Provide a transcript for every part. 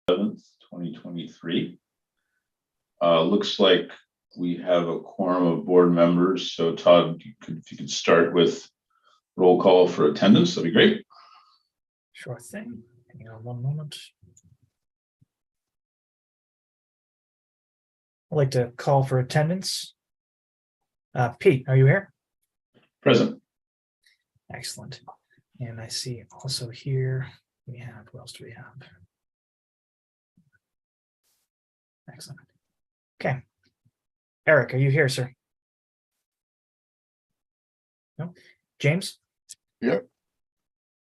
2023. Looks like we have a quorum of board members. So Todd, if you could start with roll call for attendance, that'd be great. Sure thing. Hang on one moment. I'd like to call for attendance. Pete, are you here? Present. Excellent. And I see also here we have, who else do we have? Excellent. Okay. Eric, are you here, sir? No. James? Yep.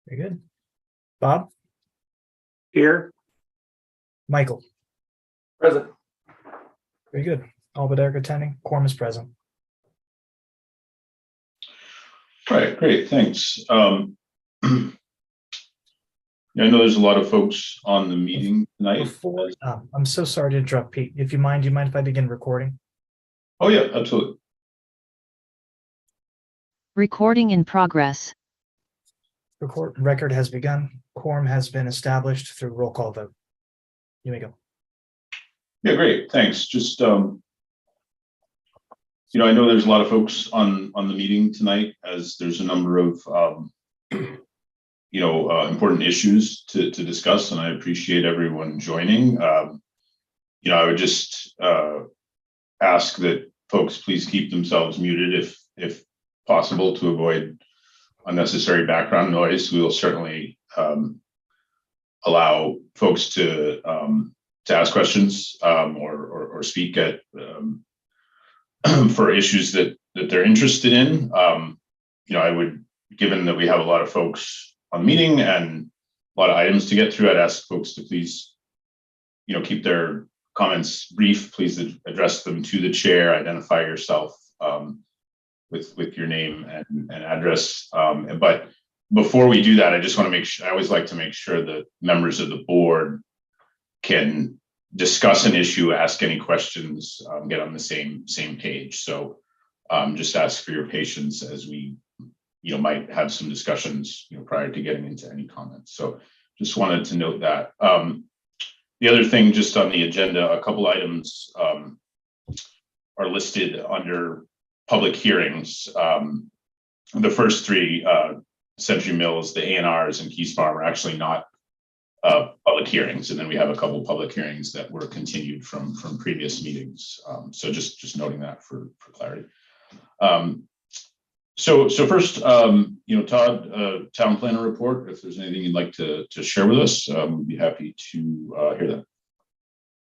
Very good. Bob? Here. Michael? Present. Very good. All but Eric attending. Quorum is present. All right, great, thanks. Yeah, I know there's a lot of folks on the meeting tonight. Before, I'm so sorry to interrupt, Pete. If you mind, do you mind if I begin recording? Oh yeah, absolutely. Recording in progress. Record has begun. Quorum has been established through roll call vote. You may go. Yeah, great, thanks. Just I know there's a lot of folks on the meeting tonight, as there's a number of important issues to discuss, and I appreciate everyone joining. I would just ask that folks please keep themselves muted if possible to avoid unnecessary background noise. We will certainly allow folks to ask questions or speak at for issues that they're interested in. I would, given that we have a lot of folks on the meeting and a lot of items to get through, I'd ask folks to please, keep their comments brief. Please address them to the chair, identify yourself with your name and address. But before we do that, I just want to make sure, I always like to make sure that members of the board can discuss an issue, ask any questions, get on the same page. So just ask for your patience as we might have some discussions prior to getting into any comments. So just wanted to note that. The other thing just on the agenda, a couple items are listed under public hearings. The first three, Century Mills, the A&Rs, and Keys Farm are actually not public hearings, and then we have a couple of public hearings that were continued from previous meetings. So just noting that for clarity. So first, Todd, town planner report. If there's anything you'd like to share with us, we'd be happy to hear that.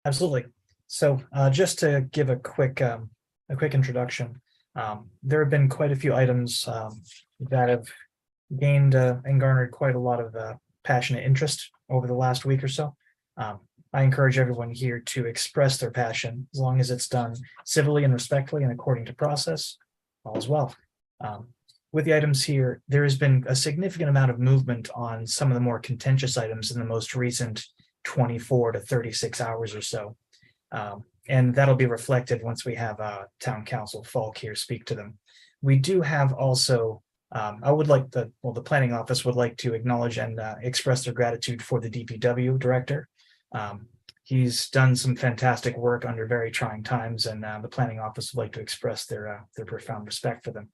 Absolutely. So just to give a quick introduction, there have been quite a few items that have gained and garnered quite a lot of passionate interest over the last week or so. I encourage everyone here to express their passion as long as it's done civilly and respectfully and according to process, all is well. With the items here, there has been a significant amount of movement on some of the more contentious items in the most recent 24 to 36 hours or so. And that'll be reflected once we have Town Council Falk here speak to them. We do have also, I would like the planning office would like to acknowledge and express their gratitude for the DPW director. He's done some fantastic work under very trying times, and the planning office would like to express their profound respect for them.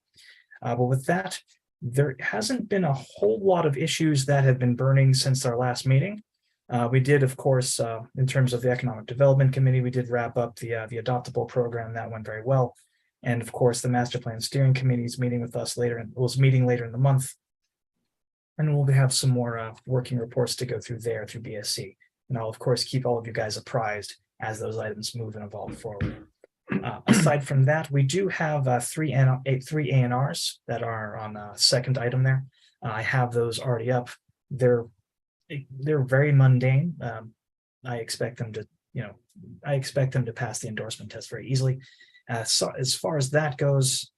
But with that, there hasn't been a whole lot of issues that have been burning since our last meeting. We did, of course, in terms of the Economic Development Committee, we did wrap up the Adoptable program. That went very well. And of course, the Master Plan Steering Committee is meeting with us meeting later in the month. And we'll have some more working reports to go through there through BSC. And I'll, of course, keep all of you guys apprised as those items move and evolve forward. Aside from that, we do have three A&Rs that are on a second item there. I have those already up. They're very mundane. I expect them to pass the endorsement test very easily. So as far as that goes,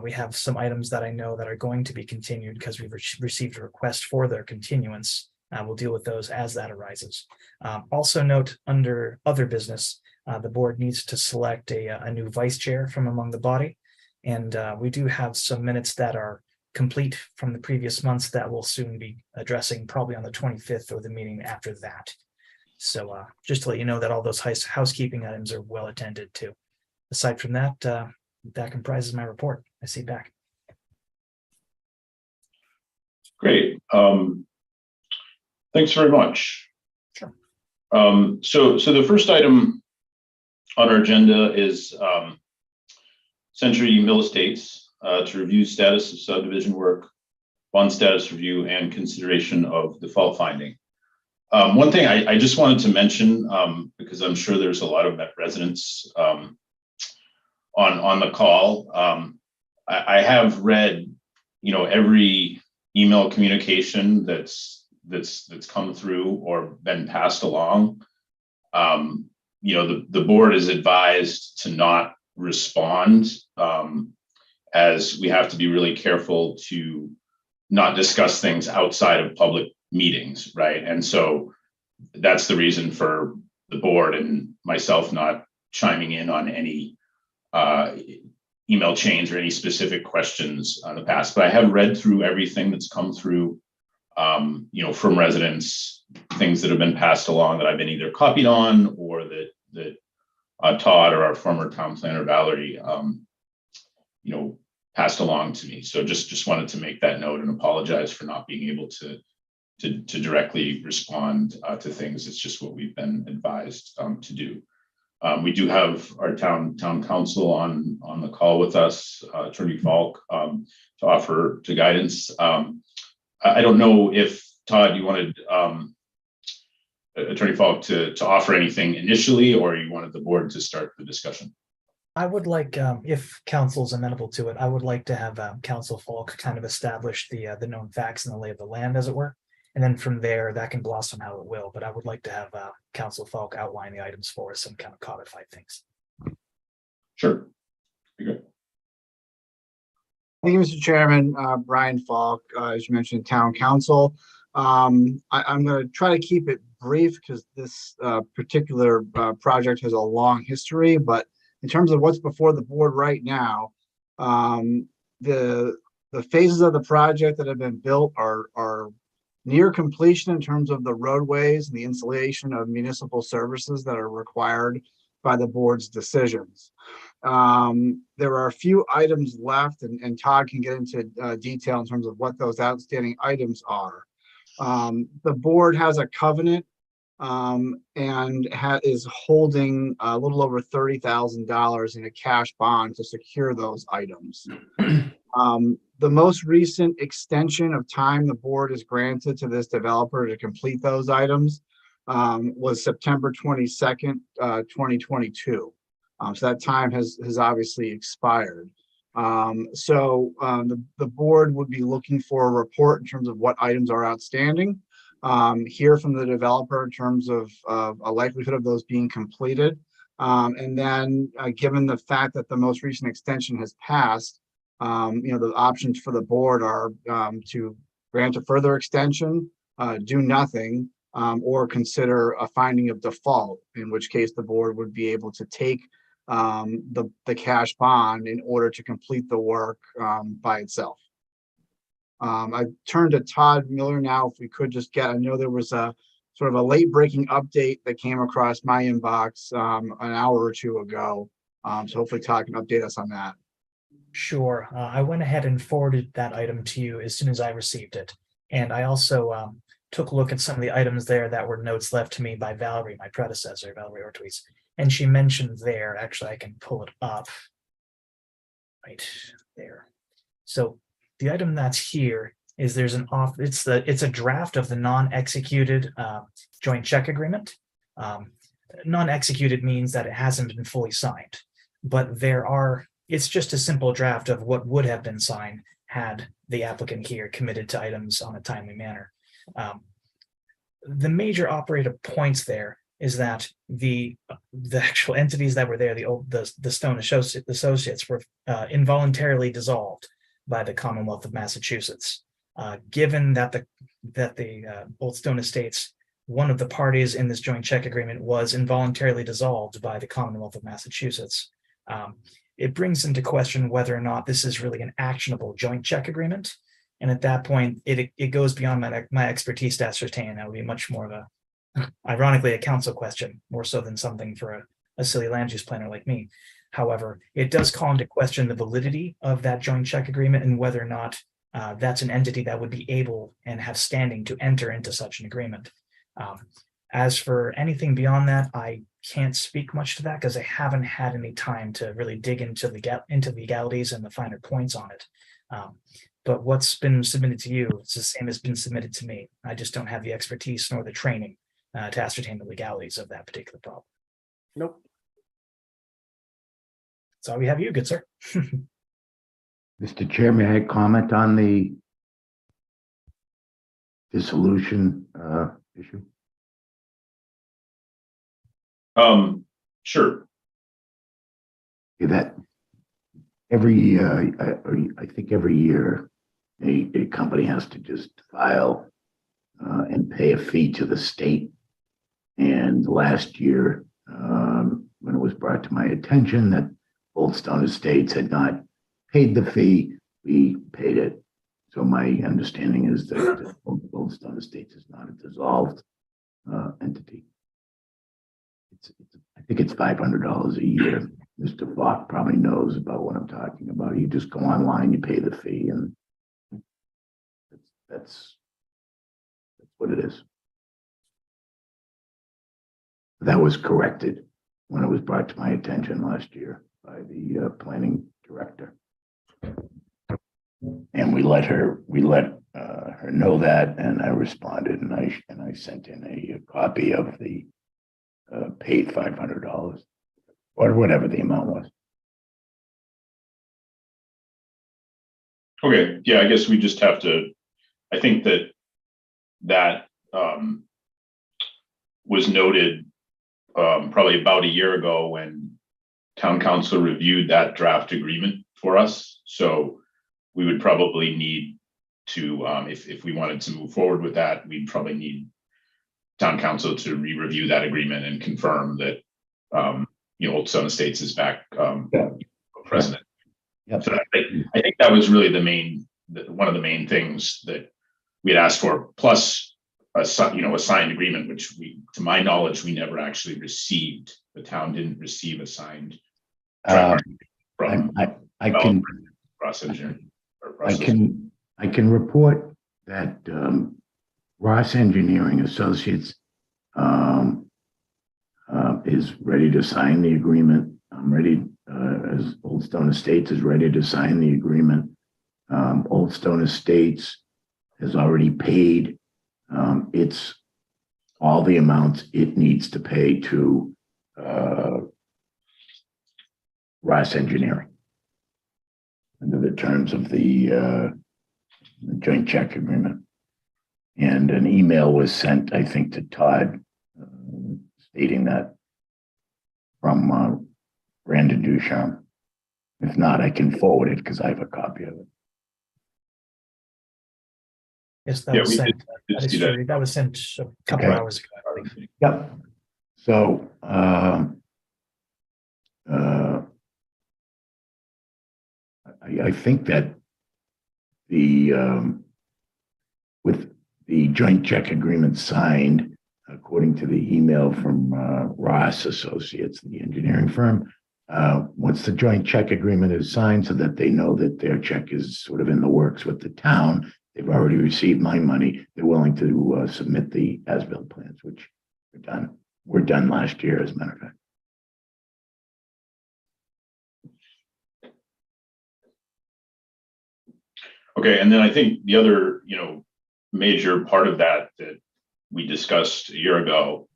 we have some items that I know that are going to be continued because we've received a request for their continuance. We'll deal with those as that arises. Also note under other business, the board needs to select a new vice chair from among the body. And we do have some minutes that are complete from the previous months that we'll soon be addressing, probably on the 25th or the meeting after that. So just to let you know that all those housekeeping items are well attended to. Aside from that, that comprises my report. I see you back. Great. Thanks very much. Sure. So the first item on our agenda is Century Mill Estates to review status of subdivision work, bond status review, and consideration of default finding. One thing I just wanted to mention, because I'm sure there's a lot of Met residents on the call. I have read, every email communication that's come through or been passed along. The board is advised to not respond, as we have to be really careful to not discuss things outside of public meetings, right? And so that's the reason for the board and myself not chiming in on any email chains or any specific questions on the past. But I have read through everything that's come through, from residents, things that have been passed along that I've been either copied on or that Todd or our former town planner Valerie, passed along to me. So just wanted to make that note and apologize for not being able to directly respond to things. It's just what we've been advised to do. We do have our town council on the call with us, Attorney Falk, to offer to guidance. I don't know if Todd, you wanted Attorney Falk to offer anything initially, or you wanted the board to start the discussion. I would like, if council's amenable to it, I would like to have Council Falk kind of establish the known facts and the lay of the land, as it were. And then from there, that can blossom how it will. But I would like to have Council Falk outline the items for us and kind of codify things. Sure. Be good. Thank you, Mr. Chairman. Brian Falk, as you mentioned, Town Council. I'm going to try to keep it brief because this particular project has a long history. But in terms of what's before the board right now, the phases of the project that have been built are near completion in terms of the roadways and the installation of municipal services that are required by the board's decisions. There are a few items left, and Todd can get into detail in terms of what those outstanding items are. The board has a covenant and is holding a little over $30,000 in a cash bond to secure those items. The most recent extension of time the board has granted to this developer to complete those items was September 22nd, 2022. So that time has obviously expired. The board would be looking for a report in terms of what items are outstanding, hear from the developer in terms of a likelihood of those being completed. And then given the fact that the most recent extension has passed, the options for the board are to grant a further extension, do nothing, or consider a finding of default, in which case the board would be able to take the cash bond in order to complete the work by itself. I turn to Todd Miller now, if we could just I know there was a sort of a late breaking update that came across my inbox an hour or two ago. So hopefully Todd can update us on that. Sure. I went ahead and forwarded that item to you as soon as I received it. And I also took a look at some of the items there that were notes left to me by Valerie, my predecessor, Valerie Ortiz. And she mentioned there, actually, I can pull it up right there. So the item that's here is it's a draft of the non-executed joint check agreement. Non-executed means that it hasn't been fully signed, but it's just a simple draft of what would have been signed had the applicant here committed to items on a timely manner. The major operative points there is that the actual entities that were there, the Stone Associates, were involuntarily dissolved by the Commonwealth of Massachusetts. Given that the Old Stone Estates, one of the parties in this joint check agreement, was involuntarily dissolved by the Commonwealth of Massachusetts, it brings into question whether or not this is really an actionable joint check agreement. And at that point, it goes beyond my expertise to ascertain. That would be much more of ironically, a council question more so than something for a silly land use planner like me. However, it does call into question the validity of that joint check agreement and whether or not that's an entity that would be able and have standing to enter into such an agreement. As for anything beyond that, I can't speak much to that because I haven't had any time to really dig into legalities and the finer points on it. But what's been submitted to you, it's the same as been submitted to me. I just don't have the expertise nor the training to ascertain the legalities of that particular problem. Nope. So we have you, good sir. Mr. Chair, may I comment on the dissolution issue? Sure. That I think every year a company has to just file and pay a fee to the state. And last year, when it was brought to my attention that Old Stone Estates had not paid the fee, we paid it. So my understanding is that Old Stone Estates is not a dissolved entity. I think it's $500 a year. Mr. Falk probably knows about what I'm talking about. You just go online, you pay the fee, and that's what it is. That was corrected when it was brought to my attention last year by the planning director. And we let her know that, and I responded, and I sent in a copy of the paid $500 or whatever the amount was. Okay, yeah, I guess we just have to, I think that was noted probably about a year ago when town council reviewed that draft agreement for us. So we would probably need to, if we wanted to move forward with that, we'd probably need town council to re-review that agreement and confirm that, Old Stone Estates is back president. Yep. So I think that was really one of the main things that we had asked for, plus a signed agreement, which to my knowledge, we never actually received. The town didn't receive a signed from I can Ross Engineering. I can report that Ross Engineering Associates is ready to sign the agreement. I'm ready, as Old Stone Estates is ready to sign the agreement. Old Stone Estates has already paid it's all the amounts it needs to pay to Ross Engineering under the terms of the joint check agreement. And an email was sent, I think, to Todd stating that from Brandon Duchamp. If not, I can forward it because I have a copy of it. Yes, that was sent. did That is see that. true. That was sent a couple Okay. hours ago. Yep. So I think that with the joint check agreement signed, according to the email from Ross Associates, the engineering firm, once the joint check agreement is signed so that they know that their check is sort of in the works with the town, they've already received my money, they're willing to submit the as-built plans, which are done. We're done last year, as a matter of fact. Okay, and then I think the other, major part of that we discussed a year ago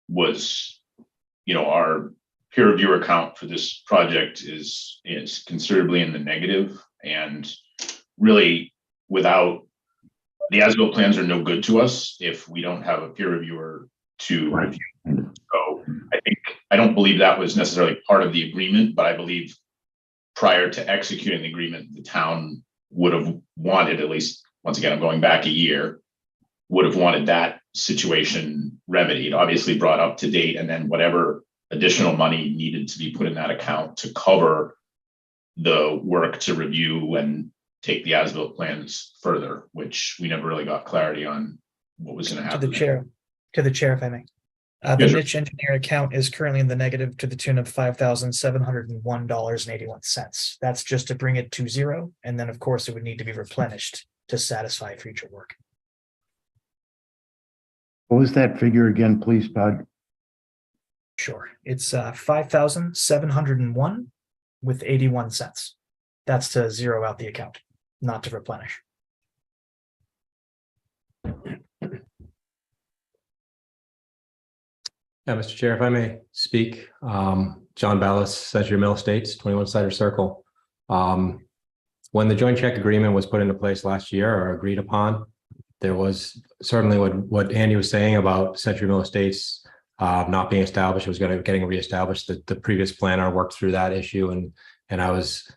was, our peer review account for this project is considerably in the negative, and really without the as-built plans are no good to us if we don't have a peer reviewer to review. So I don't believe that was necessarily part of the agreement, but I believe prior to executing the agreement, the town would have wanted, at least, once again, I'm going back a year, would have wanted that situation remedied, obviously brought up to date, and then whatever additional money needed to be put in that account to cover the work to review and take the as-built plans further, which we never really got clarity on what was going to To happen. the chair, if I may. Yeah, The sure. niche engineer account is currently in the negative to the tune of $5,701.81. That's just to bring it to zero. And then, of course, it would need to be replenished to satisfy future work. What was that figure again, please, Todd? Sure. It's 5,701 with 81 cents. That's to zero out the account, not to replenish. Yeah, Mr. Chair, if I may speak, John Ballas, Century Mill Estates, 21 Cider Circle. When the joint check agreement was put into place last year or agreed upon, there was certainly what Andy was saying about Century Mill Estates not being established, it was getting reestablished. The previous planner worked through that issue, and I was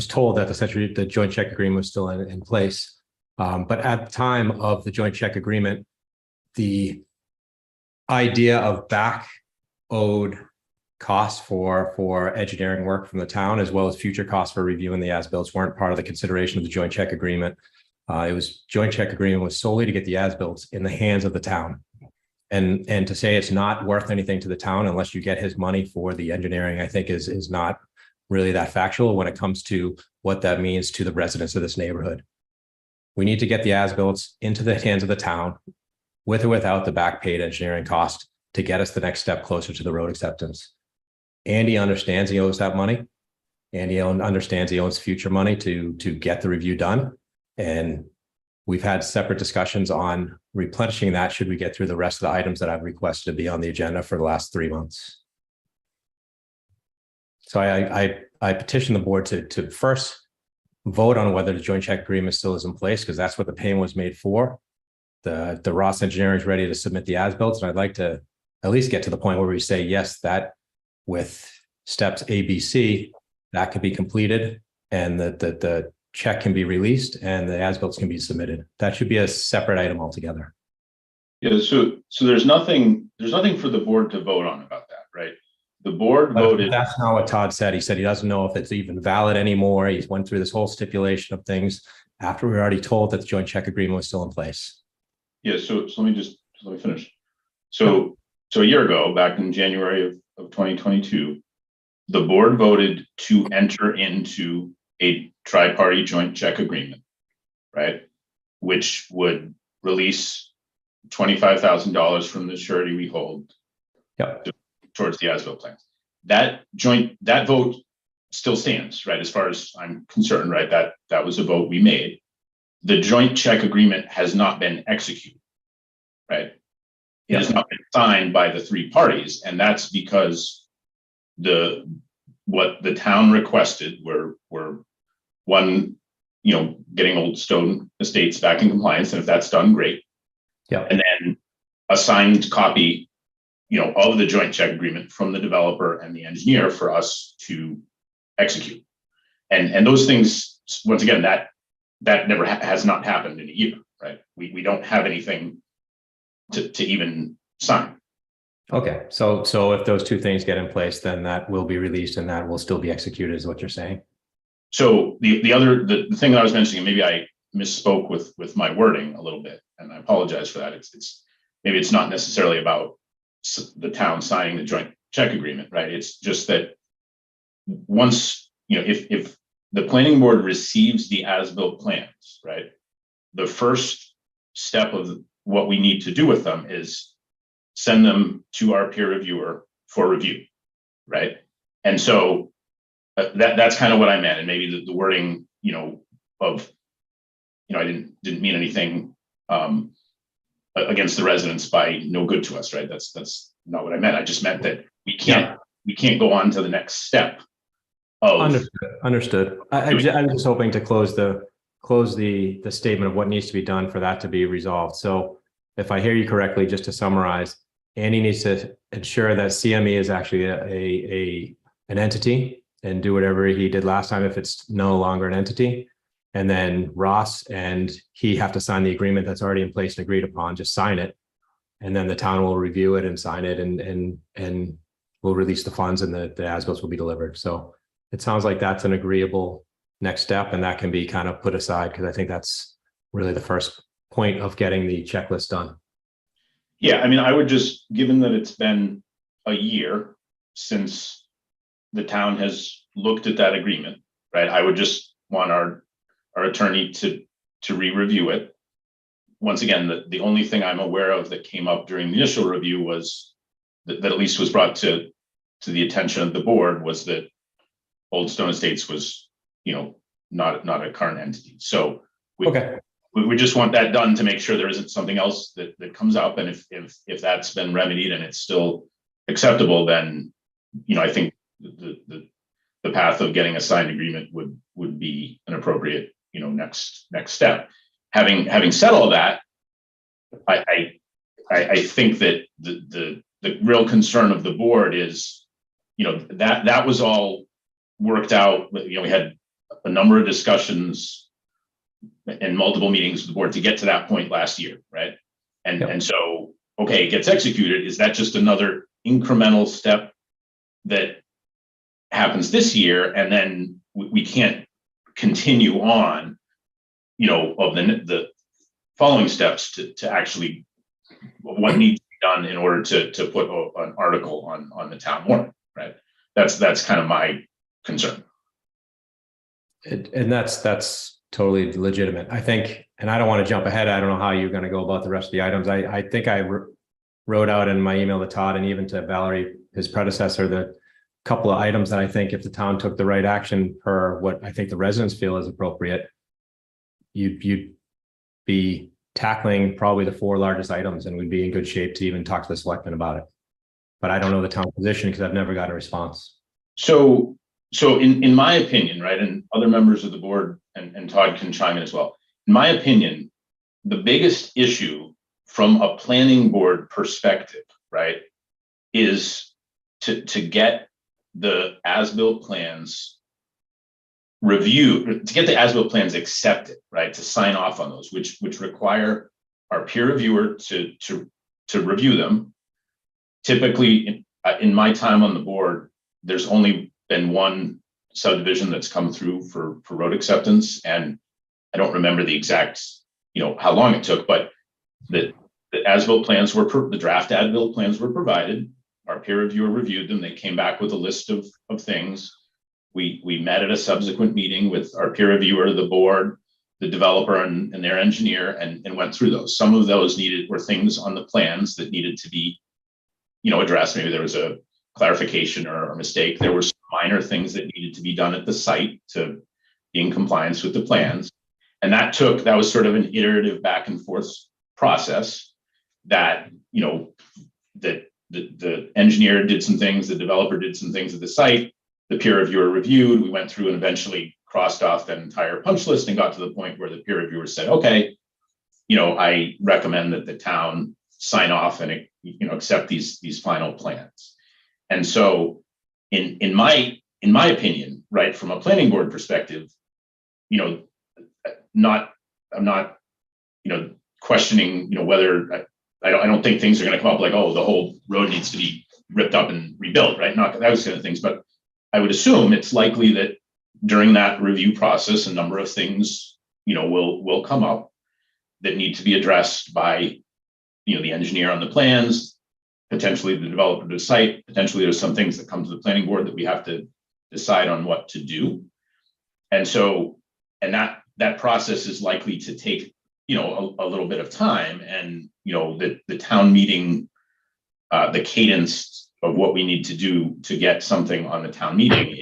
told that the joint check agreement was still in place. But at the time of the joint check agreement, the idea of back owed costs for engineering work from the town, as well as future costs for reviewing the as-built, weren't part of the consideration of the joint check agreement. Joint check agreement was solely to get the as-built in the hands of the town. And to say it's not worth anything to the town unless you get his money for the engineering, I think is not really that factual when it comes to what that means to the residents of this neighborhood. We need to get the as-built into the hands of the town, with or without the back paid engineering cost, to get us the next step closer to the road acceptance. Andy understands he owes that money. Andy understands he owes future money to get the review done. And we've had separate discussions on replenishing that should we get through the rest of the items that I've requested to be on the agenda for the last 3 months. So I petition the board to first vote on whether the joint check agreement still is in place, because that's what the payment was made for. The Ross Engineering is ready to submit the as-built, and I'd like to at least get to the point where we say, yes, that with steps A, B, C, that can be completed and the check can be released and the as-built can be submitted. That should be a separate item altogether. Yeah, so there's nothing for the board to vote on about that, right? The board voted. That's not what Todd said. He said he doesn't know if it's even valid anymore. He went through this whole stipulation of things after we were already told that the joint check agreement was still in place. Yeah, so let me finish. So a year ago, back in January of 2022, the board voted to enter into a tri-party joint check agreement, right? Which would release $25,000 from the surety we hold. Yep. Towards the as-built plans. That vote still stands, right? As far as I'm concerned, right? That was a vote we made. The joint check agreement has not been executed, right? It has not been signed by the three parties, and that's because what the town requested were one, getting Old Stone Estates back in compliance, and if that's done, great. Yeah. And then a signed copy, of the joint check agreement from the developer and the engineer for us to execute. And those things, once again, that never has not happened in a year, right? We don't have anything to even sign. Okay, so if those two things get in place, then that will be released and that will still be executed, is what you're saying? So the thing that I was mentioning, maybe I misspoke with my wording a little bit, and I apologize for that. Maybe it's not necessarily about the town signing the joint check agreement, right? It's just that once, if the planning board receives the as-built plans, right, the first step of what we need to do with them is send them to our peer reviewer for review, right? And so that's kind of what I meant, and maybe the wording, I didn't mean anything against the residents by no good to us, right? That's not what I meant. I just meant that we can't go on to the next step of. Understood. I was just hoping to close the statement of what needs to be done for that to be resolved. So if I hear you correctly, just to summarize, Andy needs to ensure that CME is actually an entity and do whatever he did last time if it's no longer an entity. And then Ross and he have to sign the agreement that's already in place and agreed upon, just sign it. And then the town will review it and sign it and we'll release the funds and the as-bills will be delivered. So it sounds like that's an agreeable next step, and that can be kind of put aside because I think that's really the first point of getting the checklist done. Yeah, I mean, I would just, given that it's been a year since the town has looked at that agreement, right? I would just want our attorney to re-review it. Once again, the only thing I'm aware of that came up during the initial review was that at least was brought to the attention of the board was that Old Stone Estates was, not a current entity. So we just want that done to make sure there isn't something else that comes up. And if that's been remedied and it's still acceptable, then, I think the path of getting a signed agreement would be an appropriate, next step. Having said all that, I think that the real concern of the board is, that was all worked out. We had a number of discussions and multiple meetings with the board to get to that point last year, right? And so, okay, it gets executed. Is that just another incremental step that happens this year, and then we can't continue on, of the following steps to actually what needs to be done in order to put an article on the town warrant, right? That's kind of my concern. And that's totally legitimate. I think, and I don't want to jump ahead. I don't know how you're going to go about the rest of the items. I think I wrote out in my email to Todd and even to Valerie, his predecessor, the couple of items that I think if the town took the right action per what I think the residents feel is appropriate, you'd be tackling probably the 4 largest items, and we'd be in good shape to even talk to the selectmen about it. But I don't know the town position because I've never got a response. So in my opinion, right, and other members of the board and Todd can chime in as well. In my opinion, the biggest issue from a planning board perspective, right, is to get the as-built plans reviewed, to get the as-built plans accepted, right, to sign off on those, which require our peer reviewer to review them. Typically, in my time on the board, there's only been one subdivision that's come through for road acceptance, and I don't remember the exact, how long it took, but the as-built plans the draft as-built plans were provided. Our peer reviewer reviewed them. They came back with a list of things. We met at a subsequent meeting with our peer reviewer, the board, the developer, and their engineer, and went through those. Some of those were things on the plans that needed to be, addressed. Maybe there was a clarification or a mistake. There were some minor things that needed to be done at the site to be in compliance with the plans. And that was sort of an iterative back and forth process that, that the engineer did some things, the developer did some things at the site, the peer reviewer reviewed, we went through and eventually crossed off that entire punch list and got to the point where the peer reviewer said, okay, I recommend that the town sign off and, accept these final plans. And so in my opinion, right, from a planning board perspective, I'm not, questioning, whether I don't think things are going to come up like, oh, the whole road needs to be ripped up and rebuilt, right? Not those kind of things, but I would assume it's likely that during that review process, a number of things, will come up that need to be addressed by, the engineer on the plans, potentially the developer to the site. Potentially there's some things that come to the planning board that we have to decide on what to do. And so, and that process is likely to take, a little bit of time, and, the town meeting, the cadence of what we need to do to get something on the town meeting,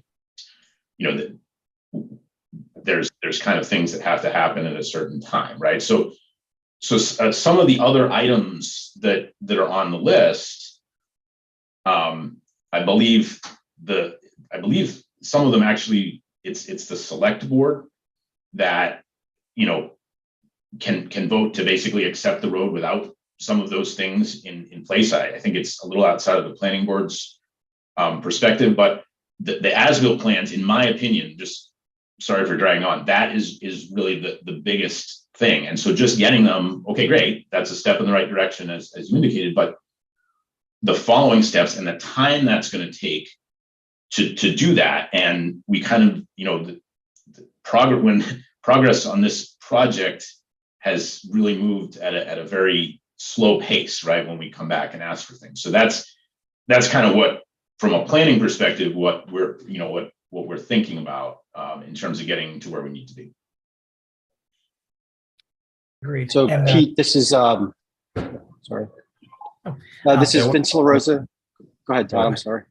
that there's kind of things that have to happen at a certain time, right? So some of the other items that are on the list, I believe some of them actually, it's the select board that, can vote to basically accept the road without some of those things in place. I think it's a little outside of the planning board's perspective, but the as-built plans, in my opinion, just sorry for dragging on, that is really the biggest thing. And so just getting them, okay, great, that's a step in the right direction, as you indicated, but the following steps and the time that's going to take to do that, and we kind of, the progress on this project has really moved at a very slow pace, right? When we come back and ask for things. So that's kind of what, from a planning perspective, what we're, what we're thinking about in terms of getting to where we need to be. Agreed. So And, Pete, this is, sorry. This is yeah, Vince LaRosa. Go ahead, Todd, I'm sorry.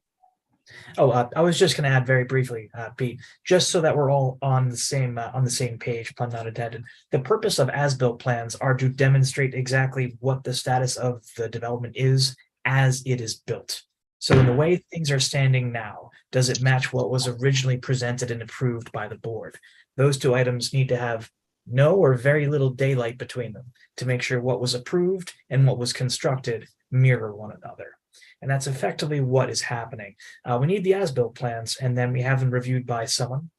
I was just going to add very briefly, Pete, just so that we're all on the same page, pun not intended. The purpose of as-built plans are to demonstrate exactly what the status of the development is as it is built. So in the way things are standing now, does it match what was originally presented and approved by the board? Those two items need to have no or very little daylight between them to make sure what was approved and what was constructed mirror one another. And that's effectively what is happening. We need the as-built plans, and then we have them reviewed by someone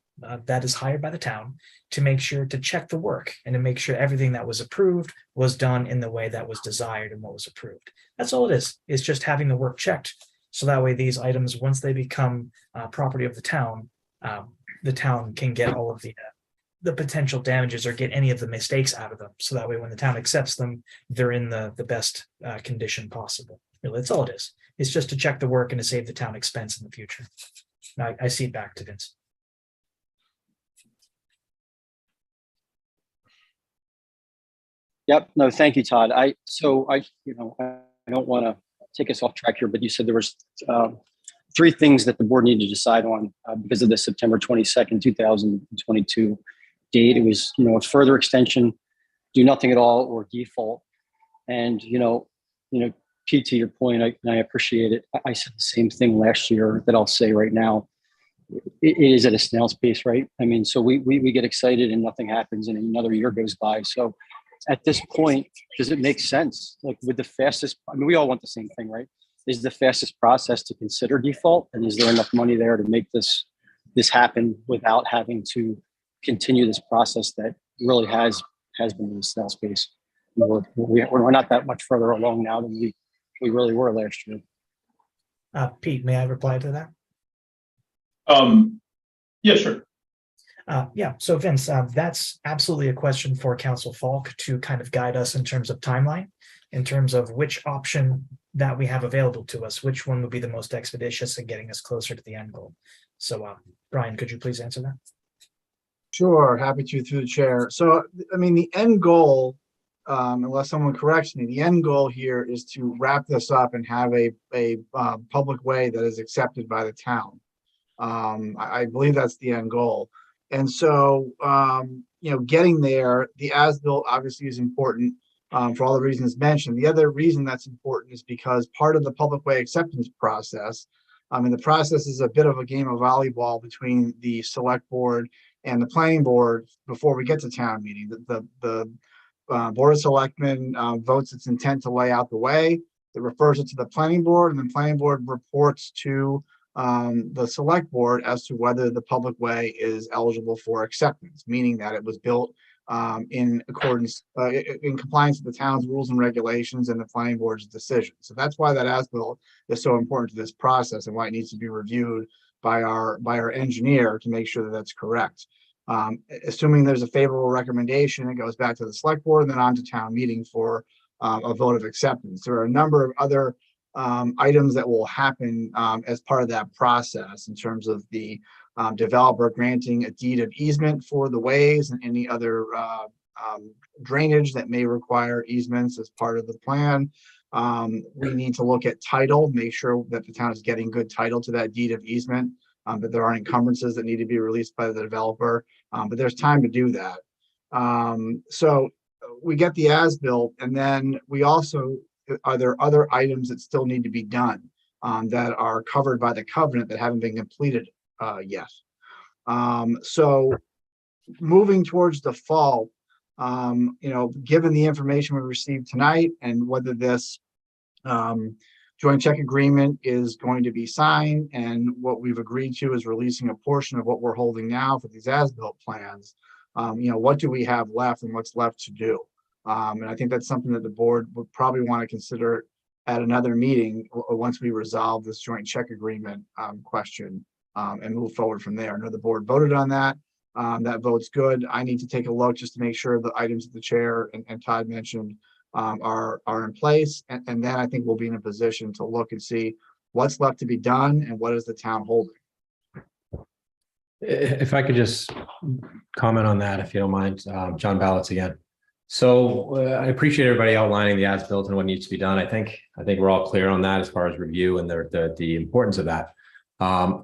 that is hired by the town to make sure to check the work and to make sure everything that was approved was done in the way that was desired and what was approved. That's all it is. It's just having the work checked. So that way these items, once they become property of the town can get all of the potential damages or get any of the mistakes out of them. So that way when the town accepts them, they're in the best condition possible. Really, that's all it is. It's just to check the work and to save the town expense in the future. Now, I see it back to Vince. Yep. No, thank you, Todd. I don't want to take us off track here, but you said there was three things that the board needed to decide on because of the September 22nd, 2022 date. It was, a further extension, do nothing at all, or default. And, Pete, to your point, I appreciate it. I said the same thing last year that I'll say right now. It is at a snail's pace, right? I mean, so we get excited and nothing happens and another year goes by. So at this point, does it make sense? Like with the fastest, we all want the same thing, right? Is the fastest process to consider default? And is there enough money there to make this happen without having to continue this process that really has been in the snail's pace? We're not that much further along now than we really were last year. Pete, may I reply to that? Yeah, sure. So Vince, that's absolutely a question for Council Falk to kind of guide us in terms of timeline, in terms of which option that we have available to us, which one would be the most expeditious in getting us closer to the end goal. So Brian, could you please answer that? Sure, happy to through the chair. So, the end goal, unless someone corrects me, the end goal here is to wrap this up and have a public way that is accepted by the town. I believe that's the end goal. And so, getting there, the as-built obviously is important for all the reasons mentioned. The other reason that's important is because part of the public way acceptance process, and the process is a bit of a game of volleyball between the select board and the planning board before we get to town meeting. The Board of Selectmen votes its intent to lay out the way. It refers it to the planning board, and the planning board reports to the select board as to whether the public way is eligible for acceptance, meaning that it was built in accordance, in compliance with the town's rules and regulations and the planning board's decision. So that's why that as-built is so important to this process and why it needs to be reviewed by our engineer to make sure that that's correct. Assuming there's a favorable recommendation, it goes back to the select board and then on to town meeting for a vote of acceptance. There are a number of other items that will happen as part of that process in terms of the developer granting a deed of easement for the ways and any other drainage that may require easements as part of the plan. We need to look at title, make sure that the town is getting good title to that deed of easement, that there aren't encumbrances that need to be released by the developer, but there's time to do that. So we get the as-built, and then we also, are there other items that still need to be done that are covered by the covenant that haven't been completed yet? So moving towards default, given the information we received tonight and whether this joint check agreement is going to be signed and what we've agreed to is releasing a portion of what we're holding now for these as-built plans, what do we have left and what's left to do? And I think that's something that the board would probably want to consider at another meeting once we resolve this joint check agreement question and move forward from there. I know the board voted on that. that vote's good. I need to take a look just to make sure the items that the chair and Todd mentioned are in place. And then I think we'll be in a position to look and see what's left to be done and what is the town holding. If I could just comment on that, if you don't mind, John Ballots again. So I appreciate everybody outlining the as-built and what needs to be done. I think we're all clear on that as far as review and the importance of that.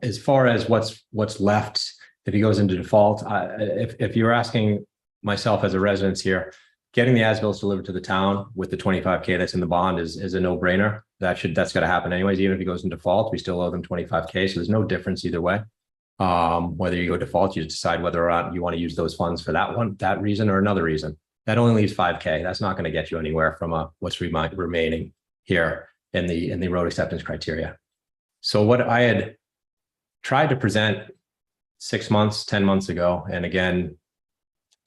As far as what's left, if he goes into default, if you're asking myself as a resident here, getting the as-bills delivered to the town with the 25K that's in the bond is a no-brainer. That's got to happen anyways. Even if he goes in default, we still owe them 25K. So there's no difference either way. Whether you go default, you just decide whether or not you want to use those funds for that reason or another reason. That only leaves 5K. That's not going to get you anywhere from what's remaining here in the road acceptance criteria. So what I had tried to present 6 months, 10 months ago, and again,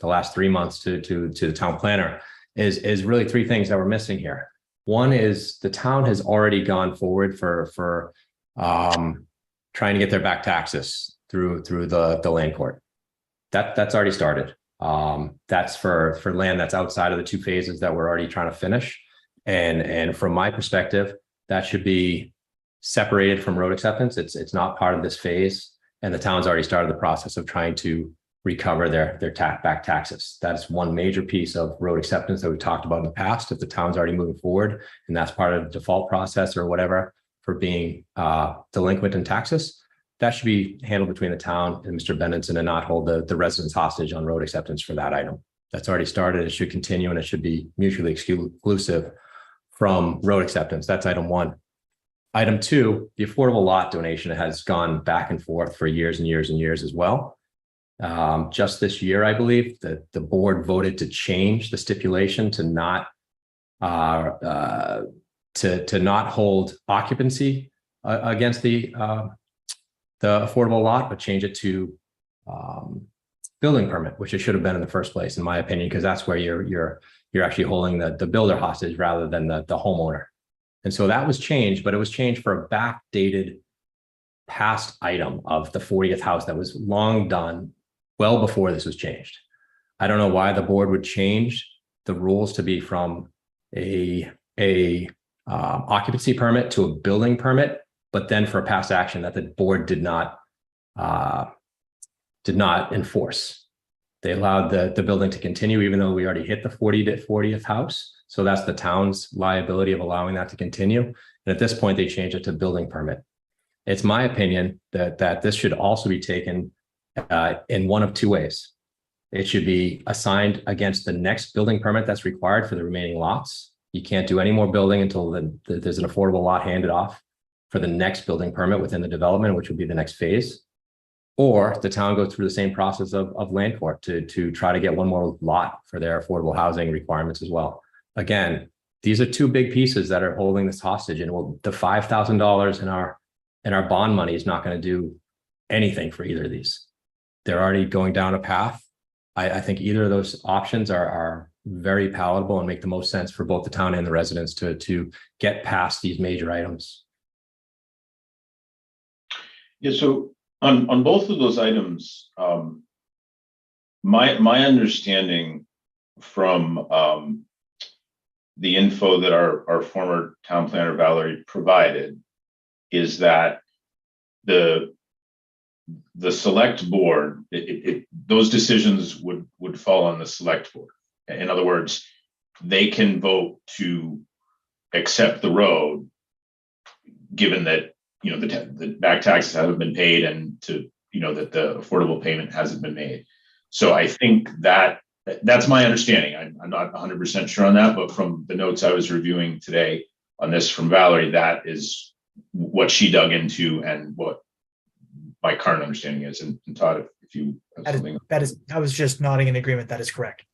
the last 3 months to the town planner is really three things that we're missing here. One is the town has already gone forward for trying to get their back taxes through the land court. That's already started. That's for land that's outside of the 2 phases that we're already trying to finish. And from my perspective, that should be separated from road acceptance. It's not part of this phase. And the town's already started the process of trying to recover their back taxes. That's one major piece of road acceptance that we talked about in the past. If the town's already moving forward and that's part of the default process or whatever for being delinquent in taxes, that should be handled between the town and Mr. Benenson and not hold the residents hostage on road acceptance for that item. That's already started. It should continue and it should be mutually exclusive from road acceptance. That's item 1. Item 2, the affordable lot donation has gone back and forth for years and years and years as well. Just this year, I believe that the board voted to change the stipulation to not hold occupancy against the affordable lot, but change it to building permit, which it should have been in the first place, in my opinion, because that's where you're actually holding the builder hostage rather than the homeowner. And so that was changed, but it was changed for a backdated past item of the 40th house that was long done well before this was changed. I don't know why the board would change the rules to be from a occupancy permit to a building permit, but then for a past action that the board did not enforce. They allowed the building to continue, even though we already hit the 40th house. So that's the town's liability of allowing that to continue. And at this point, they changed it to building permit. It's my opinion that this should also be taken in one of 2 ways. It should be assigned against the next building permit that's required for the remaining lots. You can't do any more building until there's an affordable lot handed off for the next building permit within the development, which would be the next phase. Or the town goes through the same process of land court to try to get one more lot for their affordable housing requirements as well. Again, these are 2 big pieces that are holding this hostage, and the $5,000 in our bond money is not going to do anything for either of these. They're already going down a path. I think either of those options are very palatable and make the most sense for both the town and the residents to get past these major items. Yeah, so on both of those items, my understanding from the info that our former town planner Valerie provided is that the select board, those decisions would fall on the select board. In other words, they can vote to accept the road, given that the back taxes haven't been paid and that the affordable payment hasn't been made. So I think that's my understanding. I'm not 100% sure on that, but from the notes I was reviewing today on this from Valerie, that is what she dug into and what my current understanding is. And Todd, if you have something. I was just nodding in agreement. That is correct.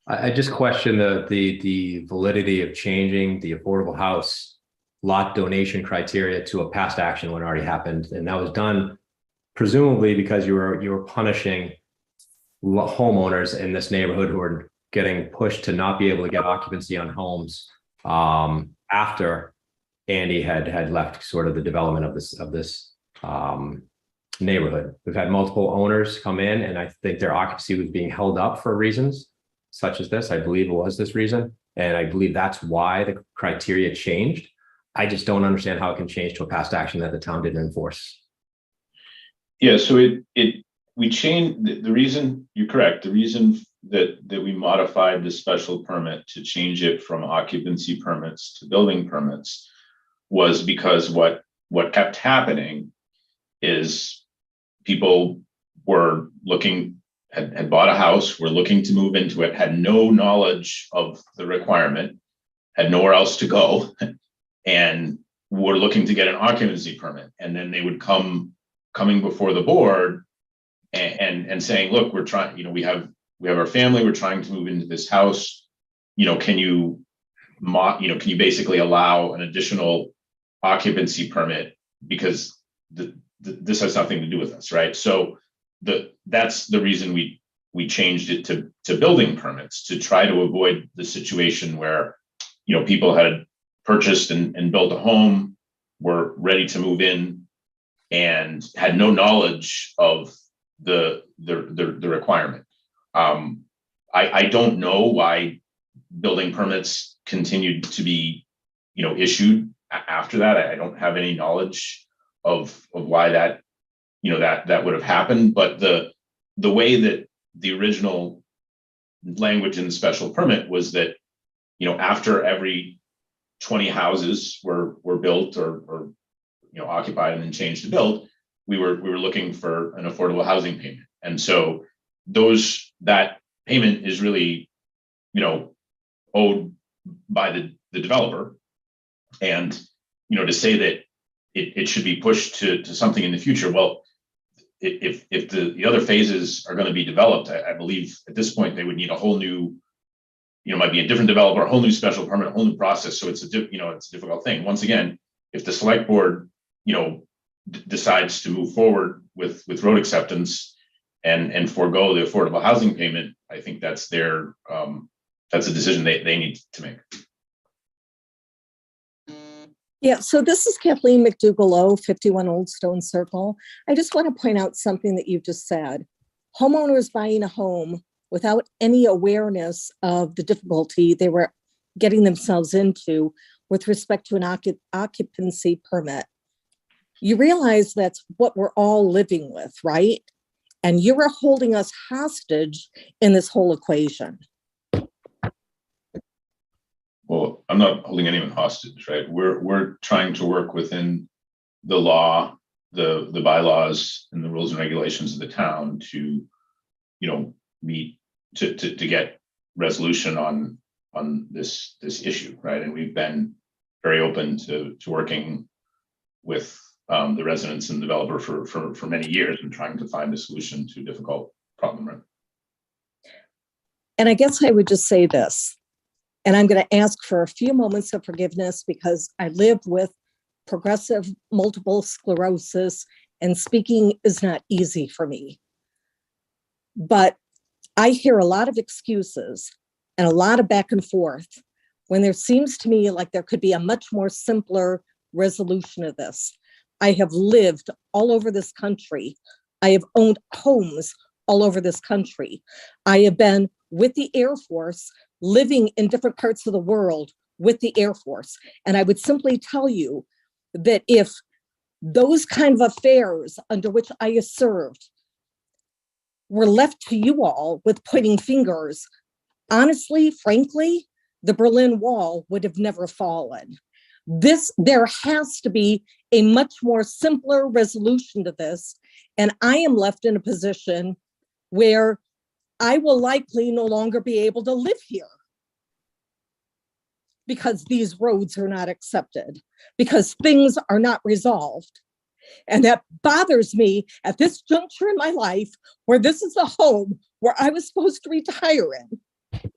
I just question the validity of changing the affordable house lot donation criteria to a past action when it already happened. And that was done presumably because you were punishing homeowners in this neighborhood who are getting pushed to not be able to get occupancy on homes after Andy had left sort of the development of this neighborhood. We've had multiple owners come in, and I think their occupancy was being held up for reasons such as this. I believe it was this reason. And I believe that's why the criteria changed. I just don't understand how it can change to a past action that the town didn't enforce. Yeah, so we changed, the reason, you're correct, the reason that we modified the special permit to change it from occupancy permits to building permits was because what kept happening is people were looking, had bought a house, were looking to move into it, had no knowledge of the requirement, had nowhere else to go, and were looking to get an occupancy permit. And then they would coming before the board and saying, look, we're trying, we have our family, we're trying to move into this house, can you basically allow an additional occupancy permit because this has nothing to do with us, right? So that's the reason we changed it to building permits, to try to avoid the situation where people had purchased and built a home, were ready to move in, and had no knowledge of the requirement. I don't know why building permits continued to be issued after that. I don't have any knowledge of why that that would have happened, but the way that the original language in the special permit was that after every 20 houses were built or occupied and then changed to build, we were looking for an affordable housing payment. And so that payment is really owed by the developer. And to say that it should be pushed to something in the future, well, if the other phases are going to be developed, I believe at this point they would need a whole new, might be a different developer, a whole new special permit, a whole new process. So it's a difficult thing. Once again, if the select board decides to move forward with road acceptance and forego the affordable housing payment, I think that's that's a decision they need to make. Yeah, so this is Kathleen McDougall-O, 51 Old Stone Circle. I just want to point out something that you've just said. Homeowners buying a home without any awareness of the difficulty they were getting themselves into with respect to an occupancy permit. You realize that's what we're all living with, right? And you are holding us hostage in this whole equation. Well, I'm not holding anyone hostage, right? We're trying to work within the law, the bylaws, and the rules and regulations of the town to, meet to get resolution on this issue, right? And we've been very open to working with the residents and developer for many years and trying to find a solution to a difficult problem, right? And I guess I would just say this. And I'm going to ask for a few moments of forgiveness because I live with progressive multiple sclerosis and speaking is not easy for me. But I hear a lot of excuses and a lot of back and forth when there seems to me like there could be a much more simpler resolution of this. I have lived all over this country. I have owned homes all over this country. I have been with the Air Force, living in different parts of the world with the Air Force. And I would simply tell you that if those kind of affairs under which I have served were left to you all with pointing fingers, honestly, frankly, the Berlin Wall would have never fallen. There has to be a much more simpler resolution to this. And I am left in a position where I will likely no longer be able to live here because these roads are not accepted, because things are not resolved. And that bothers me at this juncture in my life where this is the home where I was supposed to retire in.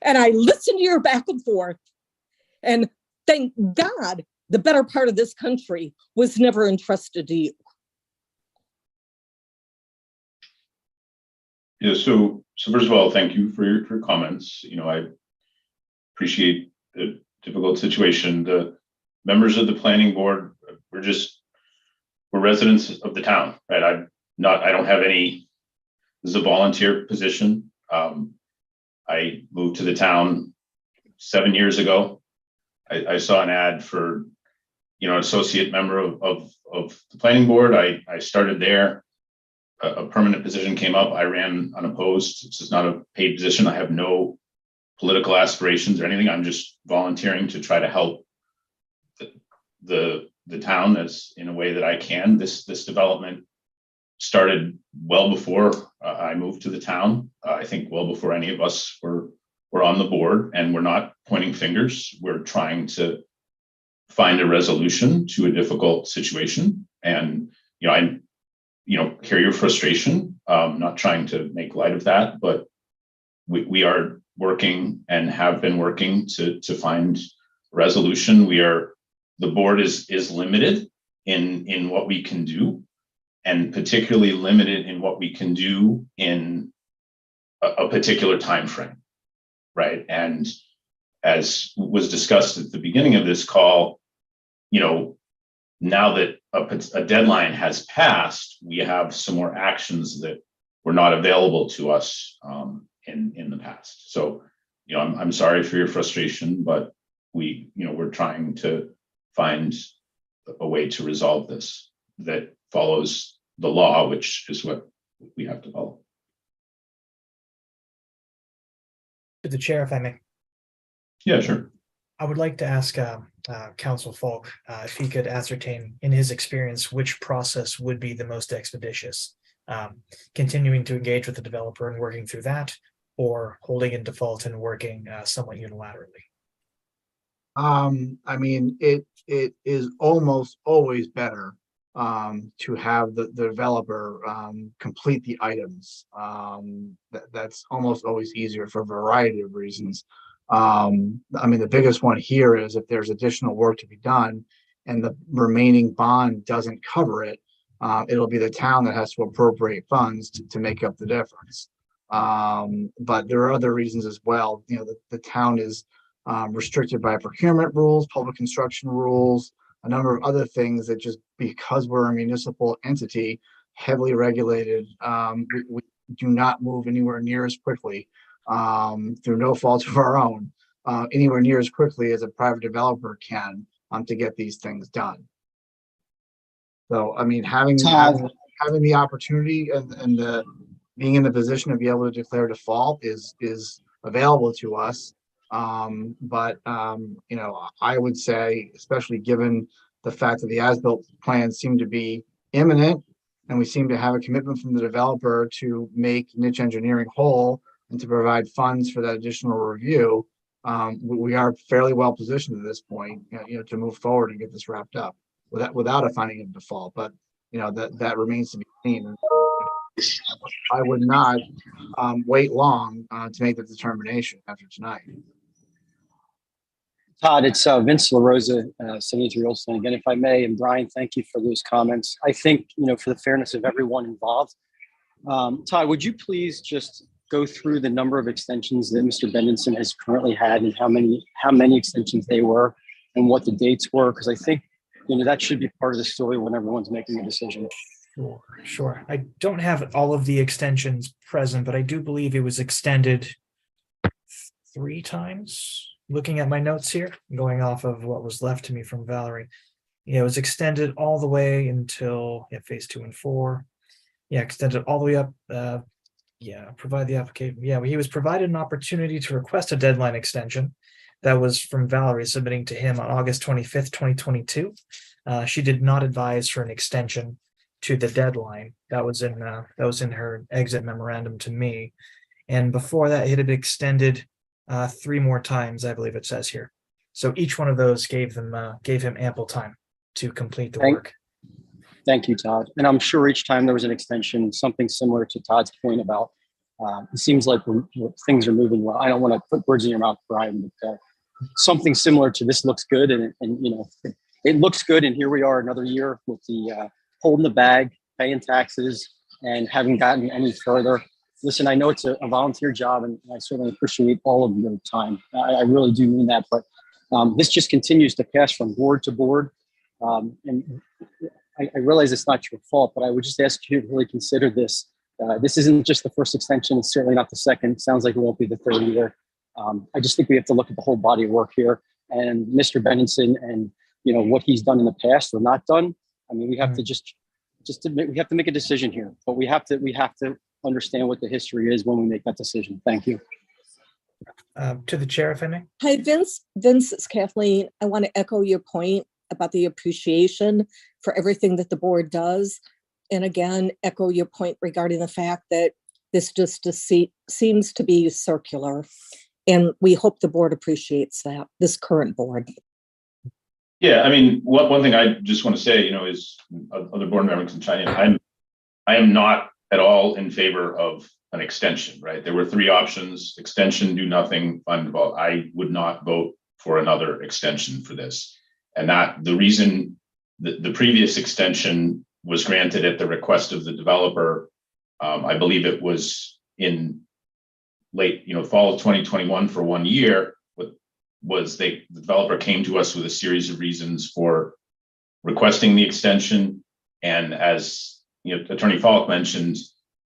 And I listen to your back and forth, and thank God the better part of this country was never entrusted to you. Yeah, so first of all, thank you for your comments. I appreciate the difficult situation. The members of the planning board, we're just we're residents of the town, right? I don't have any, this is a volunteer position. I moved to the town 7 years ago. I saw an ad for, associate member of the planning board. I started there. A permanent position came up. I ran unopposed. This is not a paid position. I have no political aspirations or anything. I'm just volunteering to try to help the town as in a way that I can. This development started well before I moved to the town. I think well before any of us were on the board, and we're not pointing fingers. We're trying to find a resolution to a difficult situation. And, I hear your frustration. Not trying to make light of that, but we are working and have been working to find resolution. The board is limited in what we can do, and particularly limited in what we can do in a particular time frame, right? And as was discussed at the beginning of this call, now that a deadline has passed, we have some more actions that were not available to us in the past. So, I'm sorry for your frustration, but we're trying to find a way to resolve this that follows the law, which is what we have to follow. To the chair, if I may. Yeah, sure. I would like to ask Council Falk if he could ascertain, in his experience, which process would be the most expeditious. Continuing to engage with the developer and working through that, or holding in default and working somewhat unilaterally. I mean, it is almost always better to have the developer complete the items. That's almost always easier for a variety of reasons. I mean, the biggest one here is if there's additional work to be done and the remaining bond doesn't cover it, it'll be the town that has to appropriate funds to make up the difference. But there are other reasons as well. The town is restricted by procurement rules, public construction rules, a number of other things that just because we're a municipal entity, heavily regulated, we do not move anywhere near as quickly through no fault of our own, anywhere near as quickly as a private developer can to get these things done. So, I mean, having the opportunity and the being in the position to be able to declare default is available to us. But I would say, especially given the fact that the as-built plans seem to be imminent, and we seem to have a commitment from the developer to make Niche Engineering whole and to provide funds for that additional review, we are fairly well positioned at this point, to move forward and get this wrapped up without a finding of default. But that remains to be seen. I would not wait long to make the determination after tonight. Todd, it's Vince LaRosa, 73 Olson again, if I may. And Brian, thank you for those comments. I think, for the fairness of everyone involved, Todd, would you please just go through the number of extensions that Mr. Bendenson has currently had and how many extensions they were and what the dates were? Because I think, that should be part of the story when everyone's making a decision. Sure. I don't have all of the extensions present, but I do believe it was extended 3 times. Looking at my notes here, going off of what was left to me from Valerie. It was extended all the way until phase 2 and 4. Extended all the way up. Provide the application. He was provided an opportunity to request a deadline extension. That was from Valerie submitting to him on August 25th, 2022. She did not advise for an extension to the deadline. That was in her exit memorandum to me. And before that, it had extended 3 more times, I believe it says here. So each one of those gave him ample time to complete the work. Thank you, Todd. And I'm sure each time there was an extension, something similar to Todd's point about it seems like things are moving well. I don't want to put words in your mouth, Brian, but something similar to this looks good, and it looks good. And here we are, another year with the holding the bag, paying taxes, and haven't gotten any further. Listen, I know it's a volunteer job, and I certainly appreciate all of your time. I really do mean that, but this just continues to pass from board to board. And I realize it's not your fault, but I would just ask you to really consider this. This isn't just the first extension. It's certainly not the second. It sounds like it won't be the third either. I just think we have to look at the whole body of work here. And Mr. Benenson and, you know, what he's done in the past or not done. I mean, we have to we have to make a decision here, but we have to understand what the history is when we make that decision. Thank you. To the chair, if I may. Hi, Vince. Vince, it's Kathleen. I want to echo your point about the appreciation for everything that the board does. And again, echo your point regarding the fact that this just seems to be circular. And we hope the board appreciates that, this current board. Yeah, I mean, one thing I just want to say, you know, is other board members can chime in. I am not at all in favor of an extension, right? There were three options: extension, do nothing, fund develop. I would not vote for another extension for this. And that the reason the previous extension was granted at the request of the developer, I believe it was in late, fall of 2021 for 1 year, the developer came to us with a series of reasons for requesting the extension. And as Attorney Falk mentioned,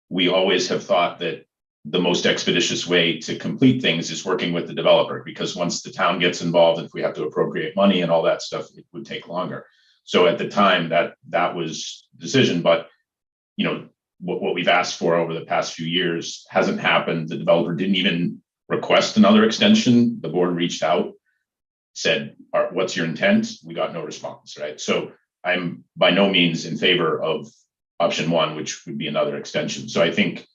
we always have thought that the most expeditious way to complete things is working with the developer, because once the town gets involved, if we have to appropriate money and all that stuff, it would take longer. So at the time that was the decision, but what we've asked for over the past few years hasn't happened. The developer didn't even request another extension. The board reached out, said, what's your intent? We got no response, right? So I'm by no means in favor of option one, which would be another extension. So I think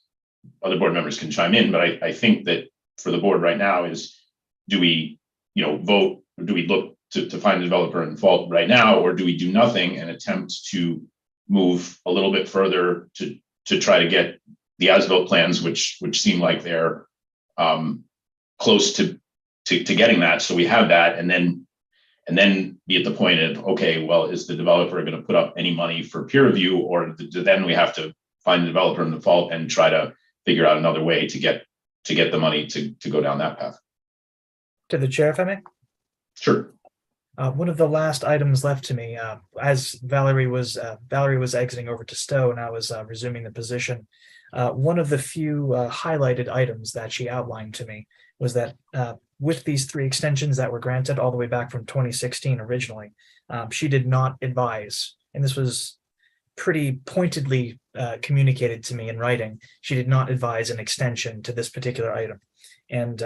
other board members can chime in, but I think that for the board right now is, do we, vote, or do we look to find a developer in fault right now, or do we do nothing and attempt to move a little bit further to try to get the as-built plans, which seem like they're close to getting that. So we have that, and then be at the point of, okay, well, is the developer going to put up any money for peer review, or then we have to find the developer in default and try to figure out another way to get the money to go down that path. To the chair, if I may. Sure. One of the last items left to me, as Valerie was exiting over to Stowe and I was resuming the position, one of the few highlighted items that she outlined to me was that with these three extensions that were granted all the way back from 2016 originally, she did not advise, and this was pretty pointedly communicated to me in writing, she did not advise an extension to this particular item. And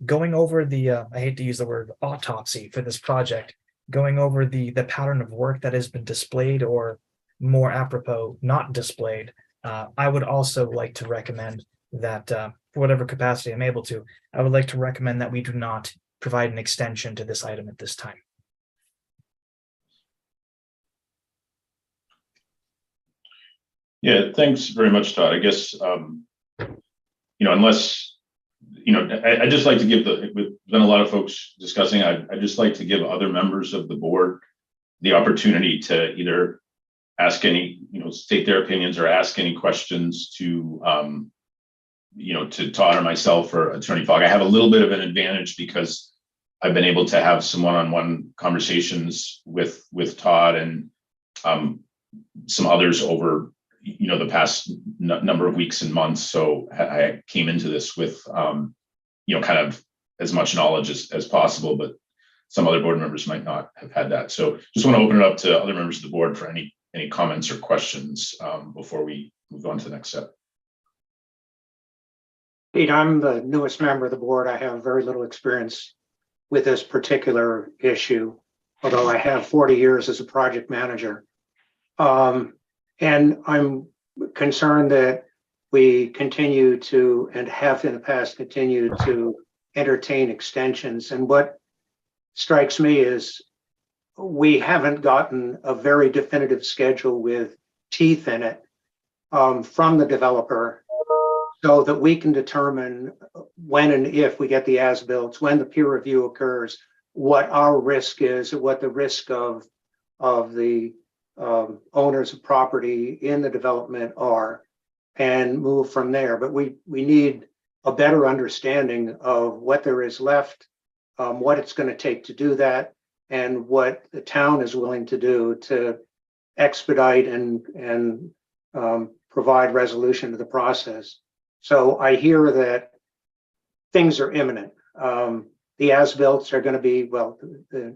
going over the, I hate to use the word autopsy for this project, going over the pattern of work that has been displayed, or more apropos, not displayed, I would also like to recommend that, for whatever capacity I'm able to, I would like to recommend that we do not provide an extension to this item at this time. Yeah, thanks very much, Todd. I guess, unless, I just like to give we've been a lot of folks discussing, I just like to give other members of the board the opportunity to either ask any, state their opinions or ask any questions to Todd or myself or Attorney Fogg. I have a little bit of an advantage because I've been able to have some one-on-one conversations with Todd and some others over the past number of weeks and months. So I came into this with kind of as much knowledge as possible, but some other board members might not have had that. So just want to open it up to other members of the board for any comments or questions before we move on to the next step. Pete, I'm the newest member of the board. I have very little experience with this particular issue, although I have 40 years as a project manager. And I'm concerned that we continue to, and have in the past continued to, entertain extensions. And what strikes me is we haven't gotten a very definitive schedule with teeth in it from the developer, so that we can determine when and if we get the as-built, when the peer review occurs, what our risk is, what the risk of the owners of property in the development are, and move from there. But we need a better understanding of what there is left, what it's going to take to do that, and what the town is willing to do to expedite and provide resolution to the process. So I hear that things are imminent. The as-bills are going to be, well, the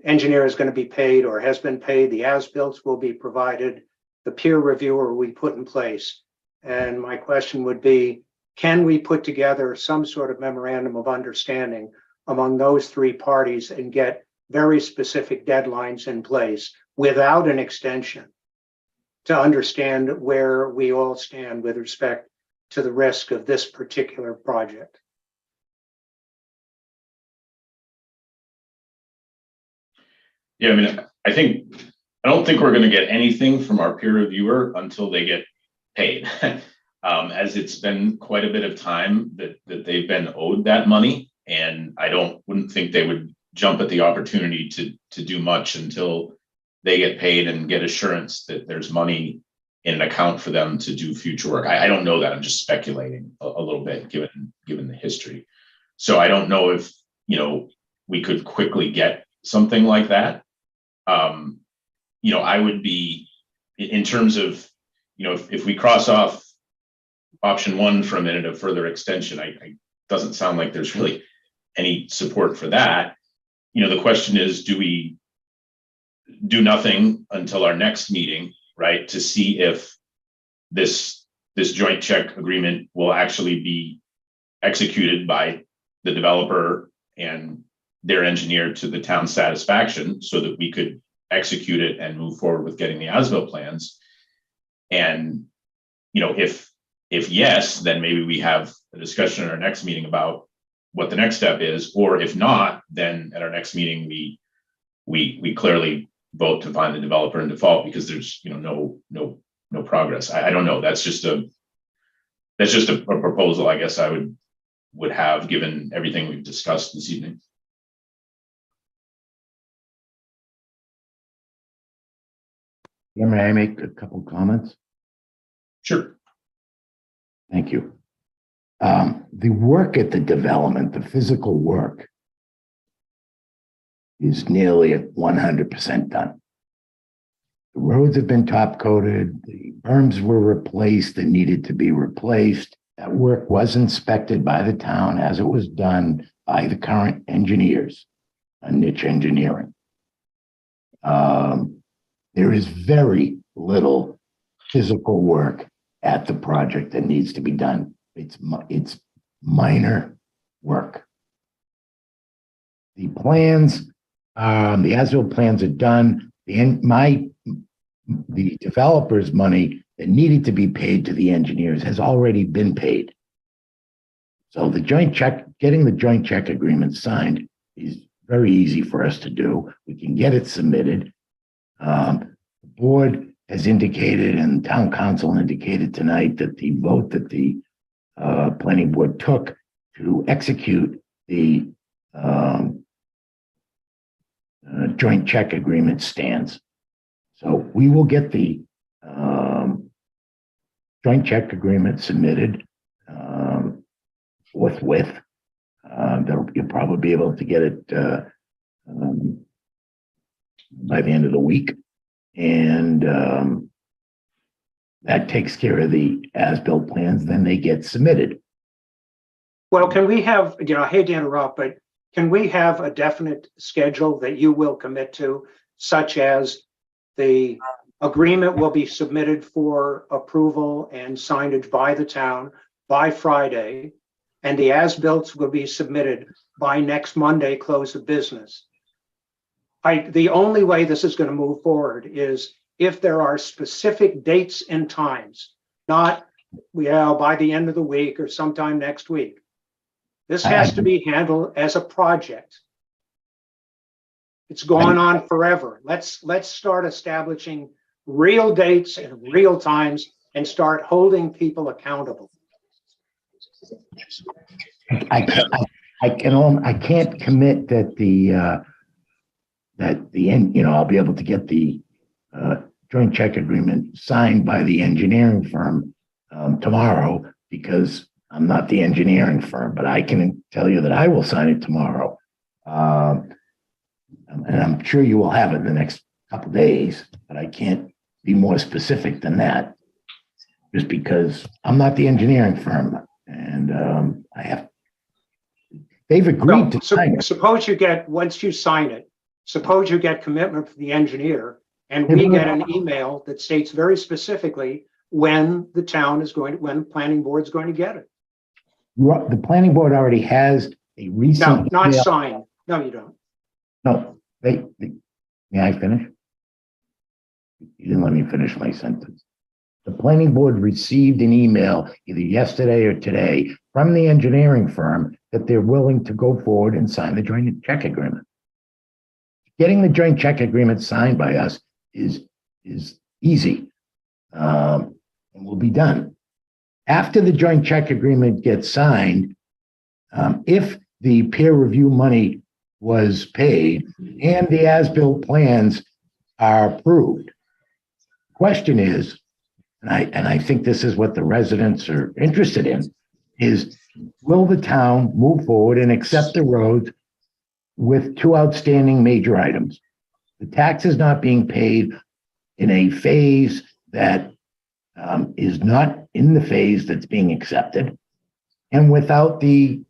engineer is going to be paid or has been paid. The as-bills will be provided. The peer reviewer will be put in place. And my question would be, can we put together some sort of memorandum of understanding among those three parties and get very specific deadlines in place without an extension to understand where we all stand with respect to the risk of this particular project? Yeah, I mean, I don't think we're going to get anything from our peer reviewer until they get paid. As it's been quite a bit of time that they've been owed that money, and I wouldn't think they would jump at the opportunity to do much until they get paid and get assurance that there's money in an account for them to do future work. I don't know that. I'm just speculating a little bit given the history. So I don't know if, we could quickly get something like that. I would be, in terms of, if we cross off option one for a minute of further extension, I doesn't sound like there's really any support for that. The question is, do we do nothing until our next meeting, right, to see if this joint check agreement will actually be executed by the developer and their engineer to the town's satisfaction, so that we could execute it and move forward with getting the as-built plans. And if yes, then maybe we have a discussion at our next meeting about what the next step is, or if not, then at our next meeting we clearly vote to find the developer in default because there's no progress. I don't know. That's just a proposal I guess I would have, given everything we've discussed this evening. Yeah, may I make a couple comments? Sure. Thank you. The work at the development, the physical work, is nearly at 100% done. The roads have been top coated, the berms were replaced that needed to be replaced. That work was inspected by the town as it was done by the current engineers, Niche Engineering. There is very little physical work at the project that needs to be done. It's minor work. The plans, the as-built plans are done. The developer's money that needed to be paid to the engineers has already been paid. So getting the joint check agreement signed is very easy for us to do. We can get it submitted. The board has indicated, and town council indicated tonight, that the vote that the planning board took to execute the joint check agreement stands. So we will get the joint check agreement submitted forthwith. You'll probably be able to get it by the end of the week. And that takes care of the as-built plans, then they get submitted. Well, can we have, I hate to interrupt, but can we have a definite schedule that you will commit to, such as the agreement will be submitted for approval and signage by the town by Friday, and the as-bills will be submitted by next Monday, close of business? The only way this is going to move forward is if there are specific dates and times, not by the end of the week or sometime next week. This has to be handled as a project. It's gone on forever. Let's start establishing real dates and real times and start holding people accountable. I can't commit that I'll be able to get the joint check agreement signed by the engineering firm tomorrow, because I'm not the engineering firm, but I can tell you that I will sign it tomorrow. And I'm sure you will have it in the next couple days, but I can't be more specific than that. Just because I'm not the engineering firm and they've agreed to sign it. Suppose you get, once you sign it, suppose you get commitment from the engineer and we get an email that states very specifically when the town is going to, when the planning board is going to get it. The planning board already has a No, recent. not email. signed. No, you don't. No, may I finish? You didn't let me finish my sentence. The planning board received an email either yesterday or today from the engineering firm that they're willing to go forward and sign the joint check agreement. Getting the joint check agreement signed by us is easy, and will be done. After the joint check agreement gets signed, if the peer review money was paid and the as-built plans are approved, question is, and I think this is what the residents are interested in, is will the town move forward and accept the roads with two outstanding major items? The tax is not being paid in a phase that is not in the phase that's being accepted, and without the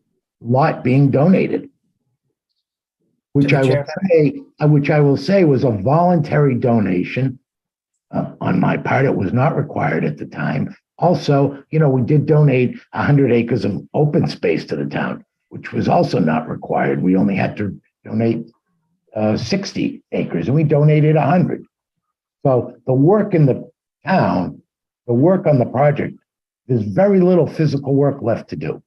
lot being donated, which I will say was a voluntary donation. On my part, it was not required at the time. Also, we did donate 100 acres of open space to the town, which was also not required. We only had to donate 60 acres, and we donated 100. So the work in the town, the work on the project, there's very little physical work left to do.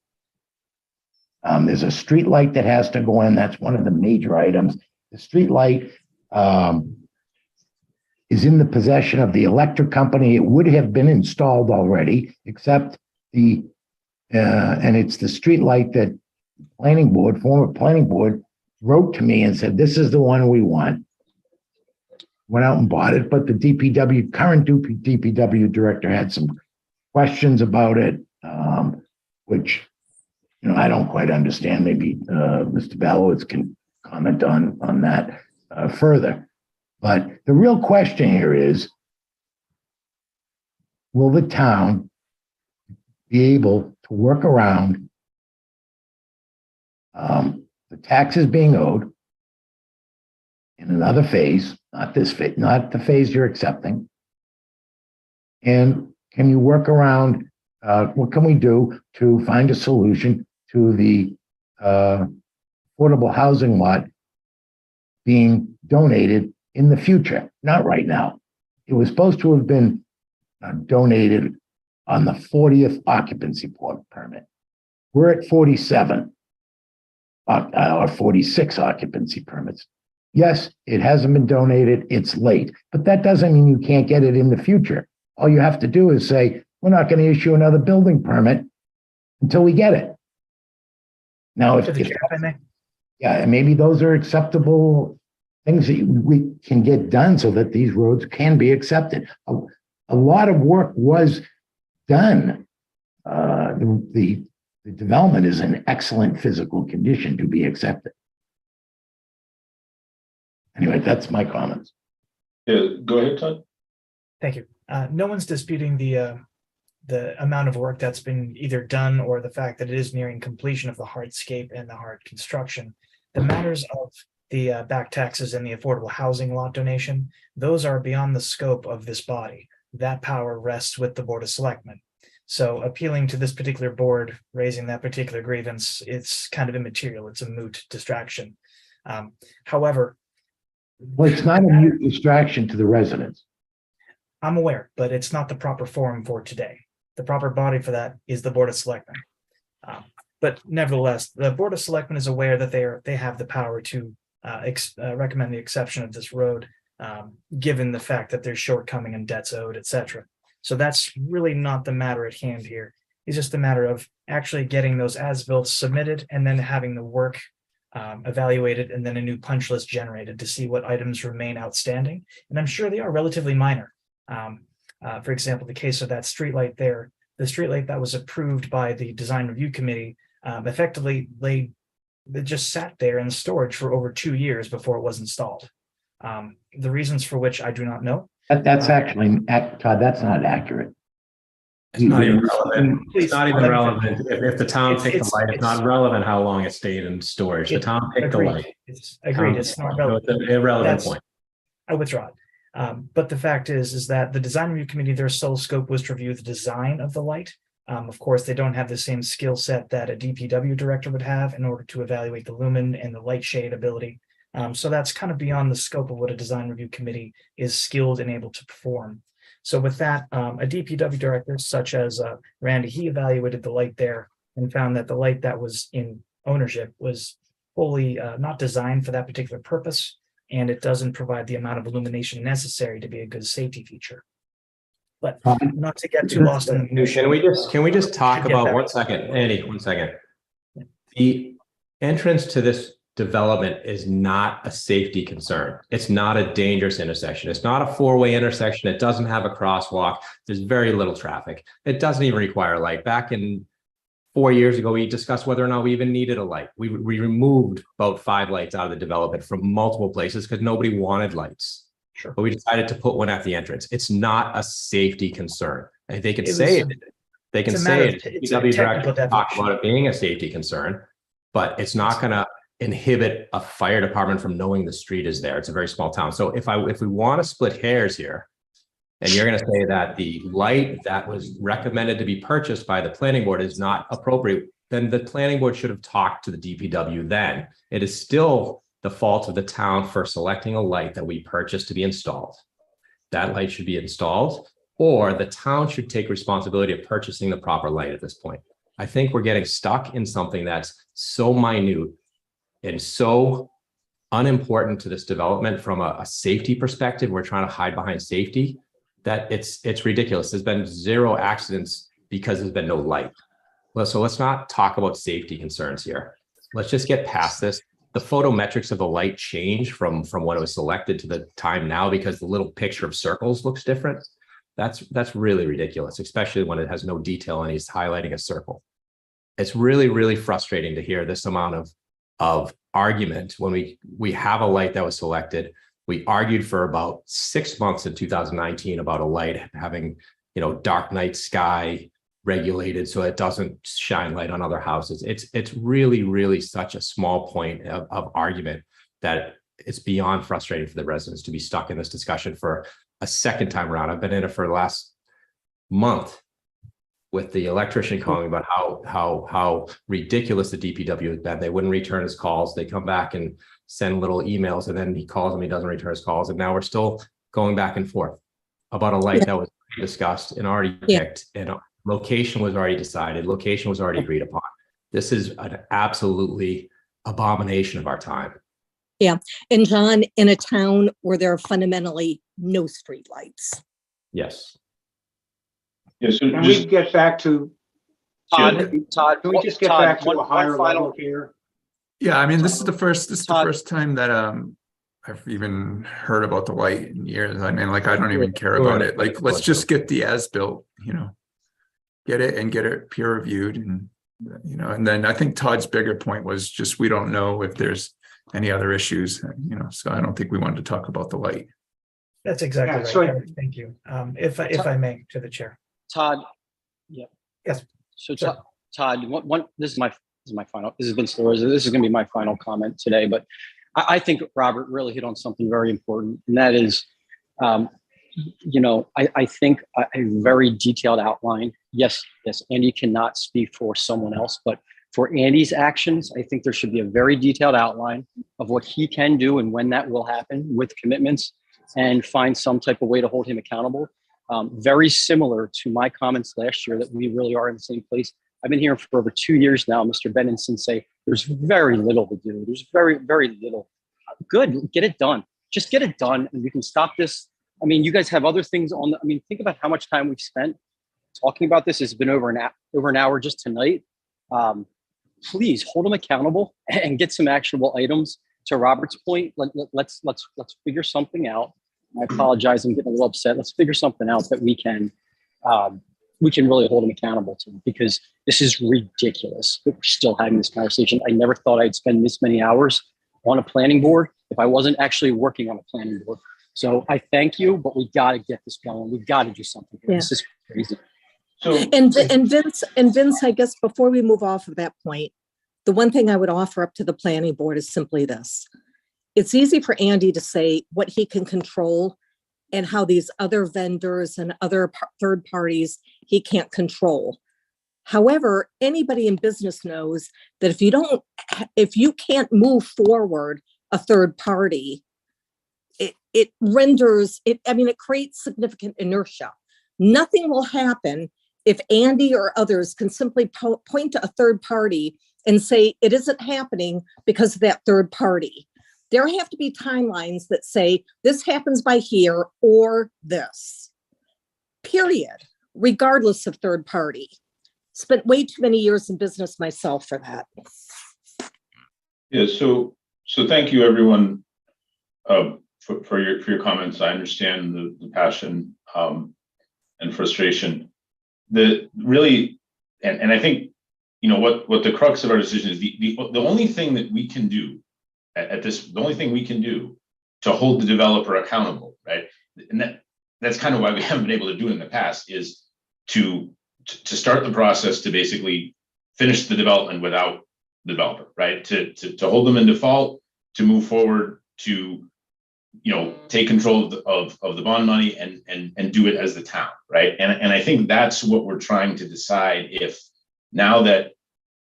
There's a street light that has to go in. That's one of the major items. The street light is in the possession of the electric company. It would have been installed already, except and it's the street light that former planning board wrote to me and said, this is the one we want. Went out and bought it, but the current DPW director had some questions about it, which, I don't quite understand. Maybe Mr. Balowitz can comment on that further. But the real question here is, will the town be able to work around the taxes being owed in another phase, not this phase, not the phase you're accepting? And can you work around, what can we do to find a solution to the affordable housing lot being donated in the future? Not right now. It was supposed to have been donated on the 40th occupancy permit. We're at 47 or 46 occupancy permits. Yes, it hasn't been donated. It's late, but that doesn't mean you can't get it in the future. All you have to do is say, we're not going to issue another building permit until we get it. Now, if I may. yeah, and maybe those are acceptable things that we can get done so that these roads can be accepted. A lot of work was done. The development is in excellent physical condition to be accepted. Anyway, that's my comments. Yeah, go ahead, Todd. Thank you. No one's disputing the amount of work that's been either done or the fact that it is nearing completion of the hardscape and the hard construction. The matters of the back taxes and the affordable housing lot donation, those are beyond the scope of this body. That power rests with the Board of Selectmen. So appealing to this particular board, raising that particular grievance, it's kind of immaterial. It's a moot distraction. However, well, it's not a mute distraction to the residents. I'm aware, but it's not the proper forum for today. The proper body for that is the Board of Selectmen. But nevertheless, the Board of Selectmen is aware that they have the power to recommend the exception of this road, given the fact that there's shortcoming and debts owed, etc. So that's really not the matter at hand here. It's just a matter of actually getting those as-built submitted and then having the work evaluated and then a new punch list generated to see what items remain outstanding. And I'm sure they are relatively minor. For example, the case of that streetlight there, the streetlight that was approved by the design review committee, effectively they just sat there in storage for over 2 years before it was installed. The reasons for which I do not know. That's actually, Todd, that's not accurate. It's not even relevant. Please, It's not even let me relevant. If the town It's- picked the light, it's not relevant how long it stayed in storage. The town picked the Agreed. light. It's agreed. It's not So relevant. it's an irrelevant That's- point. I withdraw it. But the fact is that the design review committee, their sole scope was to review the design of the light. Of course, they don't have the same skill set that a DPW director would have in order to evaluate the lumen and the light shade ability. So that's kind of beyond the scope of what a design review committee is skilled and able to perform. So with that, a DPW director such as Randy, he evaluated the light there and found that the light that was in ownership was fully not designed for that particular purpose, and it doesn't provide the amount of illumination necessary to be a good safety feature. But not to get too lost in the minutia. Can we just talk Should get about, back. 1 second, Andy, 1 second. The entrance to this development is not a safety concern. It's not a dangerous intersection. It's not a four-way intersection. It doesn't have a crosswalk. There's very little traffic. It doesn't even require light. Back in 4 years ago, we discussed whether or not we even needed a light. We removed about 5 lights out of the development from multiple places because nobody wanted lights. Sure. But we decided to put one at the entrance. It's not a safety concern. And they can It say was- it. They can it's a matter say of- it. it's a DPW technical director talk definition. about it being a safety concern, but it's not going to inhibit a fire department from knowing the street is there. It's a very small town. So if we want to split hairs here, and you're going to say that the light that was recommended to be purchased by the planning board is not appropriate, then the planning board should have talked to the DPW then. It is still the fault of the town for selecting a light that we purchased to be installed. That light should be installed, or the town should take responsibility of purchasing the proper light at this point. I think we're getting stuck in something that's so minute and so unimportant to this development from a safety perspective. We're trying to hide behind safety that it's ridiculous. There's been 0 accidents because there's been no light. Well, so let's not talk about safety concerns here. Let's just get past this. The photometrics of the light change from when it was selected to the time now because the little picture of circles looks different. That's really ridiculous, especially when it has no detail and he's highlighting a circle. It's really, really frustrating to hear this amount of argument when we have a light that was selected. We argued for about 6 months in 2019 about a light having, dark night sky regulated so it doesn't shine light on other houses. It's really, really such a small point of argument that it's beyond frustrating for the residents to be stuck in this discussion for a second time around. I've been in it for the last month with the electrician calling about how ridiculous the DPW has been. They wouldn't return his calls. They come back and send little emails, and then he calls him, he doesn't return his calls. And now we're still going back and forth about a light that was discussed and already picked, and location was already decided, location was already agreed upon. This is an absolutely abomination of our time. Yeah. And John, in a town where there are fundamentally no streetlights. Yes. Yeah, so Can we just, get back to, Todd, can we just get Todd, back to one a higher final- level here? Yeah, I mean, this is the first Todd. time that I've even heard about the light in years. I mean, like, I don't even care about it. Like, let's just get the as-built, get it peer reviewed, and and then I think Todd's bigger point was just we don't know if there's any other issues, so I don't think we wanted to talk about the light. That's exactly Yeah, right. so- Eric. Thank you. If I may, to the chair. Todd. Yeah. Yes. So Sure. Todd, this is my final. This has been slow. This is going to be my final comment today. But I think Robert really hit on something very important, and that is, I think a very detailed outline. Yes, Andy cannot speak for someone else, but for Andy's actions, I think there should be a very detailed outline of what he can do and when that will happen with commitments, and find some type of way to hold him accountable. Very similar to my comments last year that we really are in the same place. I've been hearing for over 2 years now, Mr. Benenson say there's very little to do. There's very, very little. Good, get it done. Just get it done, and we can stop this. I mean, you guys have other things on. Think about how much time we've spent talking about this. It's been over an hour just tonight. Please hold them accountable and get some actionable items. To Robert's point, let's figure something out. I apologize, I'm getting a little upset. Let's figure something out that we can really hold them accountable to, because this is ridiculous that we're still having this conversation. I never thought I'd spend this many hours on a planning board if I wasn't actually working on a planning board. So I thank you, but we got to get this going. We've got to do something here. Yeah. This is crazy. So, And Vince, I guess before we move off of that point, the one thing I would offer up to the planning board is simply this. It's easy for Andy to say what he can control and how these other vendors and other third parties he can't control. However, anybody in business knows that if you can't move forward a third party, it creates significant inertia. Nothing will happen if Andy or others can simply point to a third party and say it isn't happening because of that third party. There have to be timelines that say this happens by here or this, period, regardless of third party. Spent way too many years in business myself for that. yeah, so thank you, everyone, for your comments. I understand the passion and frustration. And I think, you know, what the crux of our decision is, the only thing that we can do the only thing we can do to hold the developer accountable, right? And that's kind of why we haven't been able to do it in the past, is to start the process to basically finish the development without the developer, right? To hold them in default, to move forward, to, you know, take control of the bond money and do it as the town, right? And I think that's what we're trying to decide, if now that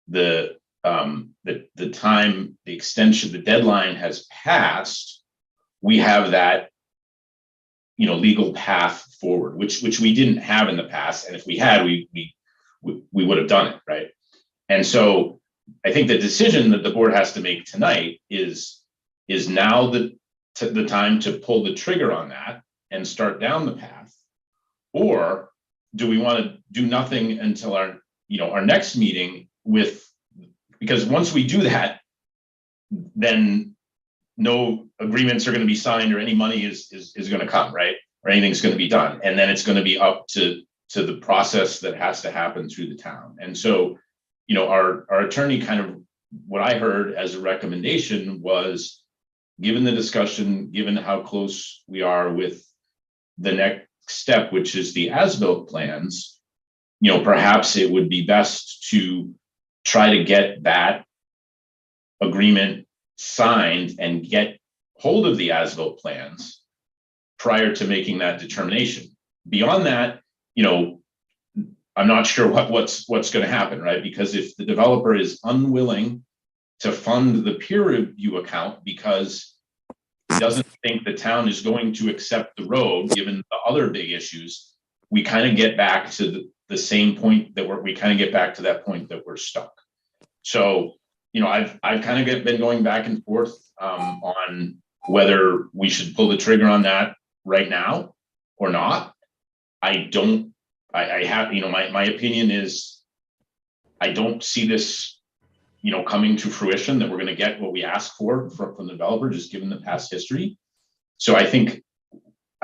the time, the extension, the deadline has passed, we have that, you know, legal path forward, which we didn't have in the past. And if we had, we would have done it, right? And so I think the decision that the board has to make tonight is now the time to pull the trigger on that and start down the path, or do we want to do nothing until our next meeting because once we do that, then no agreements are going to be signed or any money is going to come, right? Or anything's going to be done. And then it's going to be up to the process that has to happen through the town. And so, you know, our attorney, kind of what I heard as a recommendation was, given the discussion, given how close we are with the next step, which is the as-built plans, you know, perhaps it would be best to try to get that agreement signed and get hold of the as-built plans prior to making that determination. Beyond that, you know, I'm not sure what's going to happen, right? Because if the developer is unwilling to fund the peer review account because he doesn't think the town is going to accept the road, given the other big issues, we kind of get back to the same point that we kind of get back to that point that we're stuck. So, you know, I've kind of been going back and forth on whether we should pull the trigger on that right now or not. I have, you know, my opinion is I don't see this, you know, coming to fruition, that we're going to get what we asked for from the developer, just given the past history. So I think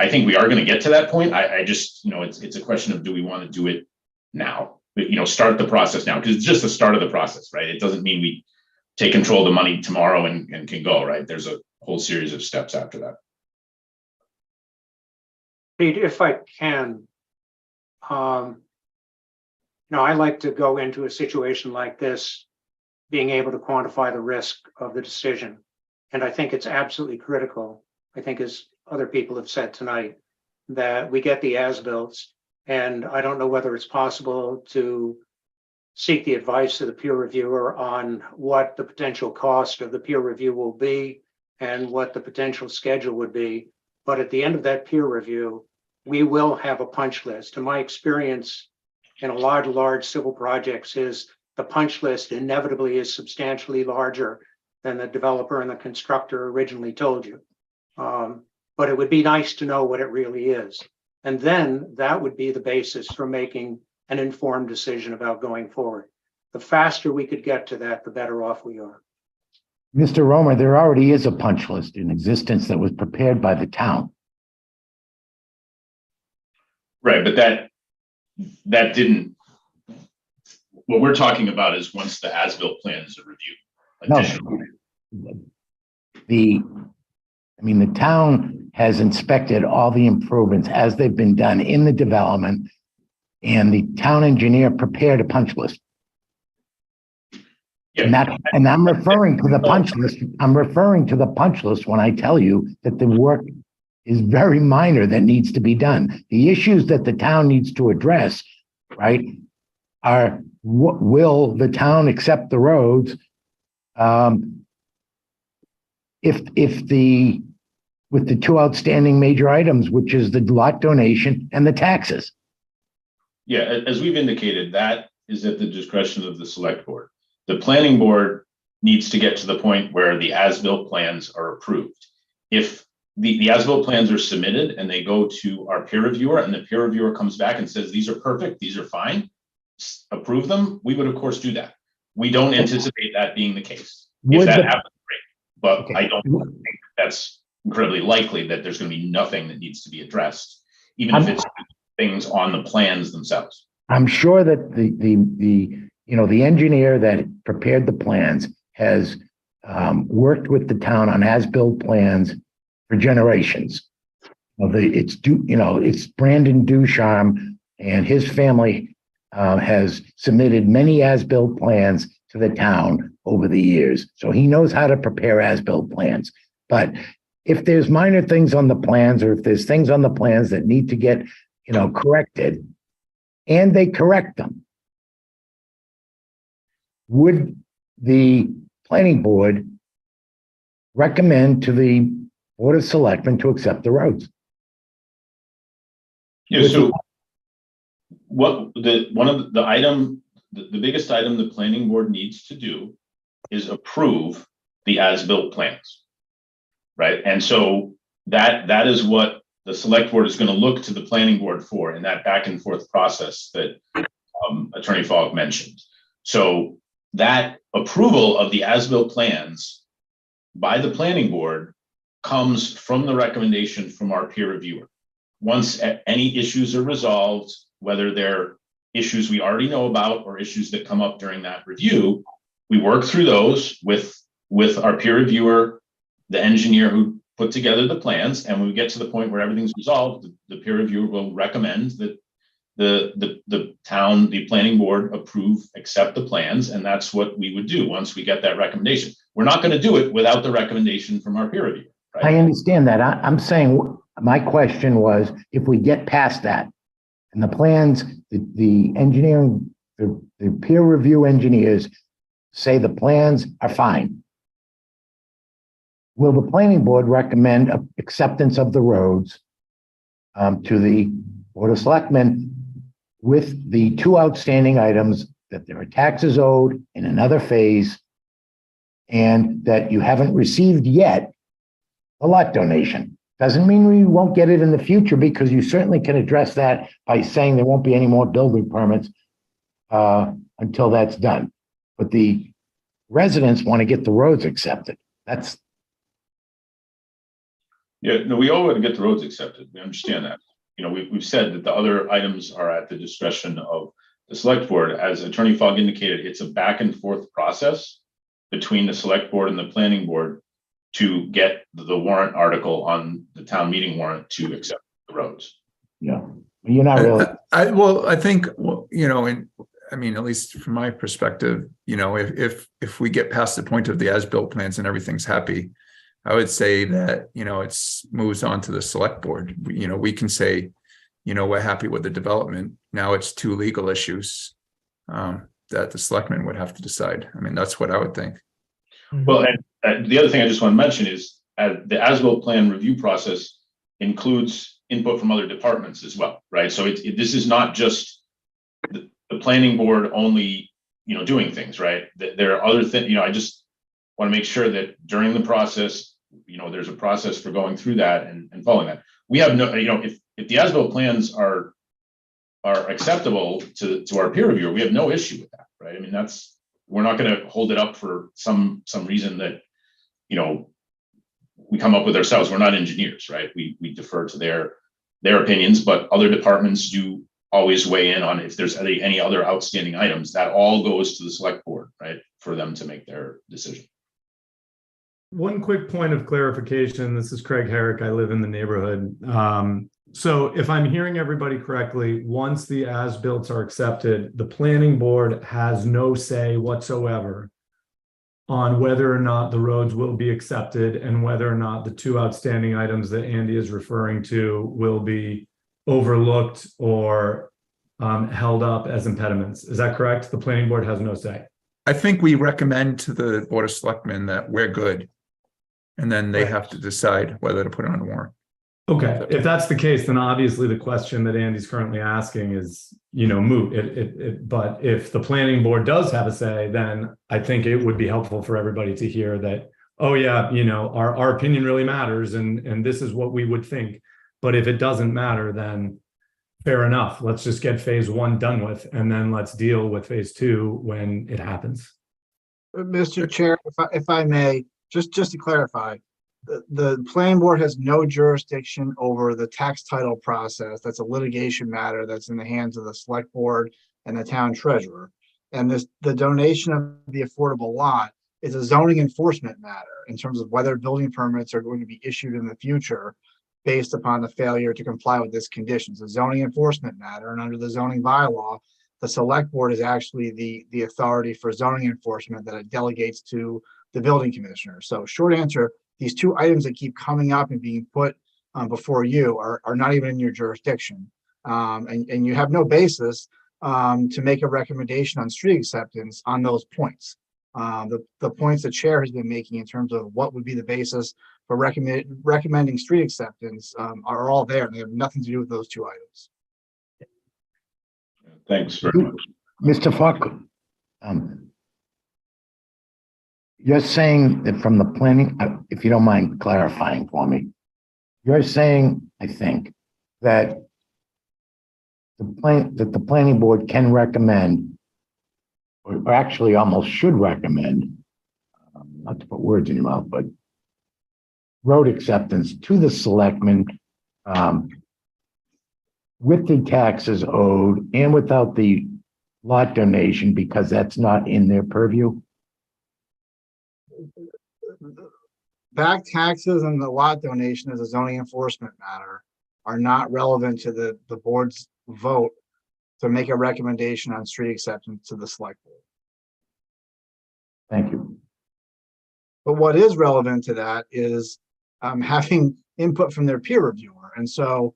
we are going to get to that point. I just, you know, it's a question of, do we want to do it now? But, you know, start the process now, because it's just the start of the process, right? It doesn't mean we take control of the money tomorrow and can go, right? There's a whole series of steps after that. Pete, if I can, I like to go into a situation like this being able to quantify the risk of the decision. And I think it's absolutely critical, I think, as other people have said tonight, that we get the as-bills. And I don't know whether it's possible to seek the advice of the peer reviewer on what the potential cost of the peer review will be and what the potential schedule would be. But at the end of that peer review, we will have a punch list. And my experience in a lot of large civil projects is the punch list inevitably is substantially larger than the developer and the constructor originally told you. But it would be nice to know what it really is. And then that would be the basis for making an informed decision about going forward. The faster we could get to that, the better off we are. Mr. Romer, there already is a punch list in existence that was prepared by the town. Right, but that didn't, what we're talking about is once the as-built plans are reviewed. No. I mean, the town has inspected all the improvements as they've been done in the development, and the town engineer prepared a punch list. And and I'm referring to the punch list. I'm referring to the punch list when I tell you that the work is very minor that needs to be done. The issues that the town needs to address, right, are will the town accept the roads? With the two outstanding major items, which is the lot donation and the taxes. Yeah, as we've indicated, that is at the discretion of the select board. The planning board needs to get to the point where the as-built plans are approved. If the as-built plans are submitted and they go to our peer reviewer and the peer reviewer comes back and says, these are perfect, these are fine, approve them, we would of course do that. We don't anticipate that being the case. If that happens, great. But I don't think that's incredibly likely that there's going to be nothing that needs to be addressed, even if it's things on the plans themselves. I'm sure that the engineer that prepared the plans has worked with the town on as-built plans for generations. It's Brandon Ducharme, and his family has submitted many as-built plans to the town over the years. So he knows how to prepare as-built plans. But if there's minor things on the plans, or if there's things on the plans that need to get, corrected, and they correct them, would the planning board recommend to the Board of Selectmen to accept the roads? Yeah, so the biggest item the planning board needs to do is approve the as-built plans, right? And so that is what the select board is going to look to the planning board for in that back and forth process that Attorney Falk mentioned. So that approval of the as-built plans by the planning board comes from the recommendation from our peer reviewer. Once any issues are resolved, whether they're issues we already know about or issues that come up during that review, we work through those with our peer reviewer, the engineer who put together the plans, and when we get to the point where everything's resolved, the peer reviewer will recommend that the planning board accept the plans, and that's what we would do once we get that recommendation. We're not going to do it without the recommendation from our peer reviewer. Right? I understand that. I'm saying my question was, if we get past that and the plans, the engineering, the peer review engineers say the plans are fine, will the planning board recommend acceptance of the roads to the Board of Selectmen with the two outstanding items that there are taxes owed in another phase and that you haven't received yet a lot donation? Doesn't mean we won't get it in the future, because you certainly can address that by saying there won't be any more building permits until that's done. But the residents want to get the roads accepted. We all want to get the roads accepted. We understand that. We've said that the other items are at the discretion of the select board. As Attorney Fogg indicated, it's a back and forth process between the select board and the planning board to get the warrant article on the town meeting warrant to accept the roads. Yeah, you're not really. I think, at least from my perspective, if we get past the point of the as-built plans and everything's happy, I would say that, it moves on to the select board. We can say, we're happy with the development. Now it's two legal issues that the selectmen would have to decide. That's what I would think. Well, and the other thing I just want to mention is the as-built plan review process includes input from other departments as well, right? So this is not just the planning board only, doing things, right? There are other things, I just want to make sure that during the process, there's a process for going through that and following that. We have no, if the as-built plans are acceptable to our peer reviewer, we have no issue with that, right? We're not going to hold it up for some reason that, we come up with ourselves. We're not engineers, right? We defer to their opinions, but other departments do always weigh in on if there's any other outstanding items. That all goes to the select board, right? For them to make their decision. One quick point of clarification. This is Craig Herrick. I live in the neighborhood. So if I'm hearing everybody correctly, once the as-built are accepted, the planning board has no say whatsoever on whether or not the roads will be accepted and whether or not the two outstanding items that Andy is referring to will be overlooked or held up as impediments. Is that correct? The planning board has no say. I think we recommend to the Board of Selectmen that we're good. And then they have to decide whether to put it on the warrant. Okay, if that's the case, then obviously the question that Andy's currently asking is, moot. But if the planning board does have a say, then I think it would be helpful for everybody to hear that, oh yeah, our opinion really matters and this is what we would think. But if it doesn't matter, then fair enough. Let's just get phase one done with, and then let's deal with phase two when it happens. Mr. Chair, if I may, just to clarify, the planning board has no jurisdiction over the tax title process. That's a litigation matter that's in the hands of the select board and the town treasurer. And the donation of the affordable lot is a zoning enforcement matter in terms of whether building permits are going to be issued in the future based upon the failure to comply with this condition. It's a zoning enforcement matter, and under the zoning bylaw, the select board is actually the authority for zoning enforcement that it delegates to the building commissioner. So short answer, these two items that keep coming up and being put before you are not even in your jurisdiction. And you have no basis to make a recommendation on street acceptance on those points. The points the chair has been making in terms of what would be the basis for recommending street acceptance are all there. They have nothing to do with those two items. Thanks very much. Mr. Falk, you're saying that from the planning, if you don't mind clarifying for me, you're saying, I think, that the planning board can recommend, or actually almost should recommend, not to put words in your mouth, but road acceptance to the selectmen with the taxes owed and without the lot donation, because that's not in their purview? Back taxes and the lot donation as a zoning enforcement matter are not relevant to the board's vote to make a recommendation on street acceptance to the select board. Thank you. But what is relevant to that is having input from their peer reviewer. And so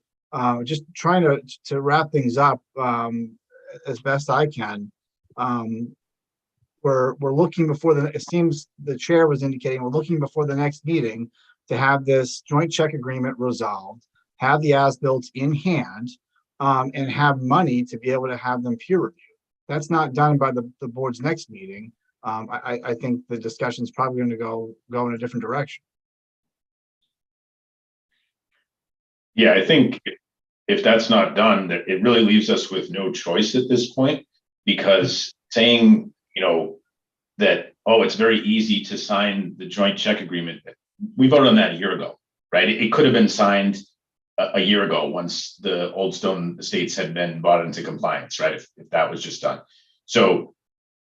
just trying to wrap things up as best I can. We're looking before it seems the chair was indicating we're looking before the next meeting to have this joint check agreement resolved, have the as-built in hand, and have money to be able to have them peer reviewed. That's not done by the board's next meeting. I think the discussion is probably going to go in a different direction. Yeah, I think if that's not done, that it really leaves us with no choice at this point, because saying, that, oh, it's very easy to sign the joint check agreement. We voted on that a year ago, right? It could have been signed a year ago once the Old Stone Estates had been brought into compliance, right? If that was just done. So,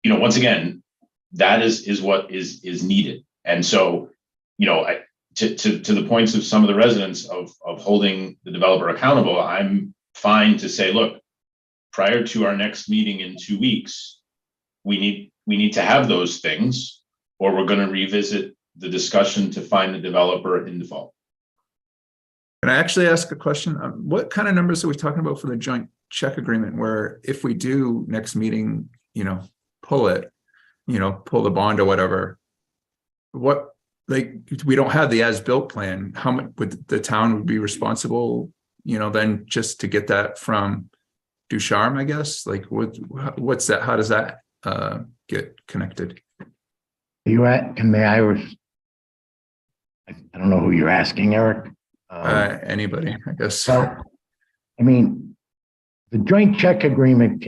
once again, that is what is needed. And so, to the points of some of the residents of holding the developer accountable, I'm fine to say, look, prior to our next meeting in 2 weeks, we need to have those things, or we're going to revisit the discussion to find the developer in default. Can I actually ask a question? What kind of numbers are we talking about for the joint check agreement, where if we do next meeting, pull it, pull the bond or whatever, we don't have the as-built plan, how much would the town would be responsible, then just to get that from Ducharme, I guess? Like what's that? How does that get connected? You at, and may I don't know who you're asking, Eric. Anybody, I guess. So, the joint check agreement,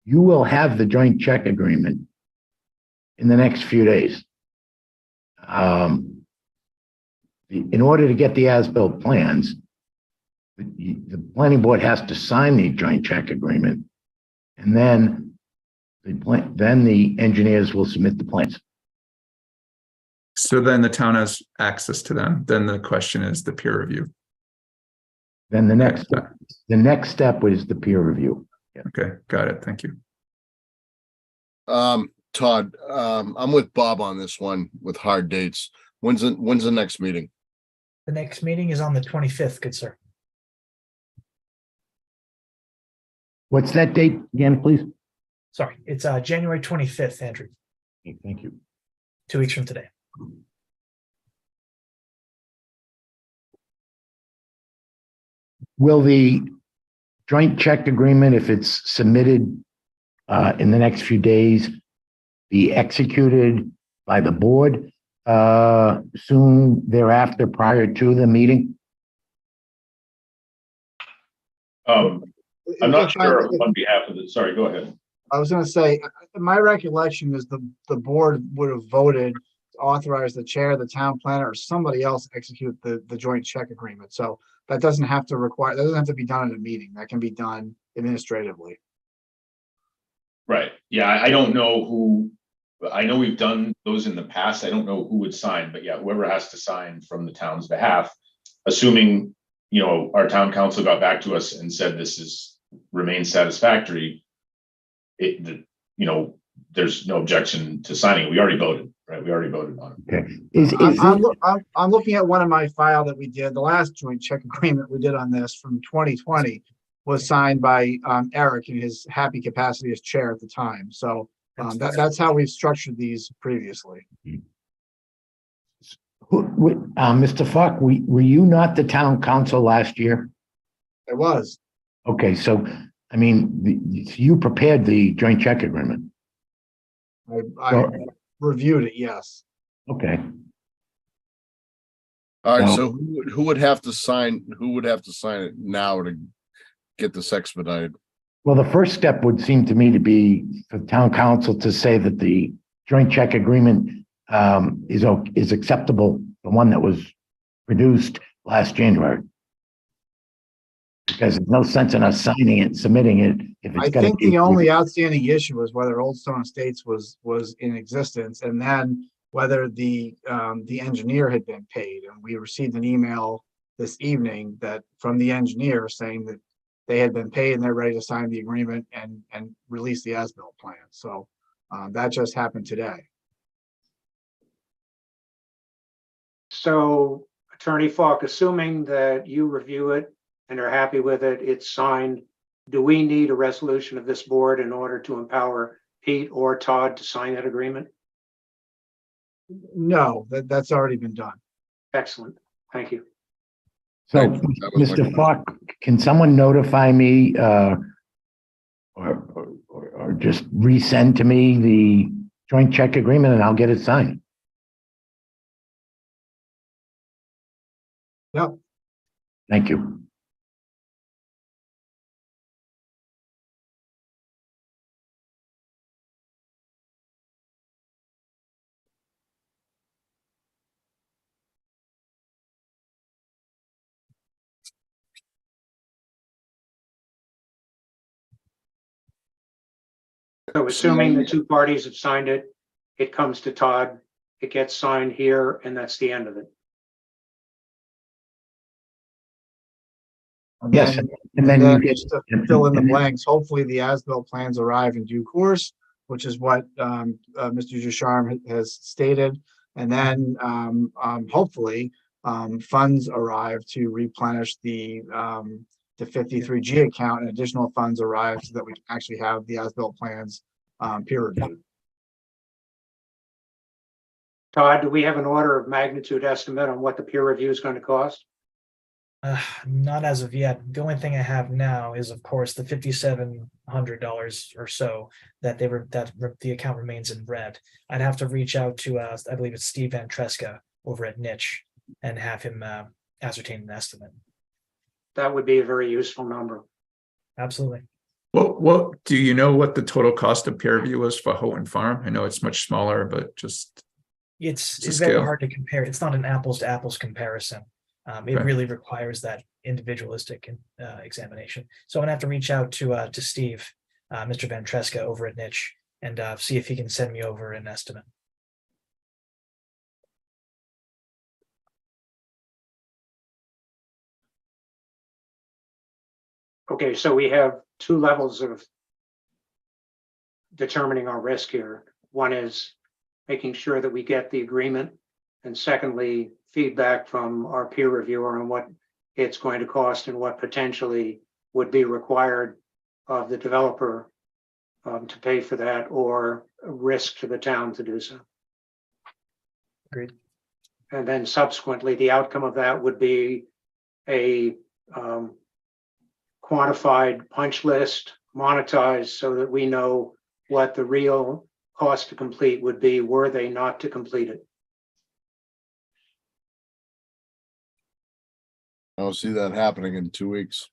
you will have the joint check agreement in the next few days. In order to get the as-built plans, the planning board has to sign the joint check agreement, and then the engineers will submit the plans. So then the town has access to them. Then the question is the peer review. Then the next step was the peer review. Okay, got it. Thank you. Todd, I'm with Bob on this one with hard dates. When's the next meeting? The next meeting is on the 25th, good sir. What's that date again, please? Sorry, it's January 25th, Andrew, Okay, thank you. 2 weeks from today. Will the joint check agreement, if it's submitted in the next few days, be executed by the board soon thereafter prior to the meeting? I'm not If I- sure on behalf of the, sorry, go ahead. I was gonna say, my recollection is the board would have voted to authorize the chair, the town planner, or somebody else execute the joint check agreement. So that doesn't have to be done in a meeting. That can be done administratively. Right, yeah, I don't know who, I know we've done those in the past. I don't know who would sign, but yeah, whoever has to sign from the town's behalf, assuming, you know, our town council got back to us and said this remains satisfactory. You know, there's no objection to signing it. We already voted, right? We already voted on it. Okay. I'm looking at one of my file that we did. The last joint check agreement we did on this from 2020 was signed by Eric in his happy capacity as chair at the time. So that's how we've structured these previously. Mr. Falk, were you not the town council last year? It was. Okay, so, I mean, you prepared the joint check agreement. I reviewed it, yes. Okay. All right, Now- so who would have to sign it now to get this expedited? Well, the first step would seem to me to be for town council to say that the joint check agreement is acceptable, the one that was produced last January. Because there's no sense in us signing it, submitting it, if it's I gonna think be. the only outstanding issue was whether Old Stone Estates was in existence, and then whether the engineer had been paid. And we received an email this evening from the engineer saying that they had been paid and they're ready to sign the agreement and release the as-built plan. So that just happened today. So Attorney Falk, assuming that you review it and are happy with it, it's signed, do we need a resolution of this board in order to empower Pete or Todd to sign that agreement? No, that's already been done. Excellent. Thank you. So, That was my Mr. Falk, can someone notify me, or just resend to me the joint check agreement and I'll get it signed? Yep. Thank you. So assuming the two parties have signed it, it comes to Todd, it gets signed here, and that's the end of it. And Yes, then- and then you get. just to fill in the blanks, hopefully the as-built plans arrive in due course, which is what Mr. Ducharme has stated. And then hopefully funds arrive to replenish the 53G account, and additional funds arrive so that we can actually have the as-built plans peer reviewed. Todd, do we have an order of magnitude estimate on what the peer review is going to cost? Not as of yet. The only thing I have now is, of course, the $5,700 or so that the account remains in red. I'd have to reach out to I believe it's Steve Van Tresca over at Niche and have him ascertain an estimate. That would be a very useful number. Absolutely. Well, do you know what the total cost of peer review was for Houghton Farm? I know it's much smaller, but just It's a very scale. hard to compare. It's not an apples to apples comparison. It Okay. really requires that individualistic examination. So I'm gonna have to reach out to Steve, Mr. Van Tresca over at Niche, and see if he can send me over an estimate. Okay, so we have two levels of determining our risk here. One is making sure that we get the agreement. And secondly, feedback from our peer reviewer on what it's going to cost and what potentially would be required of the developer to pay for that, or a risk to the town to do so. Agreed. And then subsequently, the outcome of that would be a quantified punch list, monetized, so that we know what the real cost to complete would be were they not to complete it. I don't see that happening in 2 weeks.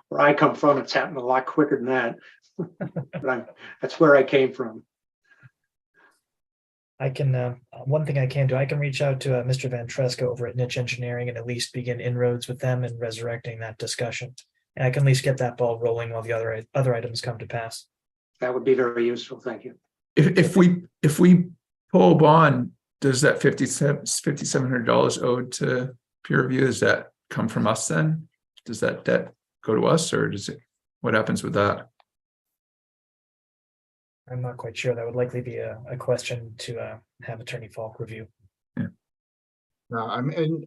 Where I come from, it's happened a lot quicker than that. But that's where I came from. I can, one thing I can do, I can reach out to Mr. Van Tresco over at Niche Engineering and at least begin inroads with them and resurrecting that discussion. And I can at least get that ball rolling while the other items come to pass. That would be very useful. Thank you. If we pull bond, does that $5,700 owed to peer review, does that come from us then? Does that debt go to us, or does it, what happens with that? I'm not quite sure. That would likely be a question to have Attorney Falk review. No, I mean,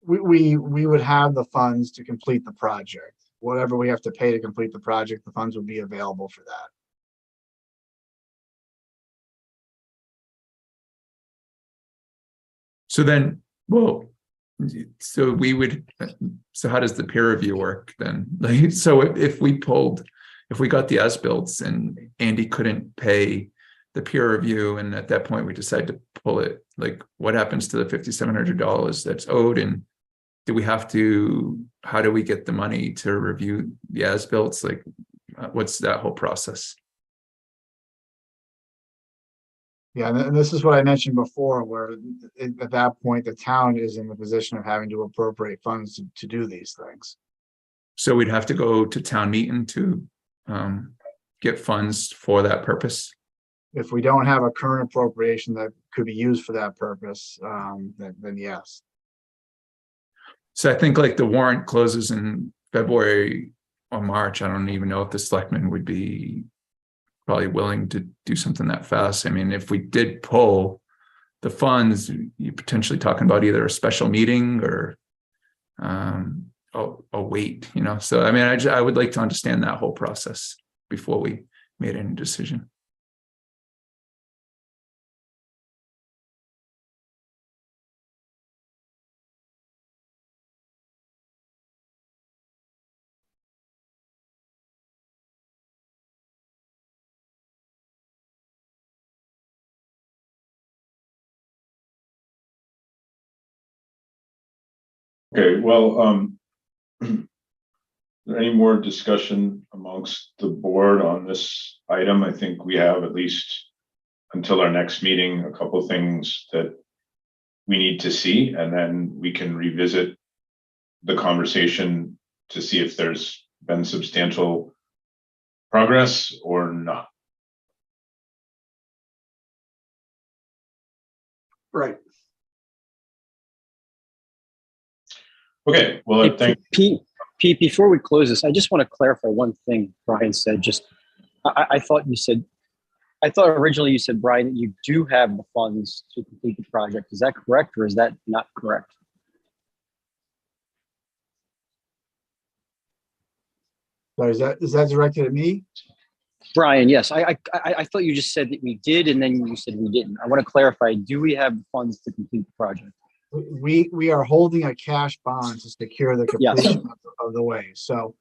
we would have the funds to complete the project. Whatever we have to pay to complete the project, the funds would be available for that. So then, well, so we would, so how does the peer review work then? Like, so if we got the as-builts and Andy couldn't pay the peer review, and at that point we decide to pull it, like what happens to the $5,700 that's owed? And do we have to, how do we get the money to review the as-builts? Like, what's that whole process? Yeah, and this is what I mentioned before, where at that point, the town is in the position of having to appropriate funds to do these things. So we'd have to go to town meeting to get funds for that purpose. If we don't have a current appropriation that could be used for that purpose, then yes. So I think like the warrant closes in February or March. I don't even know if the selectmen would be probably willing to do something that fast. I mean, if we did pull the funds, you're potentially talking about either a special meeting or a wait, you know? So, I mean, I would like to understand that whole process before we made any decision. Okay, well, is there any more discussion amongst the board on this item? I think we have at least until our next meeting, a couple of things that we need to see, and then we can revisit the conversation to see if there's been substantial progress or not. Right. Okay, well, thank Pete, before we close this, I just want to clarify one thing Brian said. Just, I thought originally you said, Brian, that you do have the funds to complete the project. Is that correct, or is that not correct? So is that directed at me? Brian, yes. I thought you just said that we did, and then you said we didn't. I want to clarify, do we have funds to complete the project? We are holding a cash bond to secure the completion of the way. So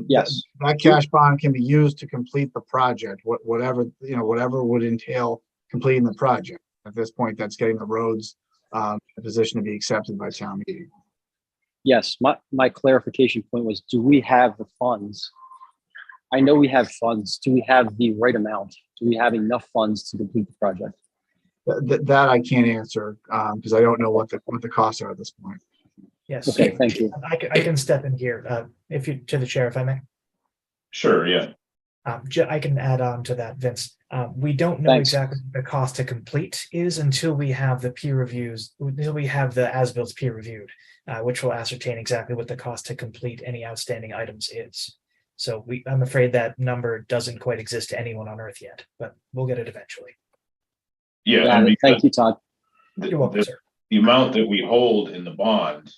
yes, that cash bond can be used to complete the project, whatever would entail completing the project. At this point, that's getting the roads in a position to be accepted by town meeting. Yes, my clarification point was, do we have the funds? I know we have funds. Do we have the right amount? Do we have enough funds to complete the project? That I can't answer because I don't know what the costs are at this point. Yes. Okay, thank you. I can step in here to the chair, if I may. Sure, yeah. I can add on to that, Vince. We don't know Thanks. exactly what the cost to complete is until we have the peer reviews, until we have the as-built peer reviewed, which will ascertain exactly what the cost to complete any outstanding items is. So I'm afraid that number doesn't quite exist to anyone on Earth yet, but we'll get it eventually. Yeah, Got and it. Thank you, Todd. You're welcome, sir. the amount that we hold in the bond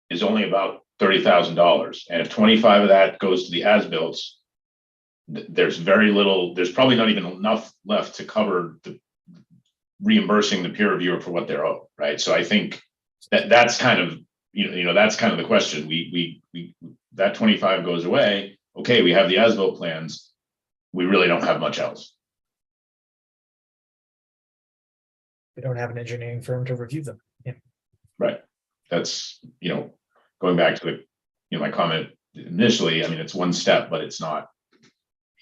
is only about $30,000. And if 25 of that goes to the as-bills, there's very little, there's probably not even enough left to cover the reimbursing the peer reviewer for what they're owed, right? So I think that's kind of, that's kind of the question. We that 25 goes away. Okay, we have the as-built plans. We really don't have much else. We don't have an engineering firm to review them. Yeah. Right. That's, going back to the, my comment initially, I mean, it's one step, but it's not,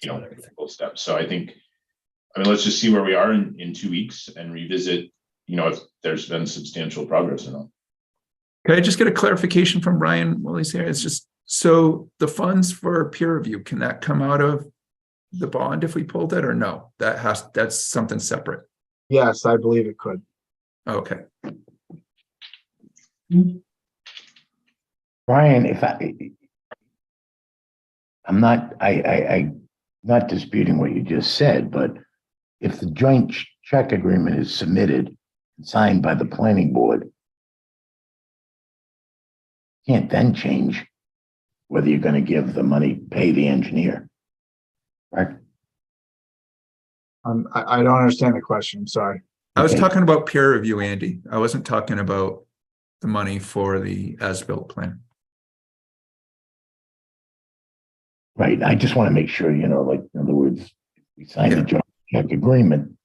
a full step. So I think, let's just see where we are in 2 weeks and revisit, if there's been substantial progress or not. Can I just get a clarification from Brian while he's here? It's just, so the funds for peer review, can that come out of the bond if we pulled it, or no? That's something separate. Yes, I believe it could. Okay. Brian, I'm not disputing what you just said, but if the joint check agreement is submitted and signed by the planning board, can't then change whether you're going to give the money, pay the engineer, right? I don't understand the question. I'm sorry. I was Okay. talking about peer review, Andy. I wasn't talking about the money for the as-built plan. Right. I just want to make sure, like, in other words, if we sign the joint check agreement.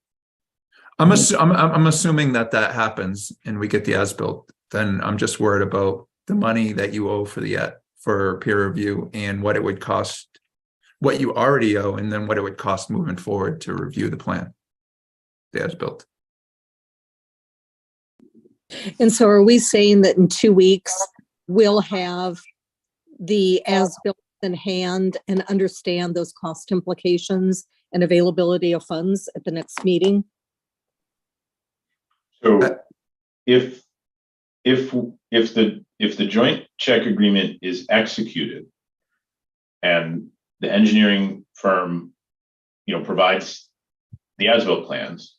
I'm assuming that happens and we get the as-built. Then I'm just worried about the money that you owe for peer review and what it would cost, what you already owe, and then what it would cost moving forward to review the plan, the as-built. And so are we saying that in 2 weeks, we'll have the as-built in hand and understand those cost implications and availability of funds at the next meeting? So if the joint check agreement is executed and the engineering firm, provides the as-built plans,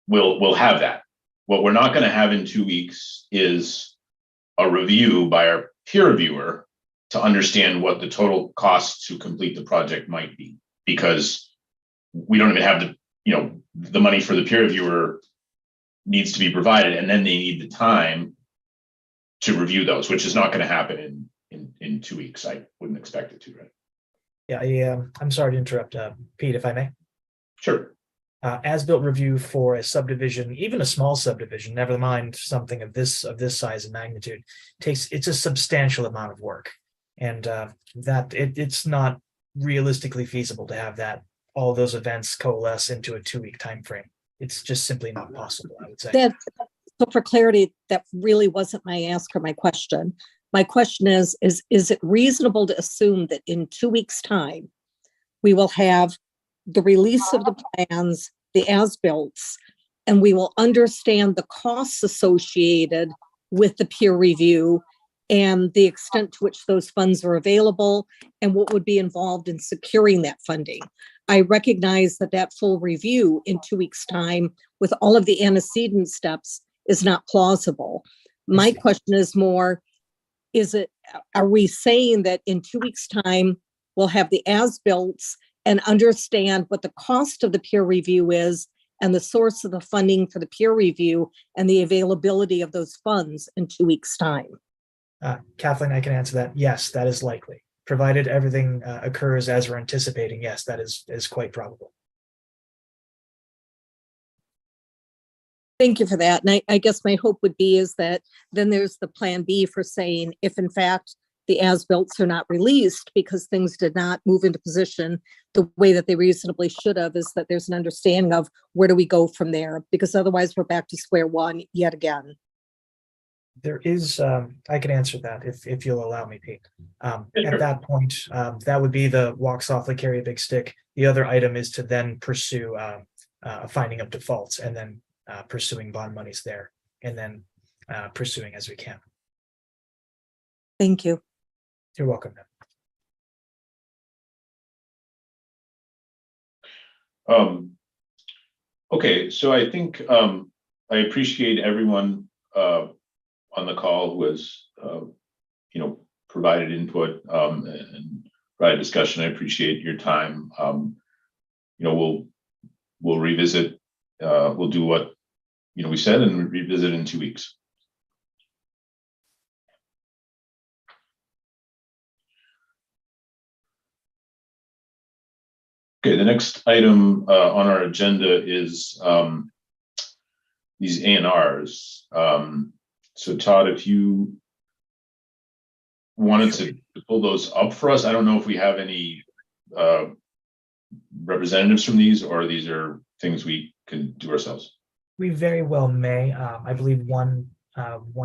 we'll have that. What we're not going to have in 2 weeks is a review by our peer reviewer to understand what the total cost to complete the project might be, because we don't even have the money for the peer reviewer needs to be provided, and then they need the time to review those, which is not going to happen in 2 weeks. I wouldn't expect it to, right? Yeah, I'm sorry to interrupt, Pete, if I may. Sure. As-built review for a subdivision, even a small subdivision, never mind something of this size and magnitude, it's a substantial amount of work, and it's not realistically feasible to have all those events coalesce into a 2 week time frame. It's just simply not possible, I would say. So for clarity, that really wasn't my ask or my question. My question is it reasonable to assume that in 2 weeks' time, we will have the release of the plans, the as-bills, and we will understand the costs associated with the peer review and the extent to which those funds are available and what would be involved in securing that funding? I recognize that full review in 2 weeks' time with all of the antecedent steps is not plausible. My question is more, are we saying that in 2 weeks' time, we'll have the as-bills and understand what the cost of the peer review is and the source of the funding for the peer review and the availability of those funds in 2 weeks' time? Kathleen, I can answer that. Yes, that is likely. Provided everything occurs as we're anticipating, yes, that is quite probable. Thank you for that. And I guess my hope would be is that then there's the plan B for saying if in fact the as-bills are not released because things did not move into position the way that they reasonably should have, is that there's an understanding of where do we go from there, because otherwise we're back to square one yet again. There is, I can answer that if you'll allow me, Pete. Yeah, sure. At that point, that would be the walk softly, carry a big stick. The other item is to then pursue a finding of defaults and then pursuing bond monies there and then pursuing as we can. Thank you. You're welcome. Okay, so I think I appreciate everyone on the call who has provided input and provided discussion. I appreciate your time. We'll revisit. We'll do what we said and revisit in 2 weeks. Okay, the next item on our agenda is these A&Rs. So Todd, if you wanted to pull those up for us, I don't know if we have any representatives from these, or these are things we can do ourselves. We very well may. I believe one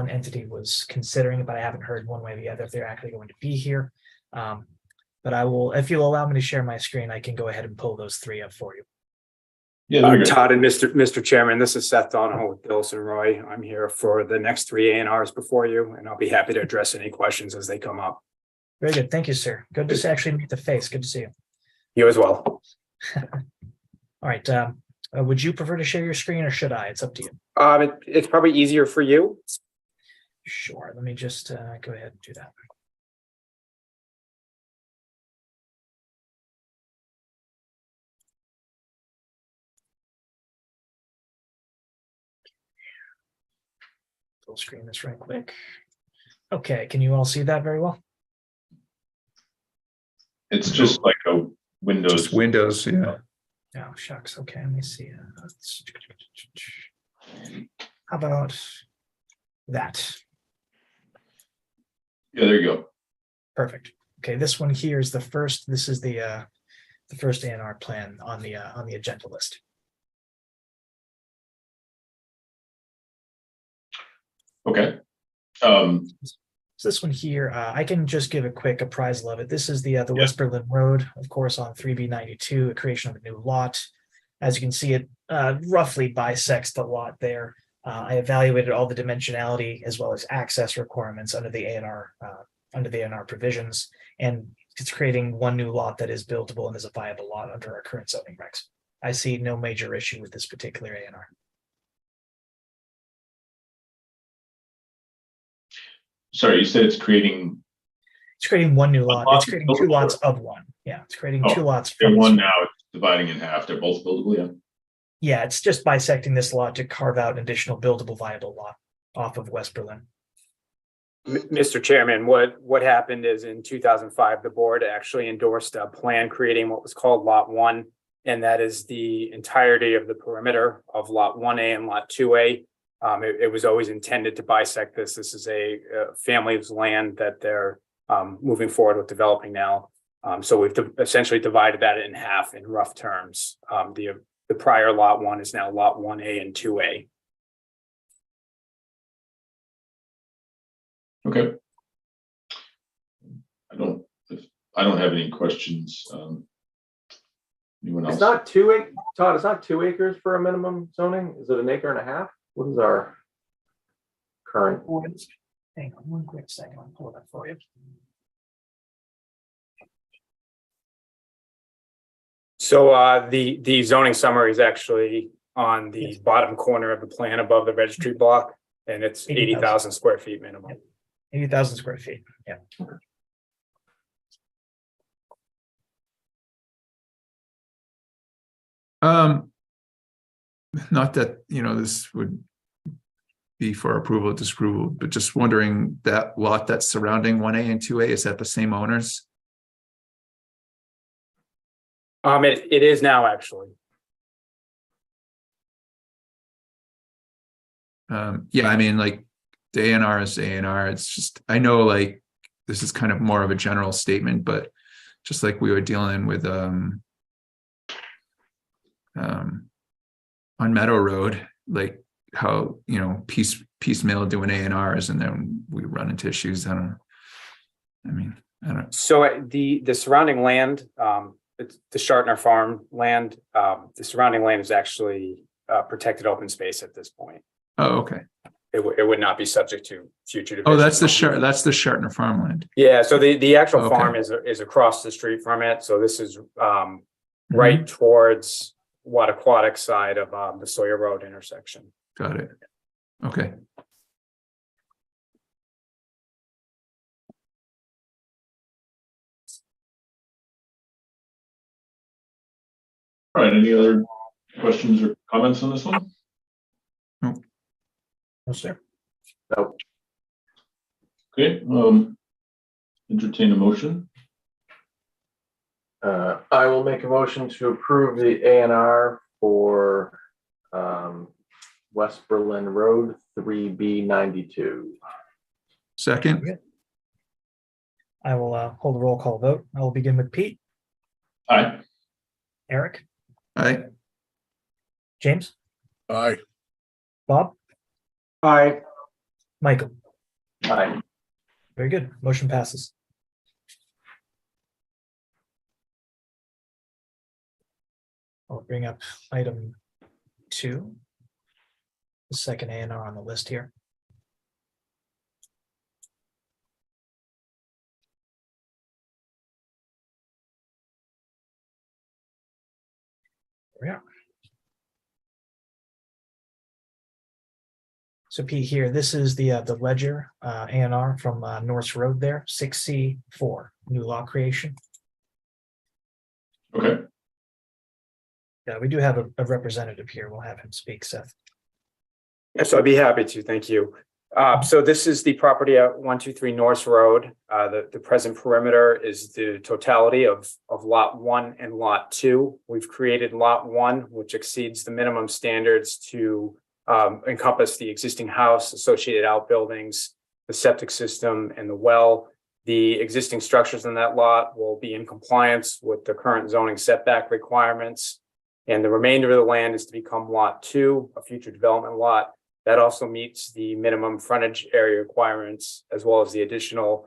entity was considering it, but I haven't heard one way or the other if they're actually going to be here. But I will, if you'll allow me to share my screen, I can go ahead and pull those three up for you. Yeah, Todd and Mr. Chairman, this is Seth Donahoe with Billson Roy. I'm here for the next three A&Rs before you, and I'll be happy to address any questions as they come up. Very good. Thank you, sir. Good to actually meet the face. Good to see you. You as well. All right. Would you prefer to share your screen or should I? It's up to you. It's probably easier for you. Sure. Let me just go ahead and do that. Full screen this right quick. Okay, can you all see that very well? It's just like a Windows. Just Windows, yeah. Oh, shucks. Okay, let me see. How about that? Yeah, there you go. Perfect. Okay, this one here is the first. This is the first A&R plan on the agenda list. Okay. So this one here, I can just give a quick appraisal of it. This is the West Berlin Road, of course, on 3B92, a creation of a new lot. As you can see, it roughly bisects the lot there. I evaluated all the dimensionality as well as access requirements under the A&R provisions, and it's creating one new lot that is buildable and is a viable lot under our current zoning regs. I see no major issue with this particular A&R. Sorry, you said it's creating one new lot. It's creating two lots of one. Yeah, it's creating two lots. From one now, it's dividing in half. They're both buildable, yeah. Yeah, it's just bisecting this lot to carve out an additional buildable viable lot off of West Berlin. Mr. Chairman, what happened is in 2005, the board actually endorsed a plan creating what was called Lot 1, and that is the entirety of the perimeter of Lot 1A and Lot 2A. It was always intended to bisect this. This is a family's land that they're moving forward with developing now. So we've essentially divided that in half in rough terms. The prior Lot 1 is now Lot 1A and 2A. Okay. I don't have any questions. Anyone else? It's not 2 acres, Todd. It's not 2 acres for a minimum zoning. Is it an acre and a half? What is our current? Hang on one quick second. I'll pull that for you. So the zoning summary is actually on the bottom corner of the plan above the registry block, and it's 80,000 square feet minimum. 80,000 square feet. Yeah. Not that, this would be for approval or disapproval, but just wondering, that lot that's surrounding 1A and 2A, is that the same owners? It is now, actually. Yeah, I mean, like, the A&R is A&R. It's just, I know, like, this is kind of more of a general statement, but just like we were dealing with on Meadow Road, like how, piece piecemeal doing A&Rs and then we run into issues. I don't know. So the surrounding land, it's the Shartner Farm land, the surrounding land is actually protected open space at this point. Oh, okay. It would not be subject to future. Oh, division. that's the Shartner farmland. Yeah, so the actual Okay. farm is across the street from it. So this is right towards Wattaquatic side of the Sawyer Road intersection. Got it. Okay. All right, any other questions or comments on this one? No, sir. Okay, entertain a motion. I will make a motion to approve the A&R for West Berlin Road 3B92. Second. I will hold a roll call vote. I will begin with Pete, Aye. Eric, Aye. James, Aye. Bob, Aye. Michael. Aye. Very good. Motion passes. I'll bring up item 2, the second A&R on the list here. There we are. So Pete, here, this is the Ledger A&R from Norris Road there, 6C4, new law creation. Okay, Yeah, we do have a representative here. We'll have him speak, Seth. Yes, I'd be happy to. Thank you. So this is the property at 123 Norris Road. The present perimeter is the totality of lot 1 and lot 2. We've created lot 1, which exceeds the minimum standards to encompass the existing house, associated outbuildings, the septic system, and the well. The existing structures in that lot will be in compliance with the current zoning setback requirements. And the remainder of the land is to become lot 2, a future development lot. That also meets the minimum frontage area requirements, as well as the additional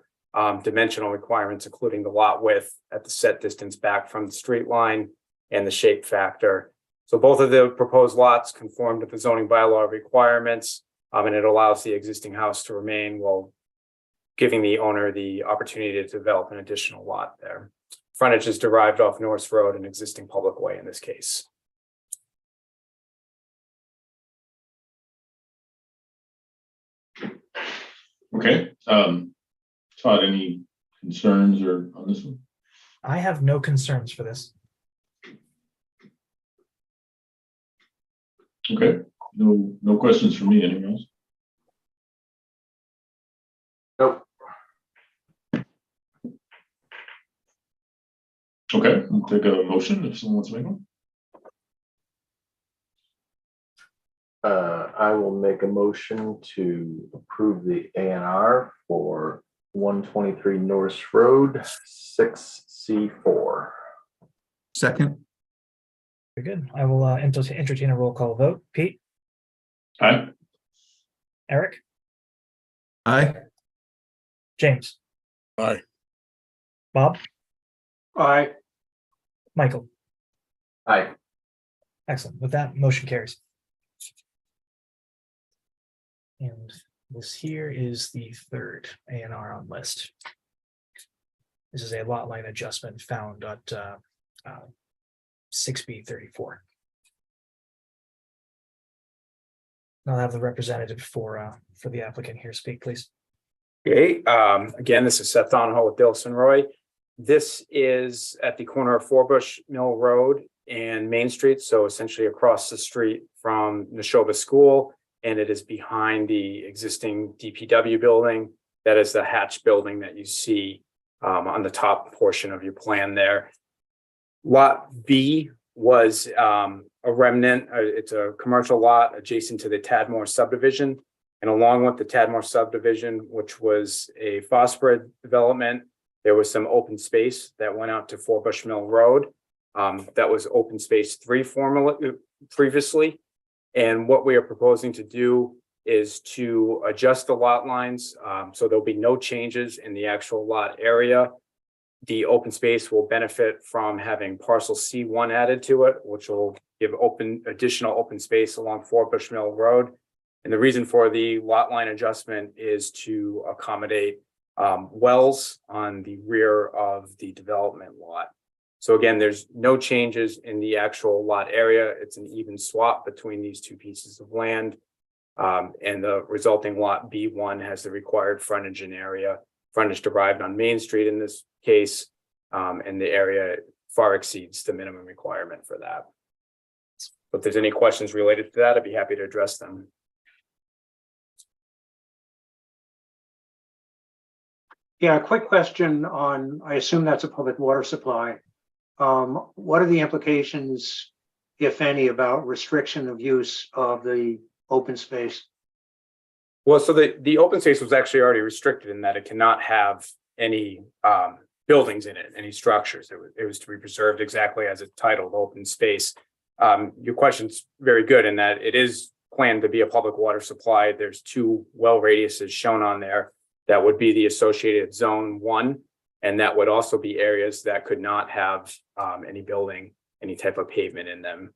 dimensional requirements, including the lot width at the set distance back from the street line and the shape factor. So both of the proposed lots conform to the zoning bylaw requirements, and it allows the existing house to remain while giving the owner the opportunity to develop an additional lot there. Frontage is derived off Norris Road, an existing public way in this case. okay. Todd, any concerns or on this one? I have no concerns for this. Okay, no questions for me, anyone else? Nope. Okay, I'll take a motion if someone wants to make one. I will make a motion to approve the A&R for 123 Norris Road 6C4. Second. Very good. I will entertain a roll call vote. Pete, Aye. Eric, Aye. James, Aye. Bob, Aye. Michael. Aye. Excellent. With that, motion carries. And this here is the third A&R on list. This is a lot line adjustment found at 6B34. I'll have the representative for the applicant here speak, please. Okay, again, this is Seth Donahoe with Dilson Roy. This is at the corner of Forbush Mill Road and Main Street, so essentially across the street from Neshoba School, and it is behind the existing DPW building. That is the hatch building that you see on the top portion of your plan there. Lot B was a remnant. It's a commercial lot adjacent to the Tadmore subdivision. And along with the Tadmore subdivision, which was a phosphorus development, there was some open space that went out to Forbush Mill Road. That was open space 3 previously. And what we are proposing to do is to adjust the lot lines. So there'll be no changes in the actual lot area. The open space will benefit from having parcel C1 added to it, which will give additional open space along Forbush Mill Road. And the reason for the lot line adjustment is to accommodate wells on the rear of the development lot. So again, there's no changes in the actual lot area. It's an even swap between these two pieces of land. And the resulting lot B1 has the required frontage and area, frontage derived on Main Street in this case, and the area far exceeds the minimum requirement for that. If there's any questions related to that, I'd be happy to address them. Yeah, a quick question on, I assume that's a public water supply. What are the implications, if any, about restriction of use of the open space? Well, so the open space was actually already restricted in that it cannot have any buildings in it, any structures. It was to be preserved exactly as it's titled, open space. Your question's very good in that it is planned to be a public water supply. There's 2 well radiuses shown on there. That would be the associated zone 1. And that would also be areas that could not have any building, any type of pavement in them.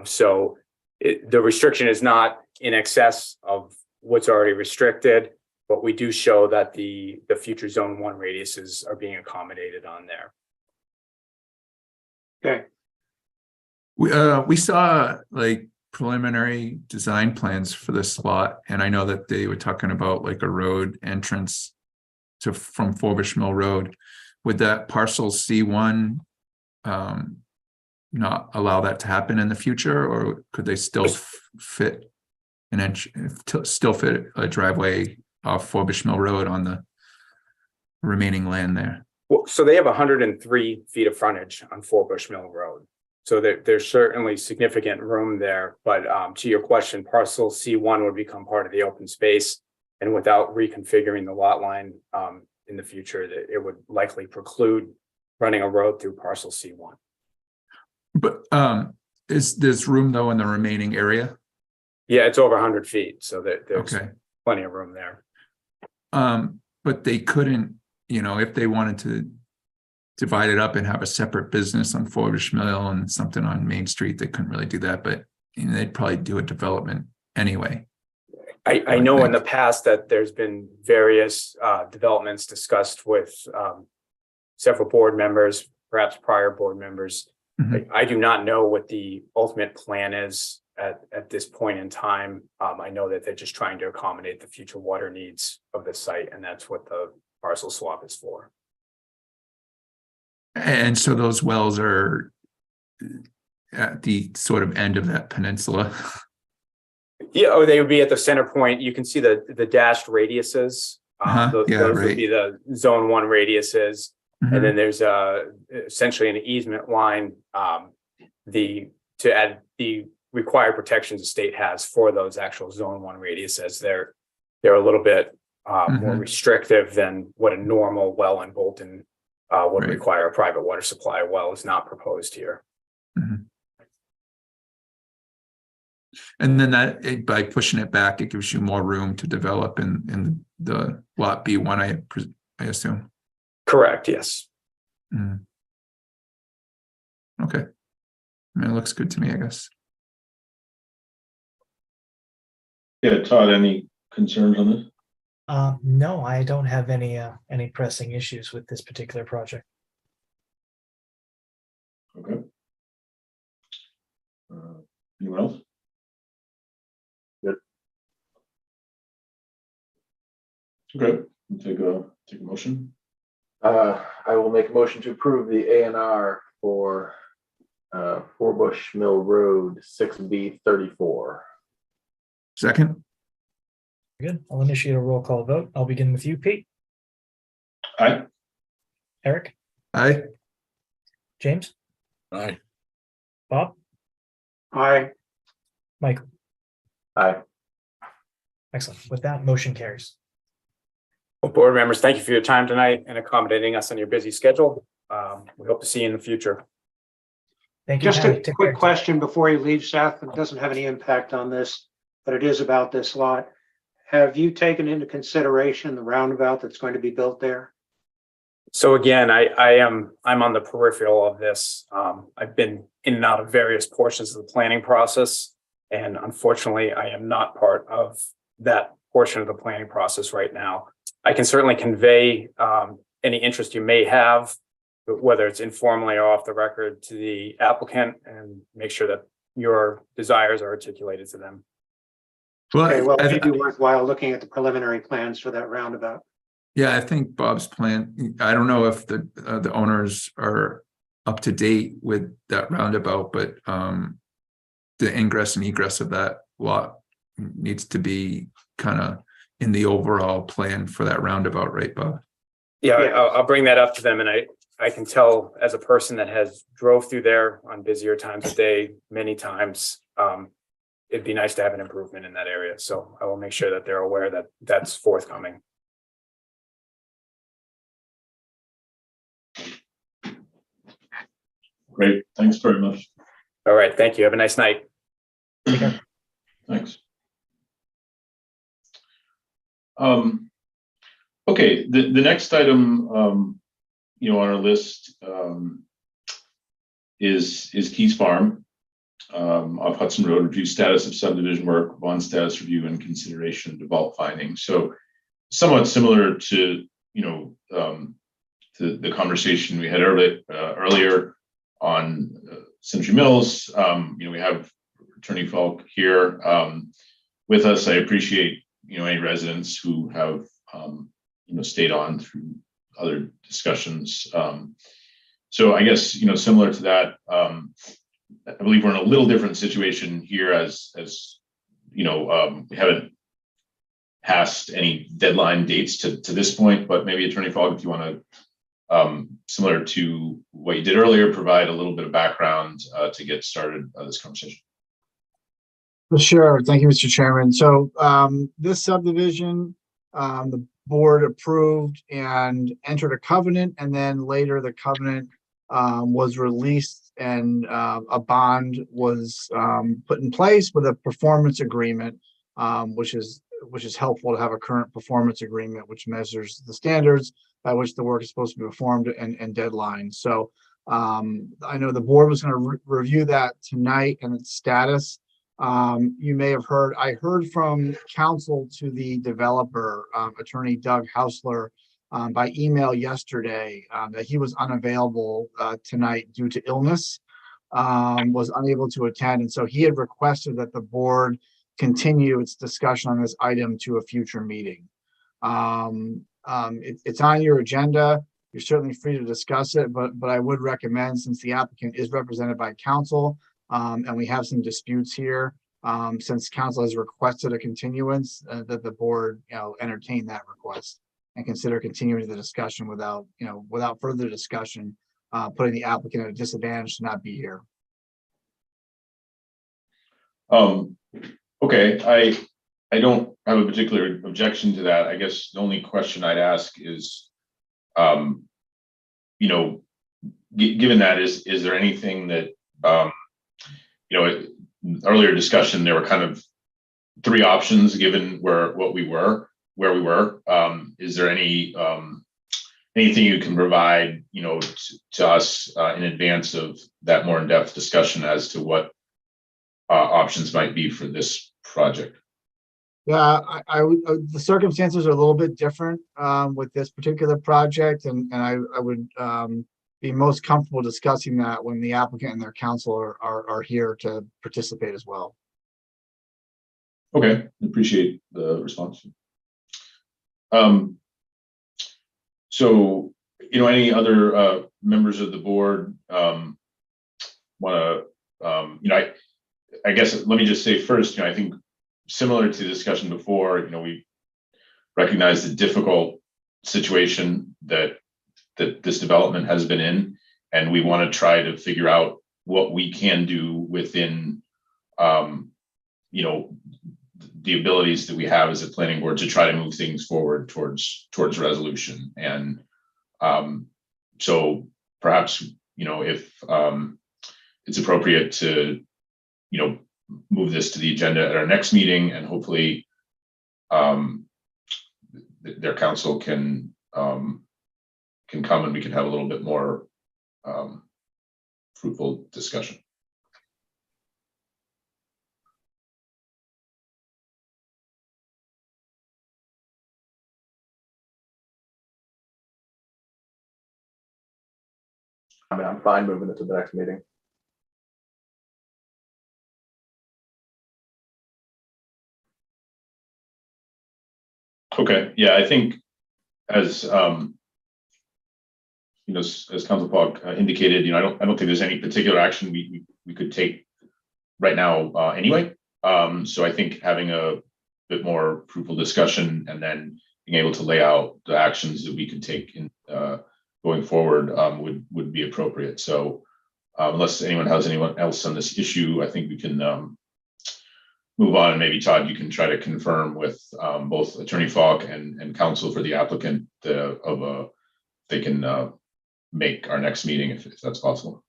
So the restriction is not in excess of what's already restricted, but we do show that the future zone 1 radiuses are being accommodated on there. Okay. We saw like preliminary design plans for this lot, and I know that they were talking about like a road entrance from Forbush Mill Road. Would that parcel C1 not allow that to happen in the future, or could they still fit an inch, still fit a driveway off Forbush Mill Road on the remaining land there? Well, so they have 103 feet of frontage on Forbush Mill Road. So there's certainly significant room there, but to your question, parcel C1 would become part of the open space, and without reconfiguring the lot line in the future, that it would likely preclude running a road through parcel C1. But there's room though in the remaining area? Yeah, it's over 100 feet, so there's Okay. plenty of room there. But they couldn't, if they wanted to divide it up and have a separate business on Forbush Mill and something on Main Street, they couldn't really do that, but they'd probably do a development anyway. I know in the past that there's been various developments discussed with several board members, perhaps prior board members. I do not know what the ultimate plan is at this point in time. I know that they're just trying to accommodate the future water needs of the site, and that's what the parcel swap is for. And so those wells are at the sort of end of that peninsula. Yeah, they would be at the center point. You can see the dashed radiuses. Those right. would be the zone 1 radiuses. And then there's essentially an easement line to add the required protections the state has for those actual zone 1 radiuses. They're a little bit more restrictive than what a normal well in Bolton would require. A private water supply well is not proposed here. And then by pushing it back, it gives you more room to develop in the lot B1, I assume. Correct, yes. Okay. I mean, it looks good to me, I guess. Yeah, Todd, any concerns on this? No, I don't have any pressing issues with this particular project. Okay. Anyone else? Good. Okay, we'll take a motion. I will make a motion to approve the A&R for Forbush Mill Road 6B34. Second. Good. I'll initiate a roll call vote. I'll begin with you, Pete. Aye. Eric. Aye. James. Aye. Bob. Aye. Michael. Aye. Excellent. With that, motion carries. Well, board members, thank you for your time tonight and accommodating us on your busy schedule. We hope to see you in the future. Thank you. Just a quick question before you leave, Seth. It doesn't have any impact on this. but it is about this lot. Have you taken into consideration the roundabout that's going to be built there? So again, I'm on the peripheral of this. I've been in and out of various portions of the planning process. And unfortunately, I am not part of that portion of the planning process right now. I can certainly convey any interest you may have, whether it's informally or off the record, to the applicant and make sure that your desires are articulated to them. Okay, well, I it may be worthwhile looking at the preliminary plans for that roundabout. Yeah, I think Bob's plan, I don't know if the owners are up to date with that roundabout, but the ingress and egress of that lot needs to be kind of in the overall plan for that roundabout, right, Bob? Yeah, I'll bring that up to them, and I can tell as a person that has drove through there on busier times of day many times, it'd be nice to have an improvement in that area. So I will make sure that they're aware that that's forthcoming. Great, thanks very much. All right, thank you. Have a nice night. Thanks. Okay, the next item, on our list, is Keys Farm, off Hudson Road, review status of subdivision work, bond status review, and consideration of default findings. So somewhat similar to, to the conversation we had earlier on Century Mills. We have Attorney Falk here with us. I appreciate, any residents who have, stayed on through other discussions. So I guess, similar to that, I believe we're in a little different situation here as we haven't passed any deadline dates to this point, but maybe Attorney Falk, if you want to, similar to what you did earlier, provide a little bit of background to get started on this conversation. Sure. Thank you, Mr. Chairman. So this subdivision, the board approved and entered a covenant, and then later the covenant was released and a bond was put in place with a performance agreement, which is helpful to have a current performance agreement which measures the standards by which the work is supposed to be performed and deadlines. So I know the board was going to review that tonight and its status. You may have heard, I heard from counsel to the developer, Attorney Doug Hausler, by email yesterday, that he was unavailable tonight due to illness, was unable to attend. And so he had requested that the board continue its discussion on this item to a future meeting. It's on your agenda. You're certainly free to discuss it, but I would recommend, since the applicant is represented by counsel, and we have some disputes here, since counsel has requested a continuance, that the board, entertain that request and consider continuing the discussion without further discussion, putting the applicant at a disadvantage to not be here. Okay, I don't have a particular objection to that. I guess the only question I'd ask is, given that, is there anything that, earlier discussion, there were kind of three options given where we were. Is there anything you can provide, to us in advance of that more in-depth discussion as to what options might be for this project? Yeah, I would. The circumstances are a little bit different with this particular project, and I would be most comfortable discussing that when the applicant and their counsel are here to participate as well. Okay, appreciate the response. So, any other members of the board want to, I guess, let me just say first, I think similar to the discussion before, we recognize the difficult situation that this development has been in, and we want to try to figure out what we can do within, the abilities that we have as a planning board to try to move things forward towards resolution. And so perhaps, if it's appropriate to, move this to the agenda at our next meeting, and hopefully their counsel can come and we can have a little bit more fruitful discussion. I mean, I'm fine moving it to the next meeting. Okay, yeah, I think as as Council Falk indicated, I don't think there's any particular action we could take right now anyway. So I think having a bit more fruitful discussion and then being able to lay out the actions that we could take in going forward would be appropriate. So unless anyone has anyone else on this issue, I think we can move on, and maybe Todd, you can try to confirm with both Attorney Falk and counsel for the applicant they can make our next meeting if that's possible.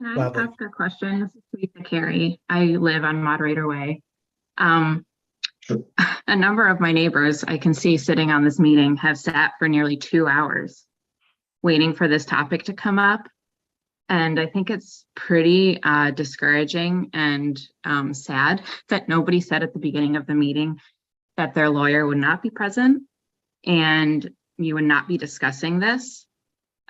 Can I ask a question? This is Lisa Carey. I live on Moderator Way. Sure. A number of my neighbors I can see sitting on this meeting have sat for nearly 2 hours waiting for this topic to come up. And I think it's pretty discouraging and sad that nobody said at the beginning of the meeting that their lawyer would not be present and you would not be discussing this.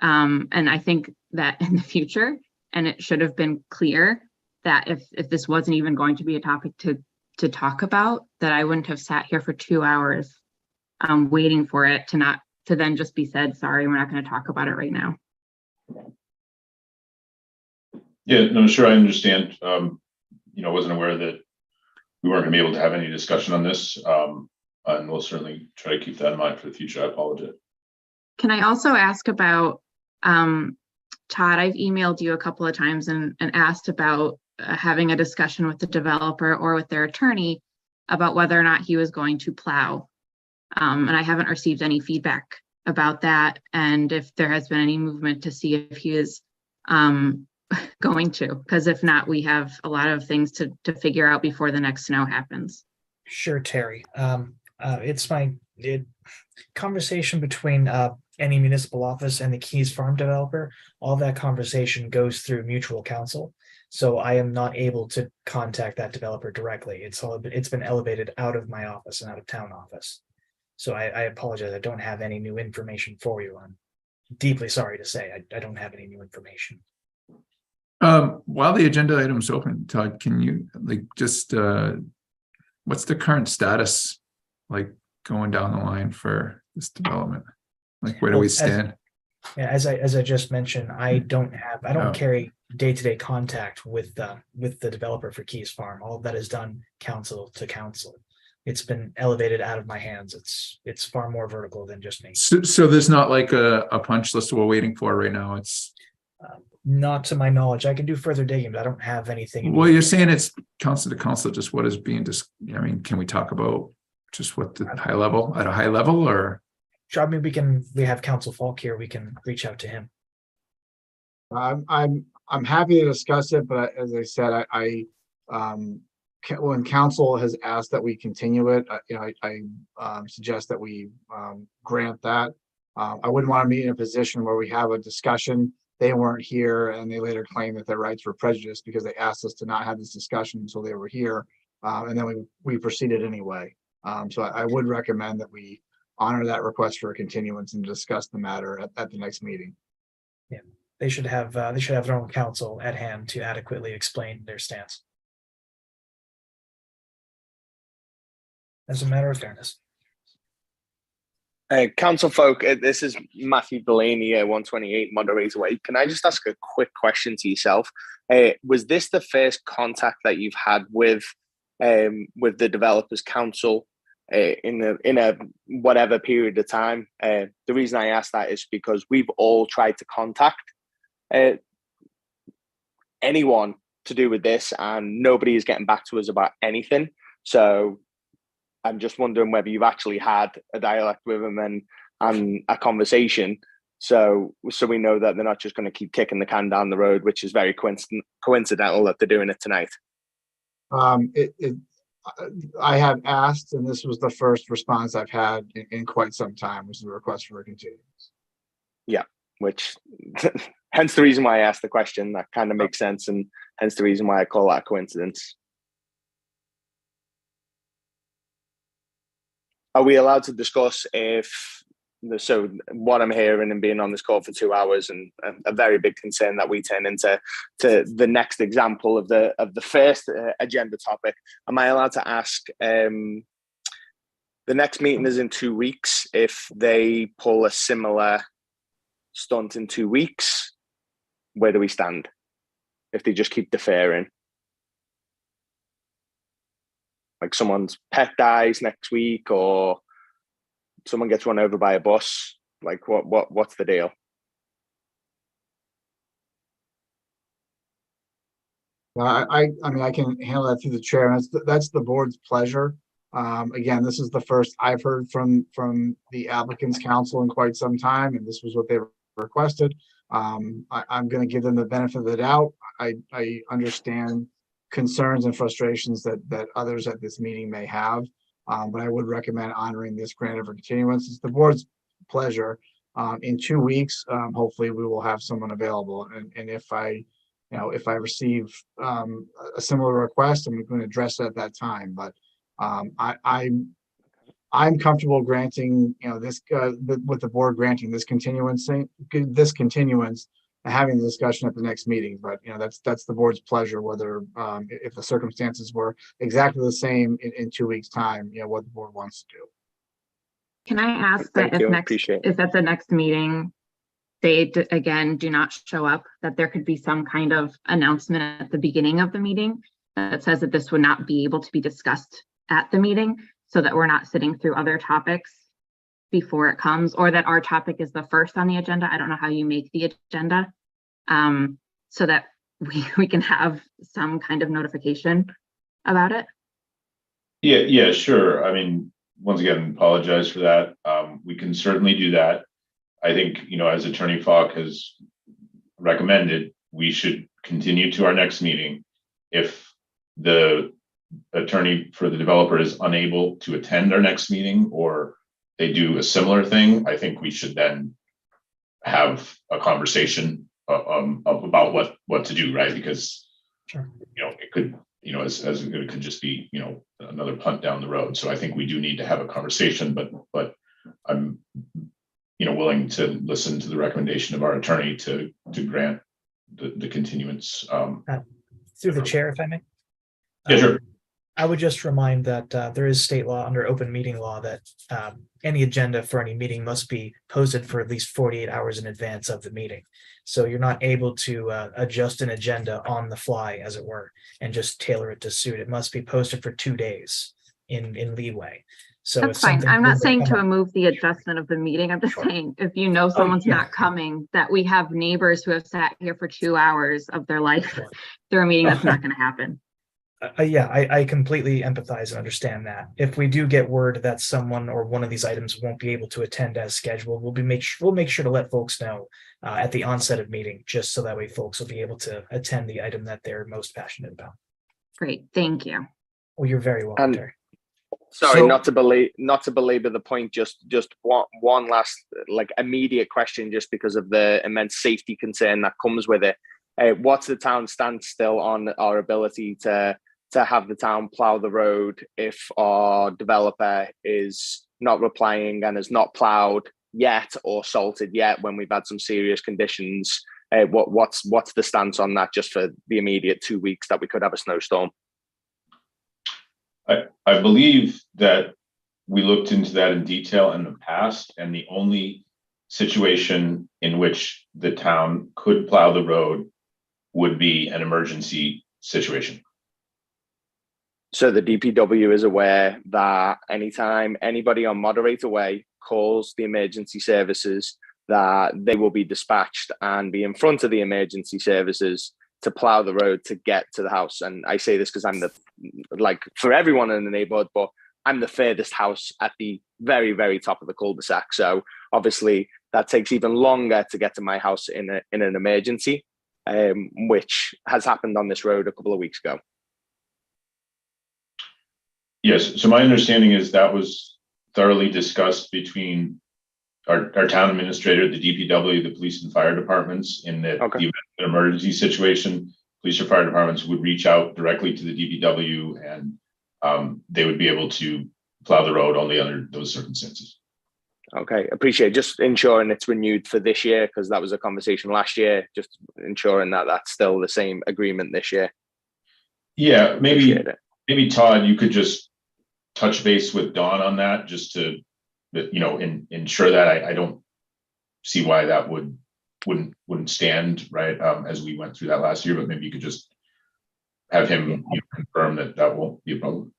And I think that in the future, and it should have been clear that if this wasn't even going to be a topic to talk about, that I wouldn't have sat here for 2 hours waiting for it to then just be said, sorry, we're not going to talk about it right now. Yeah, no, sure, I understand. Wasn't aware that we weren't going to be able to have any discussion on this, and we'll certainly try to keep that in mind for the future. I apologize. Can I also ask about, Todd, I've emailed you a couple of times and asked about having a discussion with the developer or with their attorney about whether or not he was going to plow. And I haven't received any feedback about that, and if there has been any movement to see if he is going to, because if not, we have a lot of things to figure out before the next snow happens. Sure, Terry. It's my conversation between any municipal office and the Keys Farm developer. All that conversation goes through mutual counsel. So I am not able to contact that developer directly. It's been elevated out of my office and out of town office. So I apologize. I don't have any new information for you. I'm deeply sorry to say I don't have any new information. While the agenda item's open, Todd, can you what's the current status going down the line for this development? Where do we stand? As I just mentioned, I don't carry day-to-day contact with the developer for Keys Farm. All of that is done council to council. It's been elevated out of my hands. It's far more vertical than just me. So there's not a punch list we're waiting for right now. It's not to my knowledge. I can do further digging, but I don't have anything. Well, you're saying it's council to council, just what is being can we talk about just what the high level or? Sure, I mean, we have Council Falk here. We can reach out to him. I'm happy to discuss it, but as I said, when council has asked that we continue it, I suggest that we grant that. I wouldn't want to be in a position where we have a discussion. They weren't here and they later claim that their rights were prejudiced because they asked us to not have this discussion until they were here. And then we proceeded anyway. So I would recommend that we honor that request for a continuance and discuss the matter at the next meeting. Yeah, they should have their own counsel at hand to adequately explain their stance. As a matter of fairness. Council folk, this is Matthew Delaney, 128 Moderator Way. Can I just ask a quick question to yourself? Was this the first contact that you've had with the developers council in a whatever period of time? The reason I ask that is because we've all tried to contact anyone to do with this, and nobody is getting back to us about anything. So I'm just wondering whether you've actually had a dialogue with them and a conversation, so we know that they're not just going to keep kicking the can down the road, which is very coincidental that they're doing it tonight. I have asked, and this was the first response I've had in quite some time, which is a request for a continuance. Yeah, which hence the reason why I asked the question. That kind of makes sense, and hence the reason why I call that a coincidence. Are we allowed to discuss so what I'm hearing and being on this call for 2 hours, and a very big concern that we turn into the next example of the first agenda topic? Am I allowed to ask? The next meeting is in 2 weeks. If they pull a similar stunt in 2 weeks, where do we stand? If they just keep deferring, like someone's pet dies next week, or someone gets run over by a bus, like what's the deal? I mean, I can handle that through the chair. That's the board's pleasure. Again, this is the first I've heard from the applicant's counsel in quite some time, and this was what they requested. I'm going to give them the benefit of the doubt. I understand concerns and frustrations that others at this meeting may have. But I would recommend honoring this grant of continuance. It's the board's pleasure. In 2 weeks, hopefully we will have someone available. And if I receive a similar request, I'm going to address it at that time. But I'm comfortable granting, this with the board granting this continuance, and having the discussion at the next meeting. But that's the board's pleasure, whether if the circumstances were exactly the same in 2 weeks' time, what the board wants to do. Can I ask that if at the next meeting, they again do not show up, that there could be some kind of announcement at the beginning of the meeting that says that this would not be able to be discussed at the meeting, so that we're not sitting through other topics before it comes, or that our topic is the first on the agenda. I don't know how you make the agenda, so that we can have some kind of notification about it. Yeah, sure. I mean, once again, apologize for that. We can certainly do that. I think, as Attorney Falk has recommended, we should continue to our next meeting. If the attorney for the developer is unable to attend our next meeting, or they do a similar thing, I think we should then have a conversation about what to do, right? Because Sure. It could, as it could just be, another punt down the road. So I think we do need to have a conversation, but I'm, willing to listen to the recommendation of our attorney to grant the continuance. Through the chair, if I may. Yeah, sure. I would just remind that there is state law under open meeting law that any agenda for any meeting must be posted for at least 48 hours in advance of the meeting. So you're not able to adjust an agenda on the fly, as it were, and just tailor it to suit. It must be posted for 2 days in leeway. So That's if fine. something I'm not were saying to come up- remove the adjustment of the meeting. I'm just saying, if someone's yeah. not coming, that we have neighbors who have sat here for 2 hours of their life through a meeting that's not going to happen. Yeah, I completely empathize and understand that. If we do get word that someone or one of these items won't be able to attend as scheduled, we'll make sure to let folks know at the onset of meeting, just so that way folks will be able to attend the item that they're most passionate about. Great, thank you. Well, you're very welcome, Terry. Sorry, So- not to belabor the point. Just one last immediate question, just because of the immense safety concern that comes with it. What's the town stance still on our ability to have the town plow the road if our developer is not replying and has not plowed yet or salted yet when we've had some serious conditions? What's the stance on that, just for the immediate 2 weeks that we could have a snowstorm? I believe that we looked into that in detail in the past, and the only situation in which the town could plow the road would be an emergency situation. So the DPW is aware that anytime anybody on Moderator Way calls the emergency services, that they will be dispatched and be in front of the emergency services to plow the road to get to the house. And I say this because I'm for everyone in the neighborhood, but I'm the furthest house at the very, very top of the cul-de-sac. So obviously that takes even longer to get to my house in an emergency, which has happened on this road a couple of weeks ago. Yes, so my understanding is that was thoroughly discussed between our town administrator, the DPW, the police and fire departments, in that the event of an emergency situation, police or fire departments would reach out directly to the DPW and they would be able to plow the road only under those circumstances. Okay, appreciate it. Just ensuring it's renewed for this year, because that was a conversation last year, just ensuring that that's still the same agreement this year. Yeah, maybe Todd, you could just touch base with Dawn on that, just to, ensure that I don't see why that wouldn't stand, right, as we went through that last year, but maybe you could just have him confirm that won't be a problem.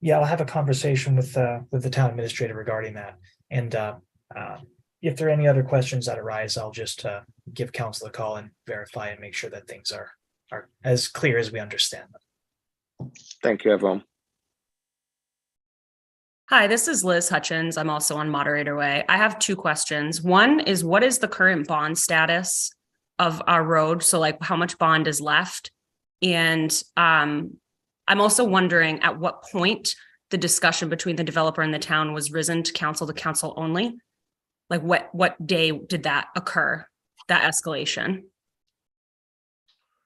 Yeah, I'll have a conversation with the town administrator regarding that. And if there are any other questions that arise, I'll just give council a call and verify and make sure that things are as clear as we understand them. Thank you, everyone. Hi, this is Liz Hutchins. I'm also on Moderator Way. I have two questions. One is, what is the current bond status of our road? So like how much bond is left? And I'm also wondering at what point the discussion between the developer and the town was risen to council only? Like what day did that occur, that escalation?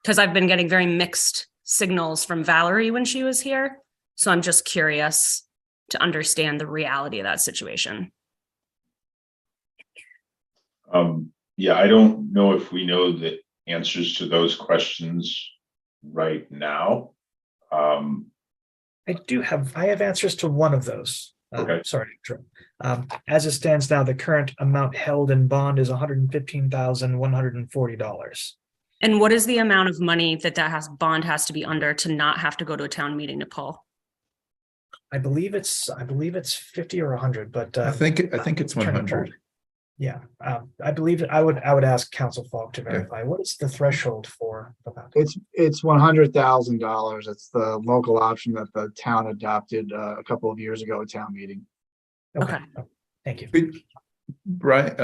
Because I've been getting very mixed signals from Valerie when she was here. So I'm just curious to understand the reality of that situation. Yeah, I don't know if we know the answers to those questions right now. I have answers to one of those. Okay. Sorry to interrupt. As it stands now, the current amount held in bond is $115,140. And what is the amount of money that bond has to be under to not have to go to a town meeting to pull? I believe it's 50 or 100, but I think it's 100. Yeah, I believe that I would ask Council Falk to verify. What is the threshold for that? It's $100,000. It's the local option that the town adopted a couple of years ago at town meeting. Okay. Thank you. Right,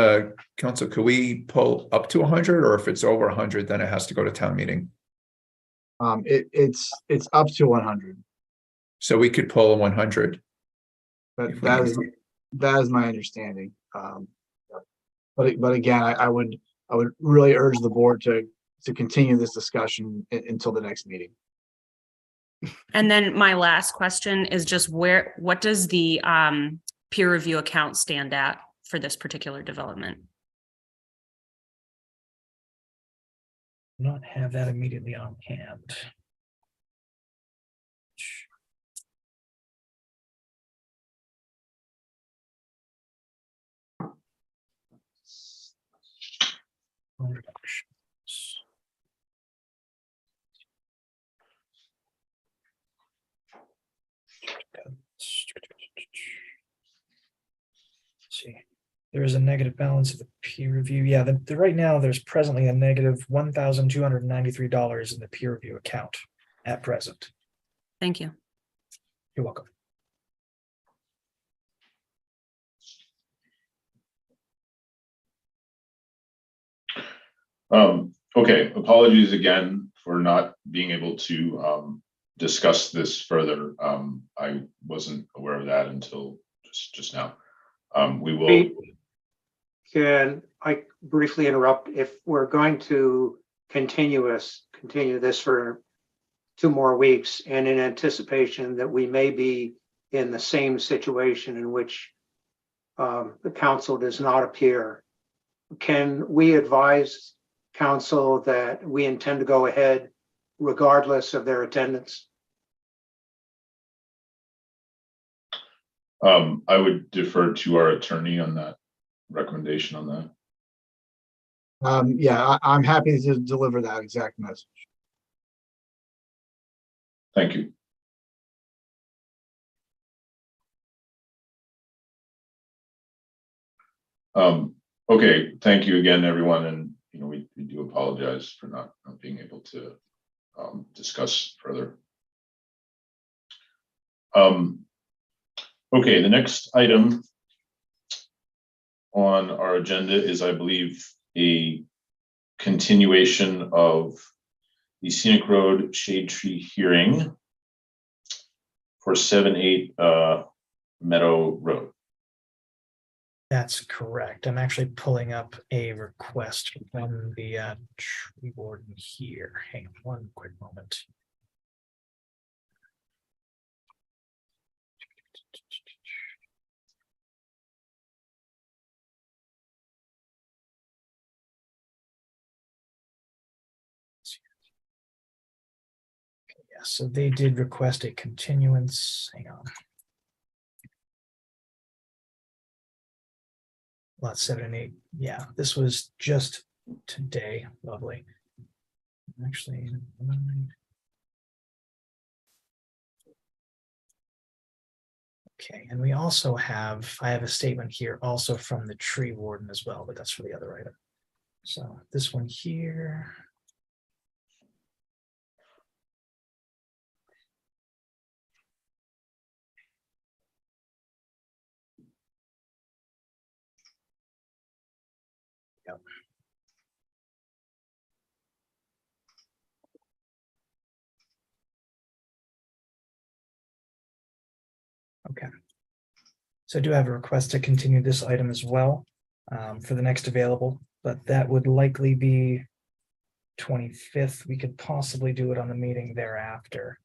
Council, could we pull up to 100, or if it's over 100, then it has to go to town meeting? It's up to 100. So we could pull a 100. But that is my understanding. But again, I would really urge the board to continue this discussion until the next meeting. And then my last question is just what does the peer review account stand at for this particular development? Not have that immediately on hand. See, there is a negative balance of the peer review. Yeah, right now there's presently a negative $1,293 in the peer review account at present. Thank you. You're welcome. Okay, apologies again for not being able to discuss this further. I wasn't aware of that until just now. We will. Can I briefly interrupt? If we're going to continue this for 2 more weeks, and in anticipation that we may be in the same situation in which the council does not appear, can we advise council that we intend to go ahead regardless of their attendance? I would defer to our attorney on that recommendation on that. Yeah, I'm happy to deliver that exact message. Thank you. Okay, thank you again, everyone. And we do apologize for not being able to discuss further. Okay, the next item on our agenda is, I believe, a continuation of the Scenic Road Shade Tree hearing for 7-8 Meadow Road. That's correct. I'm actually pulling up a request from the tree warden here. Hang on one quick moment. Yeah, so they did request a continuance. Hang on. Lot 7 and 8. Yeah, this was just today. Lovely. Actually, okay, and we also have, I have a statement here also from the tree warden as well, but that's for the other item. So this one here. Yep. Okay. So I do have a request to continue this item as well for the next available, but that would likely be 25th. We could possibly do it on the meeting thereafter.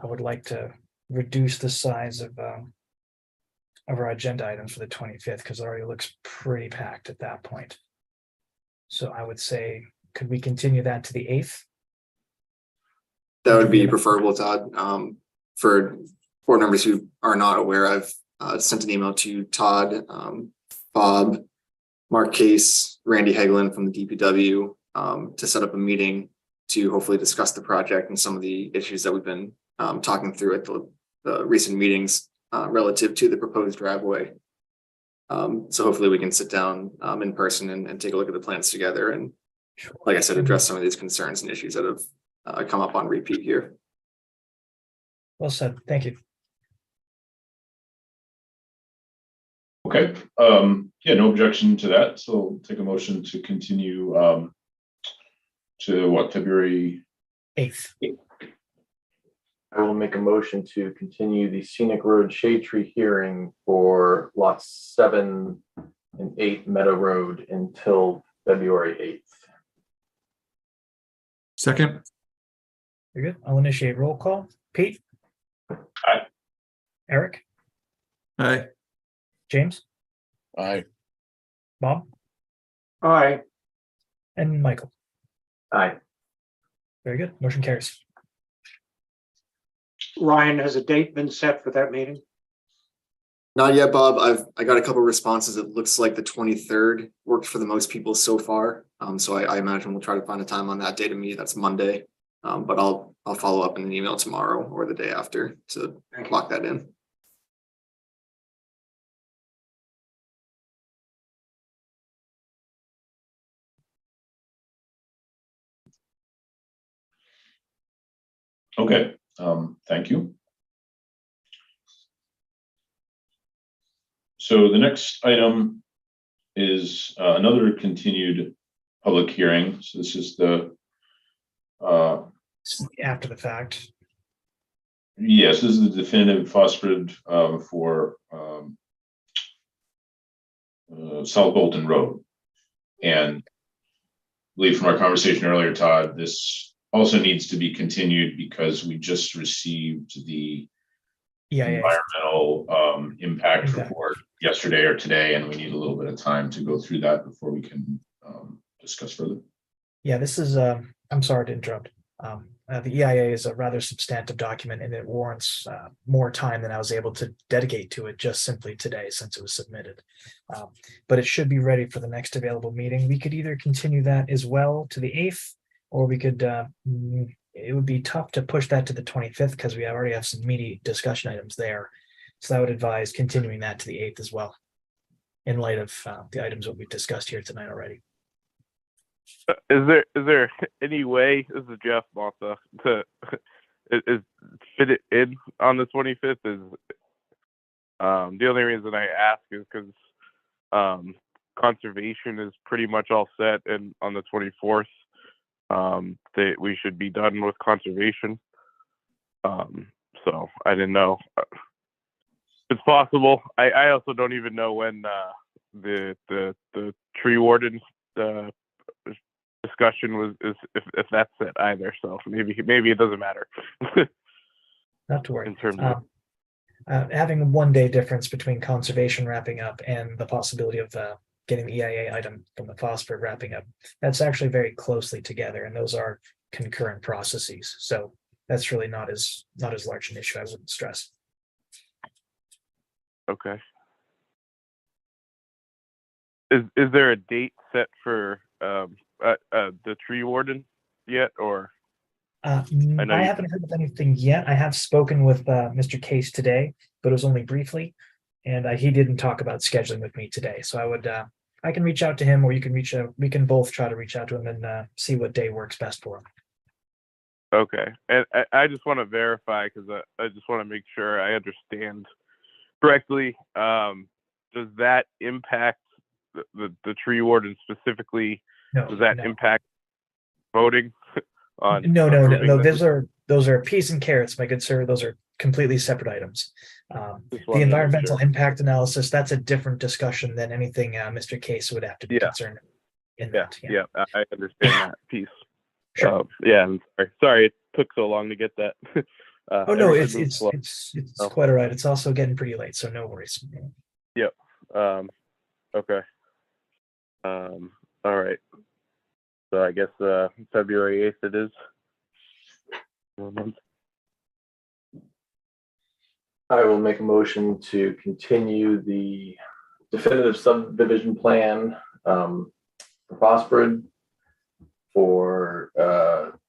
I would like to reduce the size of our agenda items for the 25th because it already looks pretty packed at that point. So I would say, could we continue that to the 8th? That would be preferable, Todd. For board members who are not aware, I've sent an email to Todd, Bob, Mark Case, Randy Hagelin from the DPW to set up a meeting to hopefully discuss the project and some of the issues that we've been talking through at the recent meetings relative to the proposed driveway. So hopefully we can sit down in person and take a look at the plans together and, like I said, address some of these concerns and issues that have come up on repeat here. Well said. Thank you. Okay, yeah, no objection to that. So I'll take a motion to continue to what, February 8th. I will make a motion to continue the scenic road shade tree hearing for lots 7 and 8 Meadow Road until February 8th. Second. Very good. I'll initiate roll call. Pete? Aye. Eric? Aye. James? Aye. Bob? Aye. And Michael? Aye. Very good. Motion carries. Ryan, has a date been set for that meeting? Not yet, Bob. I got a couple responses. It looks like the 23rd worked for the most people so far. So I imagine we'll try to find a time on that day to meet. That's Monday. But I'll follow up in an email tomorrow or the day after to lock that in. Okay, thank you. So the next item is another continued public hearing. So this is the After the fact. yes, this is the definitive phosphorid for South Bolton Road. And I believe from our conversation earlier, Todd, this also needs to be continued because we just received the environmental impact report yesterday or today, and we need a little bit of time to go through that before we can discuss further. Yeah, this is, I'm sorry to interrupt. The EIA is a rather substantive document and it warrants more time than I was able to dedicate to it just simply today since it was submitted. But it should be ready for the next available meeting. We could either continue that as well to the 8th, or we could, it would be tough to push that to the 25th because we already have some meaty discussion items there. So I would advise continuing that to the 8th as well, in light of the items that we've discussed here tonight already. Is there any way, this is Jeff Massa, to is fit it in on the 25th? Is the only reason I ask is because conservation is pretty much all set, and on the 24th we should be done with conservation. So I didn't know it's possible. I also don't even know when the tree warden discussion was if that's it either. So maybe it doesn't matter. Not to worry. In terms of Having a 1 day difference between conservation wrapping up and the possibility of getting the EIA item from the phosphid wrapping up, that's actually very closely together, and those are concurrent processes. So that's really not as large an issue, I wouldn't stress. okay. Is there a date set for the tree warden yet, or? I know you- haven't heard of anything yet. I have spoken with Mr. Case today, but it was only briefly, and he didn't talk about scheduling with me today. So I can reach out to him, or you can reach out. We can both try to reach out to him and see what day works best for him. Okay, and I just want to verify because I just want to make sure I understand correctly. Does that impact the tree warden specifically? No, Does that no. impact voting on? No. approving this? Those are peas and carrots, my good sir. Those are completely separate items. Just The wanted to make environmental sure. impact analysis, that's a different discussion than anything Mr. Case would have to be Yeah. concerned in that. Yeah, I understand that piece. Sure. Yeah, I'm sorry it took so long to get that. Oh no, everything moves slow. it's Oh. quite all right. It's also getting pretty late, so no worries. Yep. Okay. All right. So I guess February 8th it is. 1 month. I will make a motion to continue the definitive subdivision plan for Phosphid for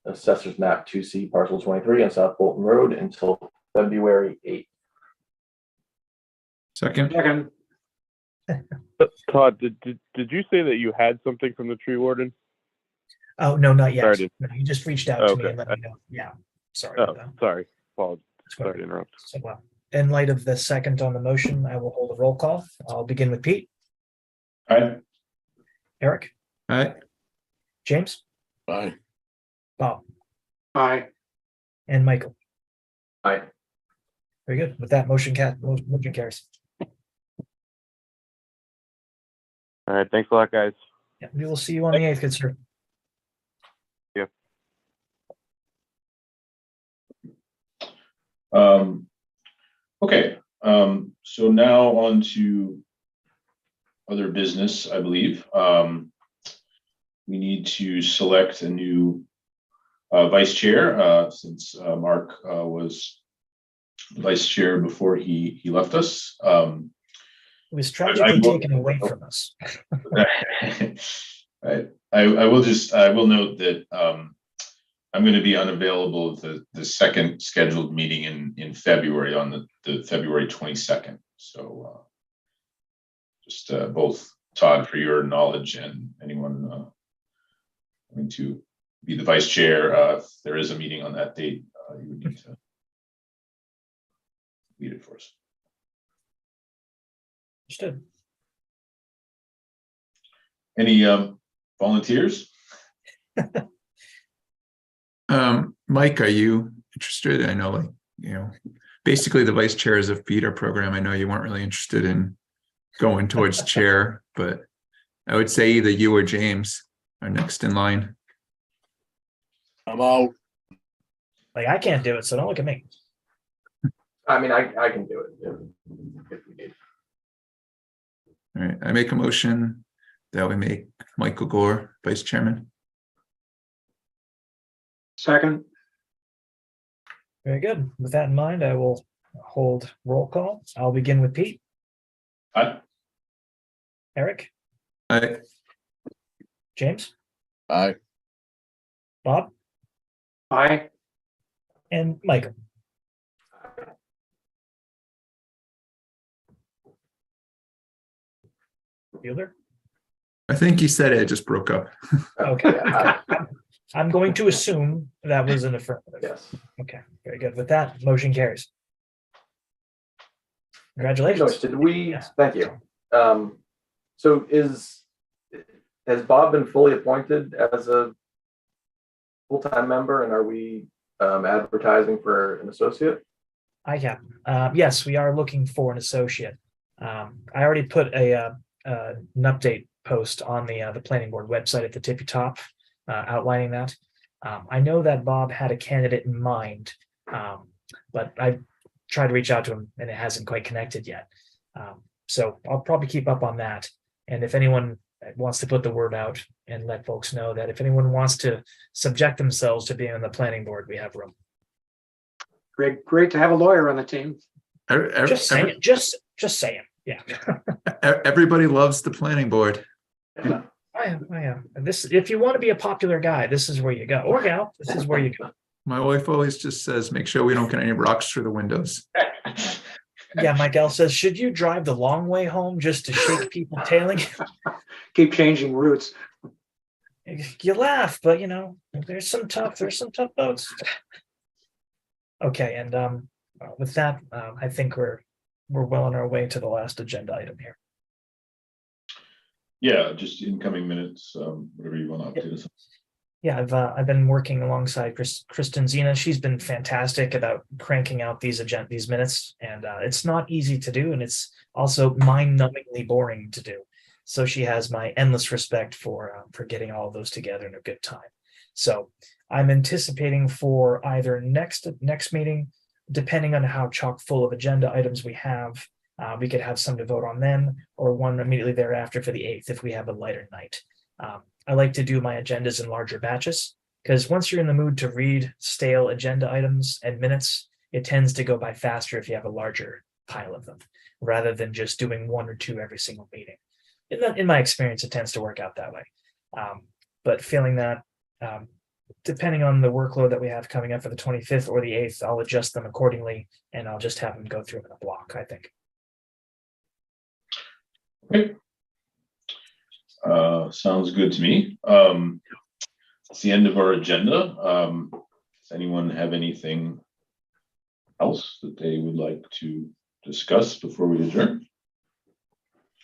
Assessor's Map 2C Parcel 23 on South Bolton Road until February 8th. Second. Second, Todd, did you say that you had something from the tree warden? Oh no, not yet. Sorry to- No, he just reached out to me Okay. and let me know. Yeah, sorry Oh, about that. sorry. Apologies. That's quite Sorry to interrupt. So, in light of the second on the motion, I will hold a roll call. I'll begin with Pete. Aye. Eric, Aye. James, Aye. Bob, aye. and Michael. Aye. Very good. With that, motion carries. All right. Thanks a lot, guys. Yeah, we will see you on the 8th, good sir. Yep. Okay, so now on to other business, I believe. We need to select a new vice chair, since Mark was vice chair before he left us. It was tragically taken away from us. I will note that I'm going to be unavailable the second scheduled meeting in February on the February 22nd. So just both Todd, for your knowledge, and anyone going to be the vice chair, if there is a meeting on that date, you would need to lead it for us. Understood. Any volunteers? Mike, are you interested? I know, basically the vice chair is a feeder program. I know you weren't really interested in going towards chair, but I would say either you or James are next in line. I'm out. Like, I can't do it, so don't look at me. I mean, I can do it if we need. All right, I make a motion that we make Michael Gore vice chairman. Second, Very good. With that in mind, I will hold roll call. I'll begin with Pete. Aye. Eric, Aye. James, Aye. Bob, aye. and Michael. Fielder? I think he said it just broke up. Okay. I'm going to assume that was an affirmative. Yes. Okay, very good. With that, motion carries. No, Congratulations. did we? Yes. Thank you. So has Bob been fully appointed as a full-time member, and are we advertising for an associate? Yeah. Yes, we are looking for an associate. I already put an update post on the planning board website at the tippy top, outlining that. I know that Bob had a candidate in mind, but I tried to reach out to him and it hasn't quite connected yet. So I'll probably keep up on that. And if anyone wants to put the word out and let folks know that if anyone wants to subject themselves to being on the planning board, we have room. Great to have a lawyer on the team. Just saying, just saying. Yeah. Everybody loves the planning board. I am. And this, if you want to be a popular guy, this is where you go. Or gal, this is where you go. My wife always just says, make sure we don't get any rocks through the windows. Yeah, my gal says, should you drive the long way home just to shake people tailing? Keep changing routes. You laugh, but you know, there's some tough boats. Okay, and with that, I think we're well on our way to the last agenda item here. Yeah, just incoming minutes, whatever you want to update us on. Yeah, I've been working alongside Kristen Zena. She's been fantastic about cranking out these minutes, and it's not easy to do, and it's also mind-numbingly boring to do. So she has my endless respect for getting all of those together in a good time. So I'm anticipating for either next meeting, depending on how chock full of agenda items we have, we could have some to vote on then, or one immediately thereafter for the 8th if we have a lighter night. I like to do my agendas in larger batches because once you're in the mood to read stale agenda items and minutes, it tends to go by faster if you have a larger pile of them rather than just doing 1 or 2 every single meeting. In my experience, it tends to work out that way. But feeling that depending on the workload that we have coming up for the 25th or the 8th, I'll adjust them accordingly and I'll just have them go through them in a block, I think. Okay. Sounds good to me. It's the end of our agenda. Does anyone have anything else that they would like to discuss before we adjourn?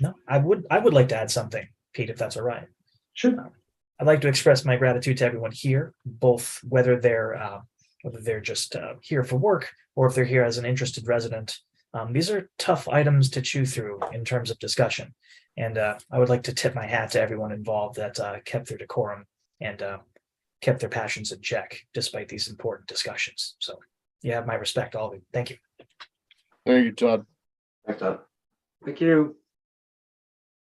No, I would like to add something, Pete, if that's all right. Sure. I'd like to express my gratitude to everyone here, both whether they're just here for work or if they're here as an interested resident. These are tough items to chew through in terms of discussion. And I would like to tip my hat to everyone involved that kept their decorum and kept their passions in check despite these important discussions. So you have my respect, all of you. Thank you. Thank you, Todd. Thanks, Todd. Thank you.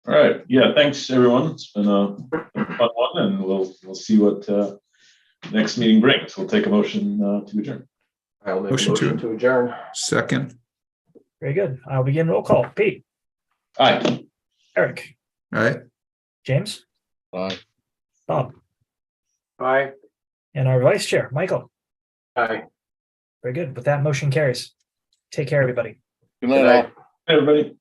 All right. Yeah, thanks everyone. It's been a fun one, and we'll see what next meeting brings. We'll take a motion to adjourn. I'll make a motion to adjourn. Second. Very good. I'll begin roll call. Pete. Aye. Eric. All right. James. Bye. Bob. Bye. And our vice chair, Michael. Aye. Very good. With that, motion carries. Take care, everybody. Good night, all. Hey, everybody.